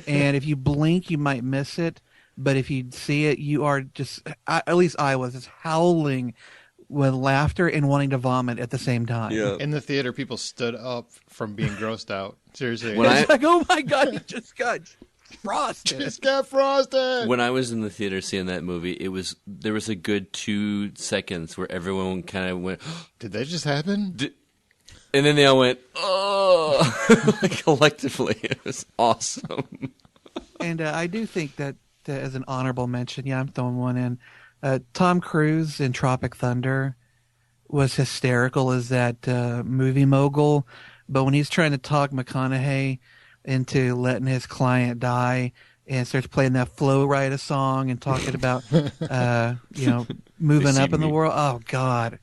S4: and if you blink, you might miss it. But if you see it, you are at least I was just howling with laughter and wanting to vomit at the same time.
S2: Yeah.
S1: In the theater, people stood up from being grossed out. Seriously.
S4: It's like, oh my God, he just got frosted.
S1: Just got frosted.
S2: When I was in the theater seeing that movie, there was a good 2 seconds where everyone kind of went,
S1: Did that just happen?
S2: and then they all went, oh, collectively. It was awesome.
S4: And I do think that as an honorable mention, I'm throwing one in. Tom Cruise in Tropic Thunder was hysterical as that movie mogul, but when he's trying to talk McConaughey into letting his client die, and starts playing that Flow Rida song and talking about, moving up in the world. Oh, God.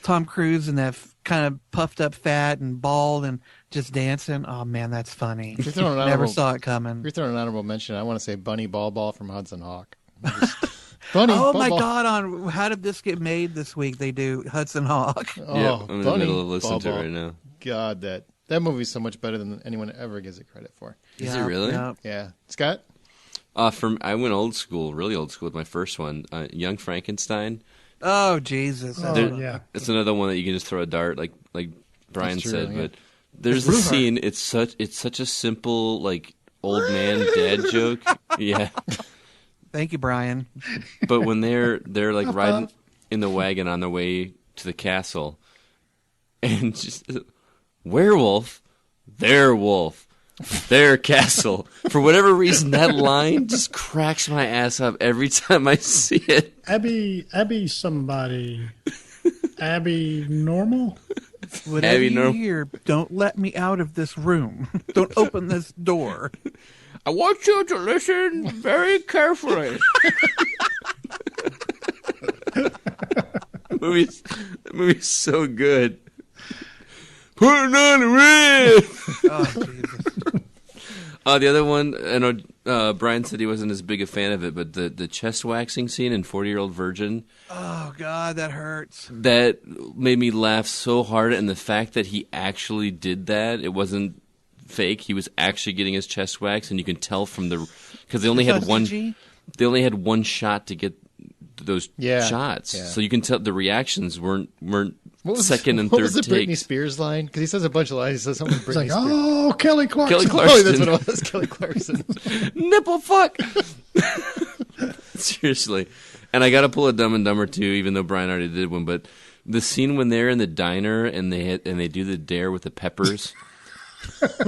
S4: Tom Cruise and that kind of puffed up fat and bald and just dancing. Oh, man, that's funny. Never saw it coming.
S1: You're throwing an honorable mention. I want to say Bunny Ball from Hudson Hawk.
S4: Bunny Ball. God, on How Did This Get Made this week, they do Hudson Hawk.
S2: I'm in the middle of listening to it right now.
S1: God, that movie's so much better than anyone ever gives it credit for.
S2: Is it really?
S1: Yeah. Scott?
S2: I went old school, really old school with my first one, Young Frankenstein.
S4: Oh, Jesus.
S3: Yeah.
S2: It's another one that you can just throw a dart, like Brian said. Yeah. But there's a scene. It's such a simple, like, old man dad joke. Yeah.
S4: Thank you, Brian.
S2: But when they're like riding in the wagon on their way to the castle, and just werewolf, their wolf, their castle. For whatever reason, that line just cracks my ass up every time I see it.
S3: Abby somebody. Abby normal?
S4: Whatever you hear, don't let me out of this room. Don't open this door.
S2: I want you to listen very carefully. The movie's so good. Put it on the red.
S4: Oh, Jesus.
S2: The other one, I know Brian said he wasn't as big a fan of it, but the chest waxing scene in 40-Year-Old Virgin.
S4: Oh, God, that hurts.
S2: That made me laugh so hard, and the fact that he actually did that, it wasn't fake. He was actually getting his chest waxed, and you can tell from because they only had one shot to get those shots.
S1: Yeah.
S2: So you can tell the reactions weren't second and third take.
S1: What was the Britney Spears line? Because he says a bunch of lines. He says something with Britney
S3: It's like,
S1: Spears.
S3: oh, Kelly Clarkson.
S2: Kelly Clarkson.
S1: Oh, that's what it was. Kelly Clarkson.
S2: Nipple fuck. Seriously. And I got to pull a Dumb and Dumber too, even though Brian already did one. But the scene when they're in the diner and they do the dare with the peppers.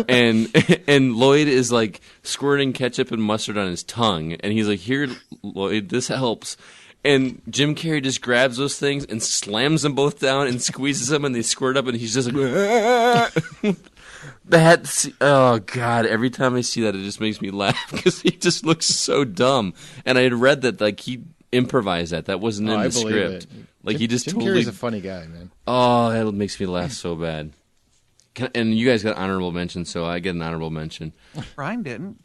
S2: and Lloyd is like squirting ketchup and mustard on his tongue, and he's like, "Here, Lloyd, this helps." And Jim Carrey just grabs those things and slams them both down and squeezes them, and they squirt up, and he's just like, oh God! Every time I see that, it just makes me laugh because he just looks so dumb. And I had read that like he improvised that. That wasn't in the script. Like he just
S1: Jim
S2: totally.
S1: Carrey's a funny guy, man.
S2: Oh, that makes me laugh so bad. And you guys got honorable mention, so I get an honorable mention.
S4: Brian didn't.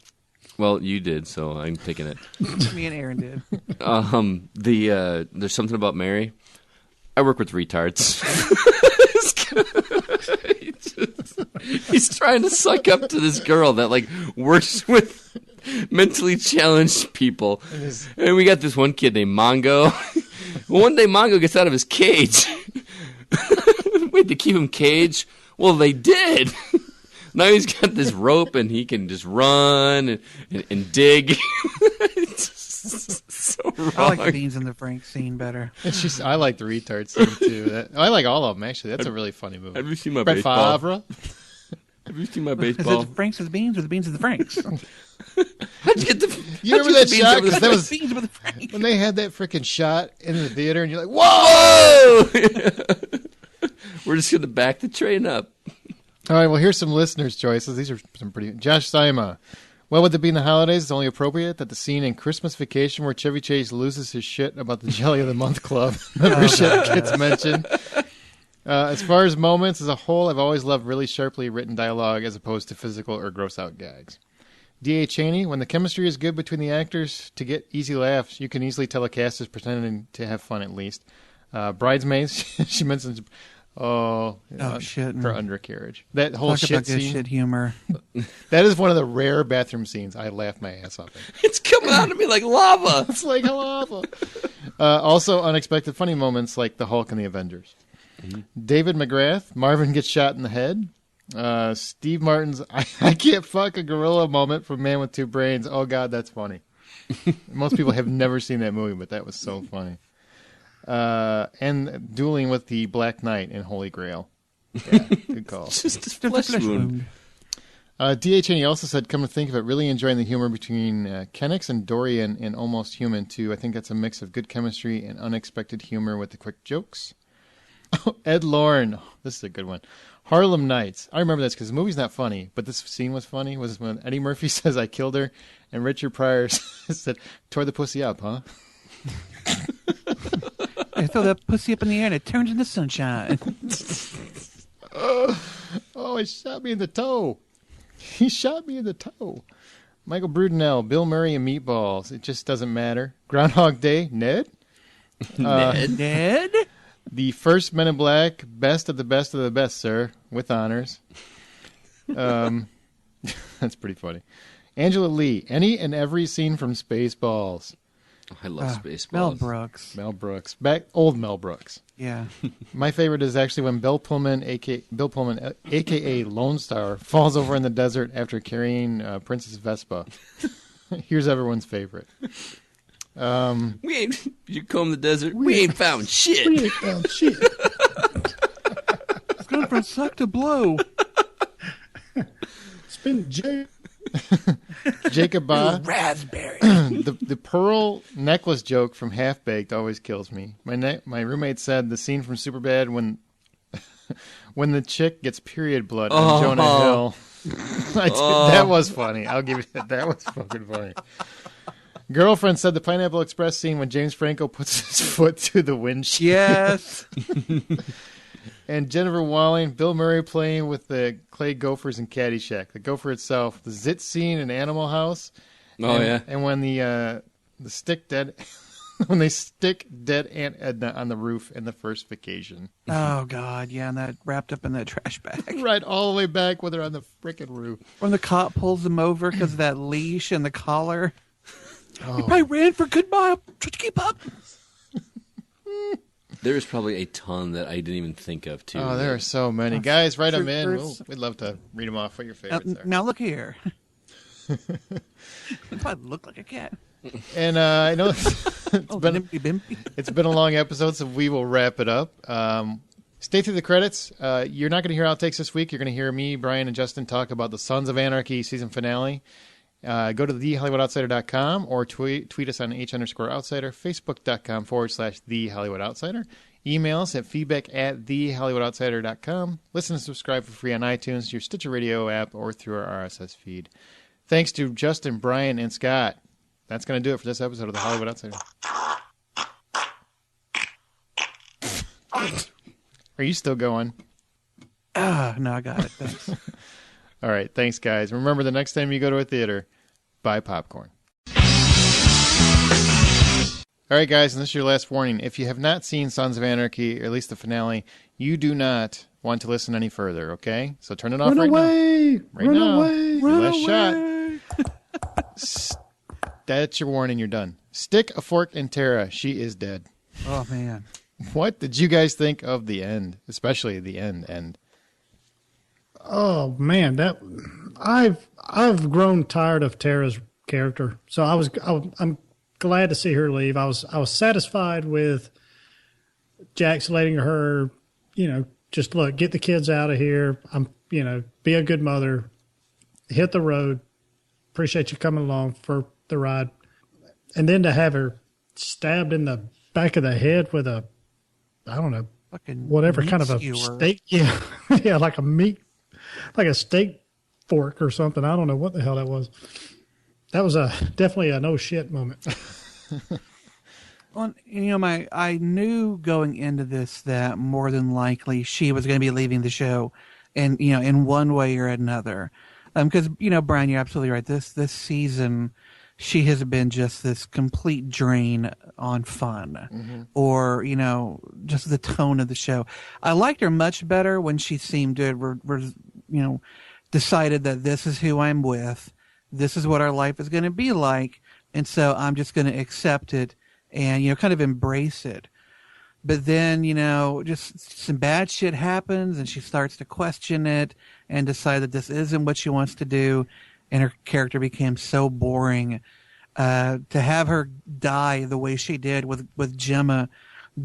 S2: Well, you did, so I'm taking it.
S4: Me and Aaron did.
S2: There's something about Mary. I work with retards. He's trying to suck up to this girl that like works with mentally challenged people. And we got this one kid named Mongo. Well, one day Mongo gets out of his cage. Wait, to keep him caged? Well, they did. Now he's got this rope and he can just run and dig. It's so wrong.
S4: I like the Beans and the Frank scene better.
S1: I like the retard scene too. I like all of them actually. That's a really funny movie.
S2: Have you seen my
S1: Brett
S2: baseball?
S1: Favre?
S2: Have you seen my
S4: Is
S2: baseball?
S4: it the Franks with the Beans or the Beans with the Franks?
S2: How'd you get the?
S1: You remember that shot? Because that was
S4: Beans with the Franks.
S1: when they had that freaking shot in the theater, and you're like, "Whoa!"
S2: We're just gonna back the train up.
S1: All right, well, here's some listeners' choices. These are some pretty. Josh Saima. Well, would it be in the holidays? It's only appropriate that the scene in Christmas Vacation where Chevy Chase loses his shit about the Jelly of the Month Club membership gets mentioned. As far as moments as a whole, I've always loved really sharply written dialogue as opposed to physical or gross-out gags. D.A. Cheney, when the chemistry is good between the actors to get easy laughs, you can easily tell a cast is pretending to have fun at least. Bridesmaids, she mentions...
S4: shit!
S1: For undercarriage. That whole
S4: Talk
S1: shit
S4: about good
S1: scene.
S4: shit humor.
S1: That is one of the rare bathroom scenes I laughed my ass off at.
S2: It's coming out of me like lava.
S1: It's like lava. Also, unexpected funny moments like the Hulk and the Avengers. Mm-hmm. David McGrath, Marvin gets shot in the head. Steve Martin's I can't fuck a gorilla moment from Man with Two Brains. Oh God, that's funny. Most people have never seen that movie, but that was so funny. And dueling with the Black Knight in Holy Grail. Yeah, good call.
S2: Just a flesh wound.
S1: D.A. Cheney also said, come to think of it, really enjoying the humor between Kennex and Dorian in Almost Human, too. I think that's a mix of good chemistry and unexpected humor with the quick jokes. Ed Lorne. This is a good one. Harlem Nights. I remember this because the movie's not funny, but this scene was funny. Was when Eddie Murphy says, "I killed her," and Richard Pryor said, "Tore the pussy up, huh?"
S4: I throw that pussy up in the air and it turns into sunshine.
S1: Oh, he shot me in the toe. He shot me in the toe. Michael Brudenell, Bill Murray, and Meatballs. It just doesn't matter. Groundhog Day, Ned.
S4: Ned?
S1: The first Men in Black, best of the best of the best, sir, with honors. That's pretty funny. Angela Lee, any and every scene from Spaceballs.
S2: I love Spaceballs.
S4: Mel Brooks.
S1: Mel Brooks. Old Mel Brooks.
S4: Yeah.
S1: My favorite is actually when Bill Pullman, a.k.a. Lone Star, falls over in the desert after carrying Princess Vespa. Here's everyone's favorite.
S2: You comb the desert? We ain't found shit.
S3: We ain't found shit.
S4: It's going from suck to blow.
S3: It's been
S1: Jacob Ba.
S4: Raspberry.
S1: The pearl necklace joke from Half Baked always kills me. My roommate said the scene from Superbad when the chick gets period blood on Jonah Hill. That was funny. I'll give you that. That was fucking funny. Girlfriend said the Pineapple Express scene when James Franco puts his foot through the windshield.
S4: Yes.
S1: And Jennifer Walling, Bill Murray playing with the clay gophers in Caddyshack. The gopher itself, the zit scene in Animal House. And when the stick dead, when they stick dead Aunt Edna on the roof in the first Vacation.
S4: Oh God, yeah, and that wrapped up in that trash bag.
S1: Right, all the way back with her on the frickin' roof.
S4: When the cop pulls them over because of that leash and the collar.
S1: Oh.
S4: You probably ran for a good mile. Try to keep up.
S2: There's probably a ton that I didn't even think of, too.
S1: Oh, there are so many. Guys, write them in.
S4: There's-
S1: We'd love to read them off what your favorites are.
S4: Now look here. If I look like a cat.
S1: And I know
S4: Limpy Bimpy.
S1: it's been a long episode, so we will wrap it up. Stay through the credits. You're not going to hear outtakes this week. You're going to hear me, Brian, and Justin talk about the Sons of Anarchy season finale. Go to thehollywoodoutsider.com or tweet us on H_outsider, facebook.com/thehollywoodoutsider. Email us at feedback@thehollywoodoutsider.com. Listen and subscribe for free on iTunes, your Stitcher Radio app, or through our RSS feed. Thanks to Justin, Brian, and Scott. That's going to do it for this episode of The Hollywood Outsider. Are you still going?
S4: No, I got it. Thanks.
S1: All right. Thanks, guys. Remember, the next time you go to a theater, buy popcorn. All right, guys, and this is your last warning. If you have not seen Sons of Anarchy, or at least the finale, you do not want to listen any further, okay? So turn it off
S3: Run away!
S1: now. Right
S3: Run
S1: now.
S3: away!
S1: Your
S3: Run
S1: last
S3: away!
S1: shot. That's your warning. You're done. Stick a fork in Tara. She is dead.
S4: Oh man.
S1: What did you guys think of the end, especially the end?
S3: Oh man, I've grown tired of Tara's character. So I'm glad to see her leave. I was satisfied with Jack's letting her, just look, get the kids out of here. Be a good mother, hit the road. Appreciate you coming along for the ride. And then to have her stabbed in the back of the head with a, I don't know,
S4: Fucking
S3: whatever
S4: meat
S3: kind of a
S4: skewer.
S3: steak. Yeah. Yeah. Like a steak fork or something. I don't know what the hell that was. That was definitely a no shit moment.
S4: Well, I knew going into this that more than likely she was going to be leaving the show, and in one way or another, because Brian, you're absolutely right. This season, she has been just this complete drain on fun, or just the tone of the show. I liked her much better when she seemed to, decided that this is who I'm with, this is what our life is going to be like, and so I'm just going to accept it and kind of embrace it. But then just some bad shit happens, and she starts to question it and decide that this isn't what she wants to do, and her character became so boring. To have her die the way she did with Gemma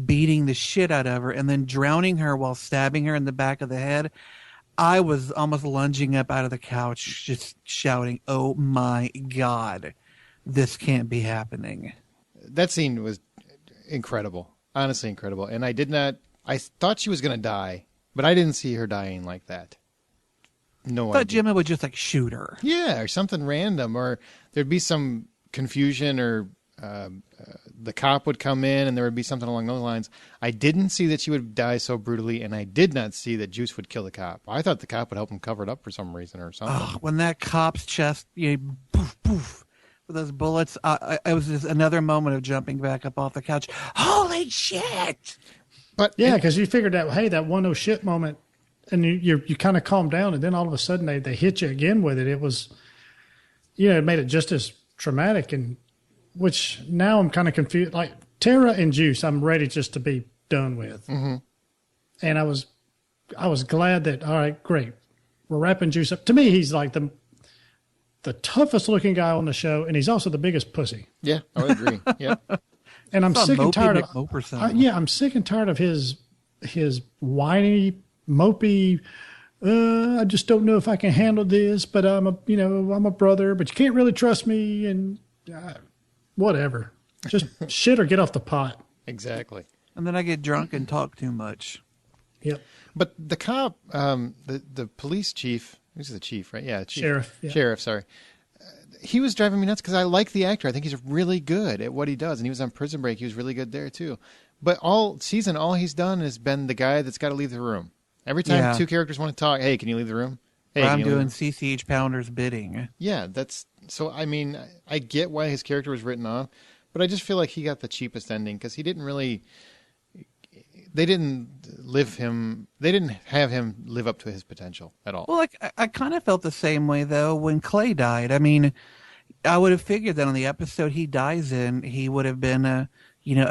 S4: beating the shit out of her and then drowning her while stabbing her in the back of the head, I was almost lunging up out of the couch, just shouting, "Oh my God, this can't be happening."
S1: That scene was incredible. Honestly incredible. And I thought she was going to die But I didn't see her dying like that. No
S4: I thought
S1: idea.
S4: Gemma would just like shoot her.
S1: Yeah, or something random, or there'd be some confusion, or the cop would come in and there would be something along those lines. I didn't see that she would die so brutally, and I did not see that Juice would kill the cop. I thought the cop would help him cover it up for some reason or something.
S4: Oh, when that cop's chest, poof, poof, with those bullets, it was just another moment of jumping back up off the couch. Holy shit!
S1: But
S3: Yeah, because you figured out, hey, that one oh shit moment, and you kind of calmed down, and then all of a sudden they hit you again with it. It was, it made it just as traumatic, and which now I'm kind of confused. Like Tara and Juice, I'm ready just to be done with. Mm-hmm. And I was glad that, all right, great, we're wrapping Juice up. To me, he's like the toughest looking guy on the show, and he's also the biggest pussy.
S1: yeah, I would agree. Yeah.
S3: And I'm sick and tired of I'm sick and tired of his whiny, mopey. I just don't know if I can handle this, but I'm a brother, but you can't really trust me, and whatever. Just shit or get off the pot.
S1: Exactly.
S4: And then I get drunk and talk too much.
S3: Yep.
S1: But the cop, the police chief, this is the chief, right? Yeah, chief.
S3: Sheriff. Yeah.
S1: Sheriff, sorry. He was driving me nuts because I like the actor. I think he's really good at what he does. And he was on Prison Break. He was really good there, too. But all season, all he's done has been the guy that's got to leave the room. Every time two characters want to talk, hey, can you leave the room? Hey,
S4: I'm doing CCH Pounder's bidding.
S1: Yeah, that's... So, I mean, I get why his character was written off, but I just feel like he got the cheapest ending because he didn't really... They didn't have him live up to his potential at all.
S4: Well, I kind of felt the same way, though, when Clay died. I mean, I would have figured that on the episode he dies in, he would have been a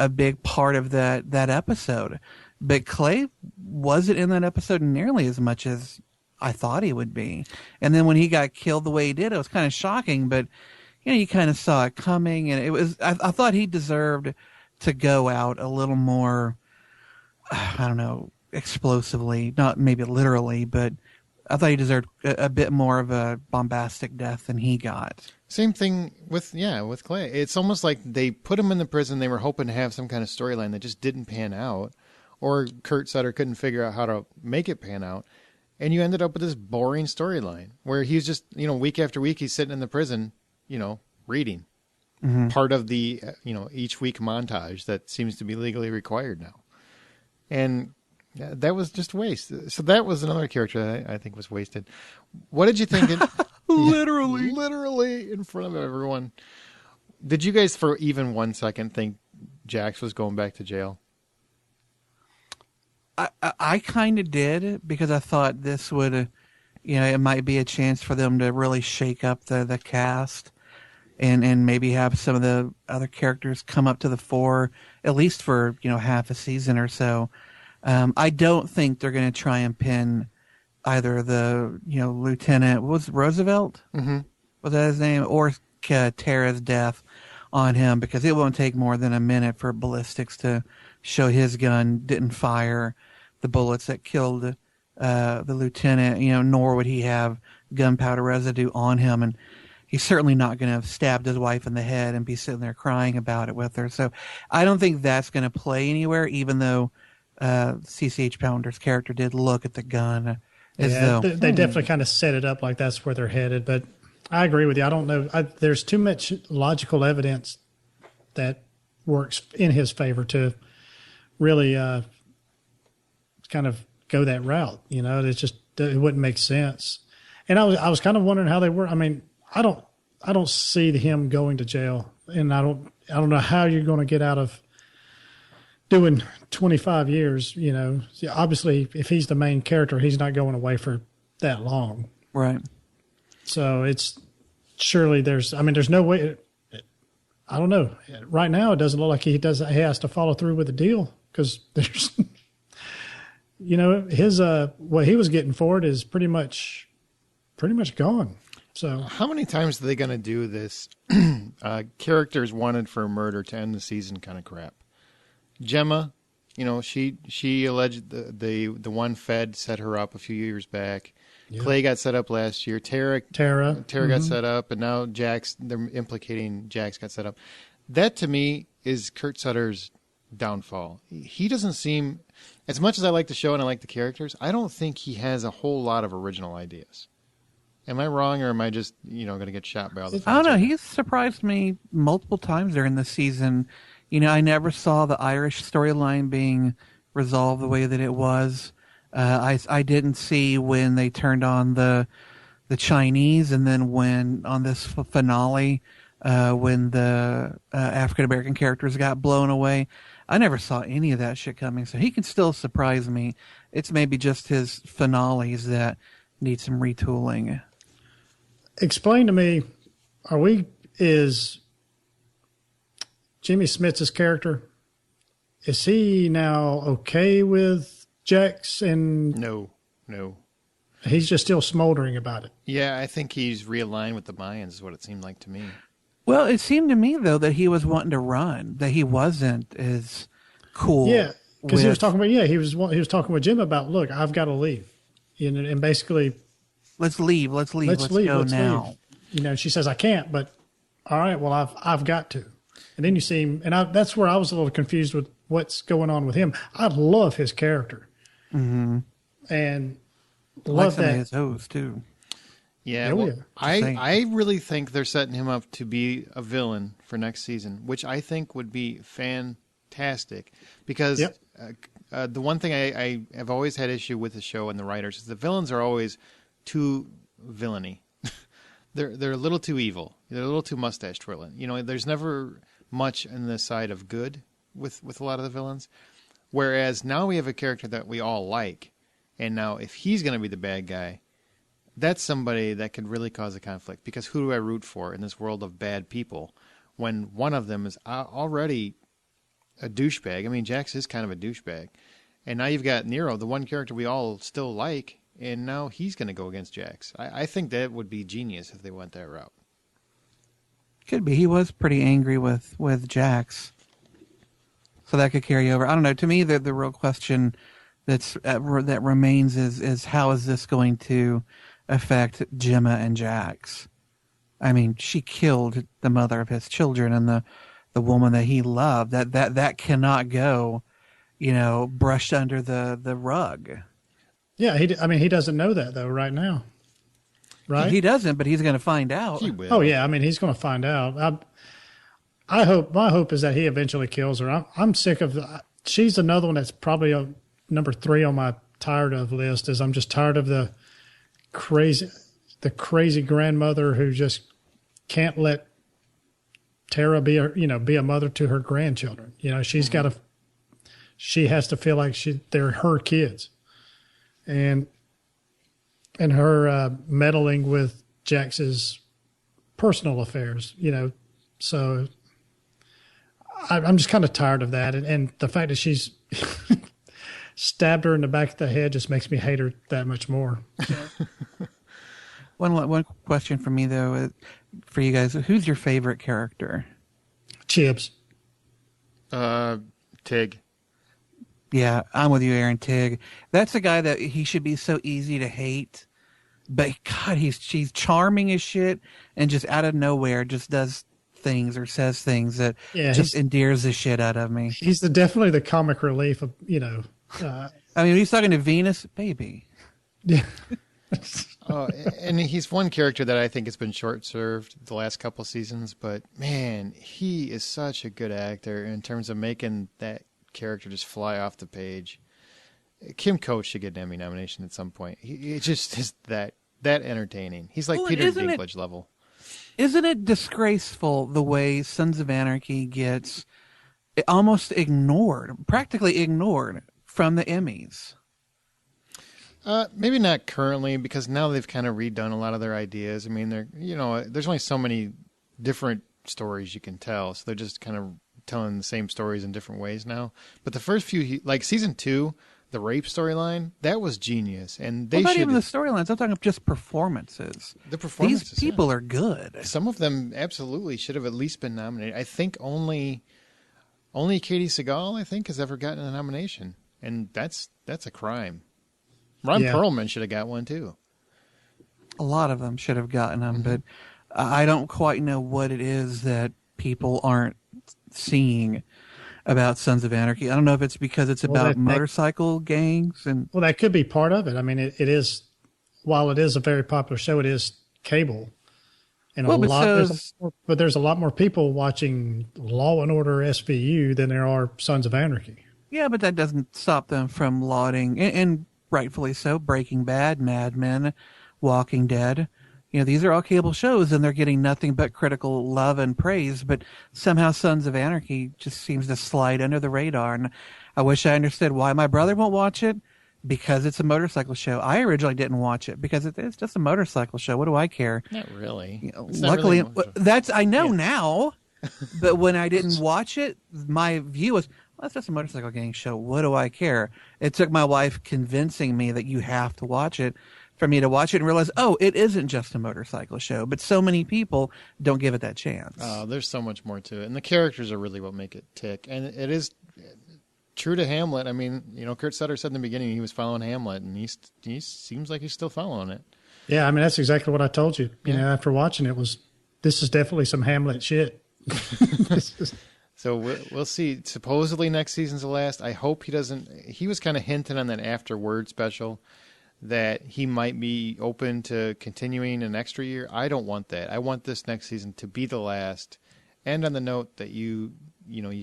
S4: big part of that episode. But Clay wasn't in that episode nearly as much as I thought he would be. And then when he got killed the way he did, it was kind of shocking, but you kind of saw it coming, and it was. I thought he deserved to go out a little more. I don't know, explosively, not maybe literally, but I thought he deserved a bit more of a bombastic death than he got.
S1: Same thing with Clay. It's almost like they put him in the prison. They were hoping to have some kind of storyline that just didn't pan out, or Kurt Sutter couldn't figure out how to make it pan out. And you ended up with this boring storyline where he's just, week after week, he's sitting in the prison, reading. Mm-hmm. Part of the, each week montage that seems to be legally required now. And that was just waste. So that was another character that I think was wasted. What did you think? Literally in front of everyone. Did you guys for even 1 second think Jax was going back to jail?
S4: I kind of did, because I thought this would, it might be a chance for them to really shake up the cast and maybe have some of the other characters come up to the fore, at least for, half a season or so. I don't think they're going to try and pin either the, Lieutenant, what was it, Roosevelt? Mm-hmm. Was that his name? Or Tara's death on him, because it won't take more than a minute for ballistics to show his gun didn't fire the bullets that killed the lieutenant, nor would he have gunpowder residue on him. And he's certainly not going to have stabbed his wife in the head and be sitting there crying about it with her. So I don't think that's going to play anywhere, even though CCH Pounder's character did look at the gun as though...
S3: They definitely kind of set it up like that's where they're headed. But I agree with you. I don't know. There's too much logical evidence that works in his favor to really kind of go that route. It's just, it wouldn't make sense. And I was kind of wondering how they were. I mean, I don't see him going to jail, and I don't know how you're going to get out of doing 25 years. Obviously, if he's the main character, he's not going away for that long.
S4: Right.
S3: So it's surely there's no way. I don't know. Right now, it doesn't look like he has to follow through with the deal, because there's, his what he was getting for it is pretty much gone. So
S1: how many times are they going to do this? Characters wanted for murder to end the season kind of crap. Gemma, she alleged the one Fed set her up a few years back. Yep. Clay got set up last year. Tara mm-hmm. got set up, and now Jax. They're implicating Jax got set up. That to me is Kurt Sutter's downfall. He doesn't seem, as much as I like the show and I like the characters, I don't think he has a whole lot of original ideas. Am I wrong, or am I just, going to get shot by all the fans?
S4: I don't know.
S1: right now?
S4: He's surprised me multiple times during the season. I never saw the Irish storyline being resolved the way that it was. I didn't see when they turned on the Chinese, and then when on this finale, when the African American characters got blown away. I never saw any of that shit coming, so he can still surprise me. It's maybe just his finales that need some retooling.
S3: Explain to me, is Jimmy Smits' character, is he now okay with Jax? And
S1: No.
S3: he's just still smoldering about it.
S1: Yeah, I think he's realigned with the Mayans, is what it seemed like to me.
S4: Well, it seemed to me, though, that he was wanting to run, that he wasn't as cool.
S3: Yeah, because he was talking about, he was talking with Jim about, look, I've got to leave. And basically,
S4: let's leave. Let's go now.
S3: Leave. She says, I can't, but all right, well, I've got to. And then you see him, and that's where I was a little confused with what's going on with him. I love his character.
S4: Mm-hmm.
S3: And
S4: Like
S3: love
S4: some of
S3: that.
S4: his hoes, too.
S1: Yeah,
S3: Oh,
S1: well,
S3: yeah.
S1: I really think they're setting him up to be a villain for next season, which I think would be fantastic. Because the one thing I have always had issue with the show and the writers is the villains are always too villainy. They're a little too evil. They're a little too mustache twirling. There's never much in the side of good with a lot of the villains. Whereas now we have a character that we all like, and now if he's going to be the bad guy, that's somebody that could really cause a conflict, because who do I root for in this world of bad people when one of them is already a douchebag? I mean, Jax is kind of a douchebag. And now you've got Nero, the one character we all still like, and now he's going to go against Jax. I think that would be genius if they went that route.
S4: Could be. He was pretty angry with Jax. So that could carry over. I don't know. To me, the real question that remains is how is this going to affect Gemma and Jax? I mean, she killed the mother of his children and the woman that he loved. That cannot go, brushed under the rug.
S3: Yeah, he doesn't know that though right now. Right?
S4: He doesn't, but he's going to find out.
S1: He will.
S3: Oh yeah, I mean he's going to find out. My hope is that he eventually kills her. I'm sick of she's another one that's probably number 3 on my tired of list. Is I'm just tired of the crazy grandmother who just can't let Tara be a mother to her grandchildren. She's got to. She has to feel like they're her kids, and her meddling with Jax's personal affairs. So I'm just kind of tired of that, and the fact that she's stabbed her in the back of the head just makes me hate her that much more.
S4: One question for me though, for you guys, who's your favorite character?
S3: Chibs.
S1: Tig.
S4: Yeah, I'm with you, Aaron. Tig. That's a guy that he should be so easy to hate, but God, she's charming as shit, and just out of nowhere just does things or says things that just endears the shit out of me.
S3: He's definitely the comic relief of
S4: I mean, he's talking to Venus, baby.
S3: Yeah.
S1: And he's one character that I think has been short-served the last couple of seasons, but man, he is such a good actor in terms of making that character just fly off the page. Kim Coates should get an Emmy nomination at some point. He just is that entertaining. He's like Peter Dinklage level.
S4: Isn't it disgraceful the way Sons of Anarchy gets almost practically ignored from the Emmys?
S1: Maybe not currently, because now they've kind of redone a lot of their ideas. I mean, there's only so many different stories you can tell, so they're just kind of telling the same stories in different ways now. But the first few, like season 2, the rape storyline, that was genius, and they
S4: not even the storylines. I'm talking just performances.
S1: The performances.
S4: These people are good.
S1: Some of them absolutely should have at least been nominated. I think only Katie Seagal, I think, has ever gotten a nomination, and that's a crime. Ron Perlman should have got one too.
S4: A lot of them should have gotten them, but I don't quite know what it is that people aren't seeing. about Sons of Anarchy. I don't know if it's because it's about motorcycle gangs and.
S3: Well, that could be part of it. I mean, it is. While it is a very popular show, it is cable, and there's a lot more people watching Law and Order SVU than there are Sons of Anarchy.
S4: Yeah, but that doesn't stop them from lauding, and rightfully so, Breaking Bad, Mad Men, Walking Dead. You know, these are all cable shows, and they're getting nothing but critical love and praise, but somehow Sons of Anarchy just seems to slide under the radar, and I wish I understood why my brother won't watch it, because it's a motorcycle show. I originally didn't watch it, because it's just a motorcycle show. What do I care?
S1: Not really.
S4: You know, luckily, I know now, but when I didn't watch it, my view was, well, that's just a motorcycle gang show. What do I care? It took my wife convincing me that you have to watch it for me to watch it and realize, oh, it isn't just a motorcycle show. But so many people don't give it that chance.
S1: There's so much more to it. And the characters are really what make it tick. And it is true to Hamlet. I mean, you know, Kurt Sutter said in the beginning he was following Hamlet, and he seems like he's still following it.
S3: Yeah, I mean, that's exactly what I told you. You know, after watching it, this is definitely some Hamlet shit.
S1: So we'll see. Supposedly next season's the last. I hope he doesn't. He was kind of hinting on that Afterword special that he might be open to continuing an extra year. I don't want that. I want this next season to be the last. And on the note that you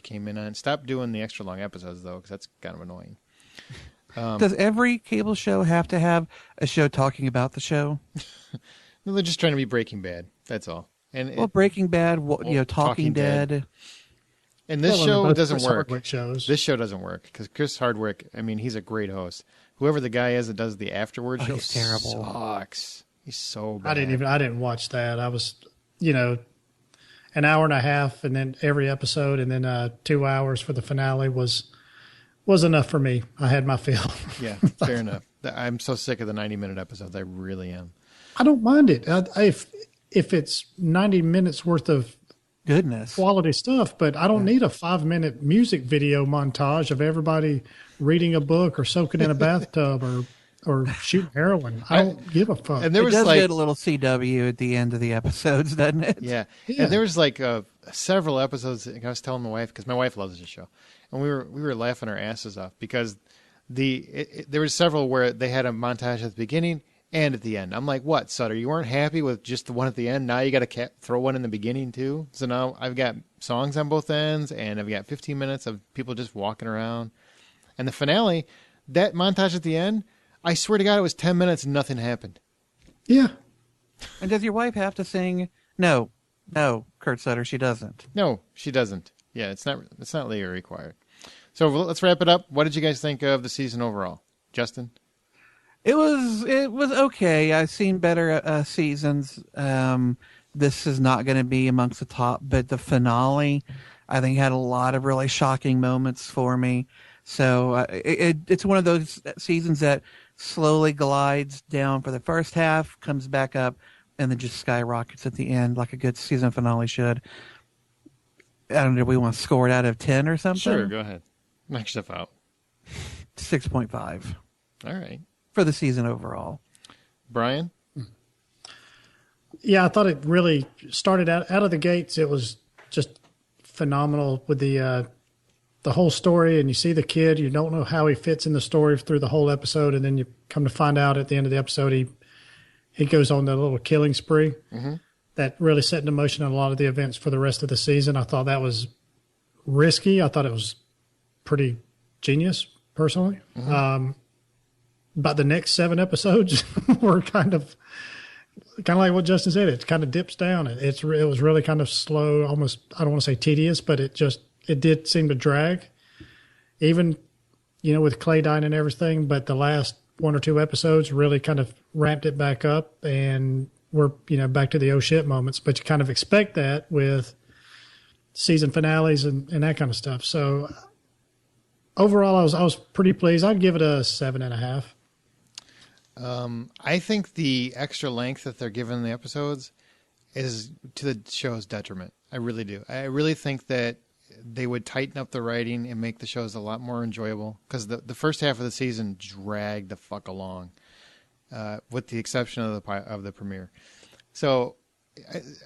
S1: came in on, stop doing the extra long episodes though, because that's kind of annoying.
S4: Does every cable show have to have a show talking about the show?
S1: No, they're just trying to be Breaking Bad. That's all. And
S4: Breaking Bad, Talking Dead.
S1: And this show doesn't work. This show doesn't work because Chris Hardwick, I mean, he's a great host. Whoever the guy is that does the Afterward show,
S4: he's terrible.
S1: Sucks. He's so bad.
S3: I didn't watch that. I was, an hour and a half, and then every episode, and then 2 hours for the finale was enough for me. I had my fill.
S1: Yeah, fair enough. I'm so sick of the 90-minute episodes. I really am.
S3: I don't mind it. If it's 90 minutes worth of
S4: goodness
S3: quality stuff, but I don't need a 5-minute music video montage of everybody reading a book or soaking in a bathtub or shooting heroin. I don't give a fuck.
S1: And there was
S4: does get a little CW at the end of the episodes, doesn't it?
S1: Yeah. And there was several episodes. I was telling my wife, because my wife loves this show, and we were laughing our asses off because there was several where they had a montage at the beginning and at the end. I'm like, what, Sutter? You weren't happy with just the one at the end? Now you got to throw one in the beginning too? So now I've got songs on both ends, and I've got 15 minutes of people just walking around. And the finale, that montage at the end, I swear to God, it was 10 minutes and nothing happened.
S3: Yeah.
S4: And does your wife have to sing? No, Kurt Sutter, she doesn't.
S1: No, she doesn't. Yeah, it's not legally required. So let's wrap it up. What did you guys think of the season overall? Justin?
S4: It was okay. I've seen better seasons. This is not going to be amongst the top, but the finale, I think, had a lot of really shocking moments for me. So it's one of those seasons that slowly glides down for the first half, comes back up, and then just skyrockets at the end like a good season finale should. I don't know, do we want to score it out of 10 or something?
S1: Sure, go ahead. Knock stuff out.
S4: 6.5.
S1: All right.
S4: For the season overall.
S1: Brian?
S3: Yeah, I thought it really started out of the gates. It was just phenomenal with the whole story, and you see the kid. You don't know how he fits in the story through the whole episode, and then you come to find out at the end of the episode he goes on that little killing spree. Mm-hmm. That really set into motion a lot of the events for the rest of the season. I thought that was risky. I thought it was pretty genius, personally. Mm-hmm. But the next 7 episodes were kind of like what Justin said. It kind of dips down. It was really kind of slow, almost, I don't want to say tedious, but it did seem to drag, even, with Clay dying and everything. But the last 1 or 2 episodes really kind of ramped it back up, and we're, back to the oh shit moments. But you kind of expect that with season finales and that kind of stuff. So overall, I was pretty pleased. I'd give it a 7.5.
S1: I think the extra length that they're giving the episodes is to the show's detriment. I really do. I really think that they would tighten up the writing and make the shows a lot more enjoyable, because the first half of the season dragged the fuck along, with the exception of the premiere. So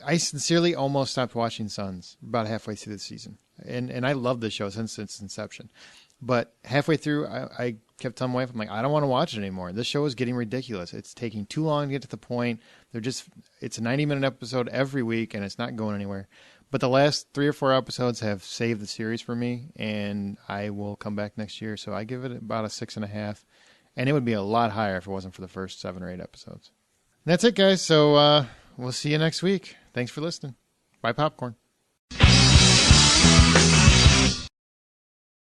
S1: I sincerely almost stopped watching Sons about halfway through the season. And I love the show since its inception. But halfway through, I kept telling my wife, I'm like, I don't want to watch it anymore. This show is getting ridiculous. It's taking too long to get to the point. It's a 90-minute episode every week, and it's not going anywhere. But the last 3 or 4 episodes have saved the series for me, and I will come back next year. So I give it about a 6.5. And it would be a lot higher if it wasn't for the first 7 or 8 episodes. And that's it, guys. So we'll see you next week. Thanks for listening. Bye, Popcorn.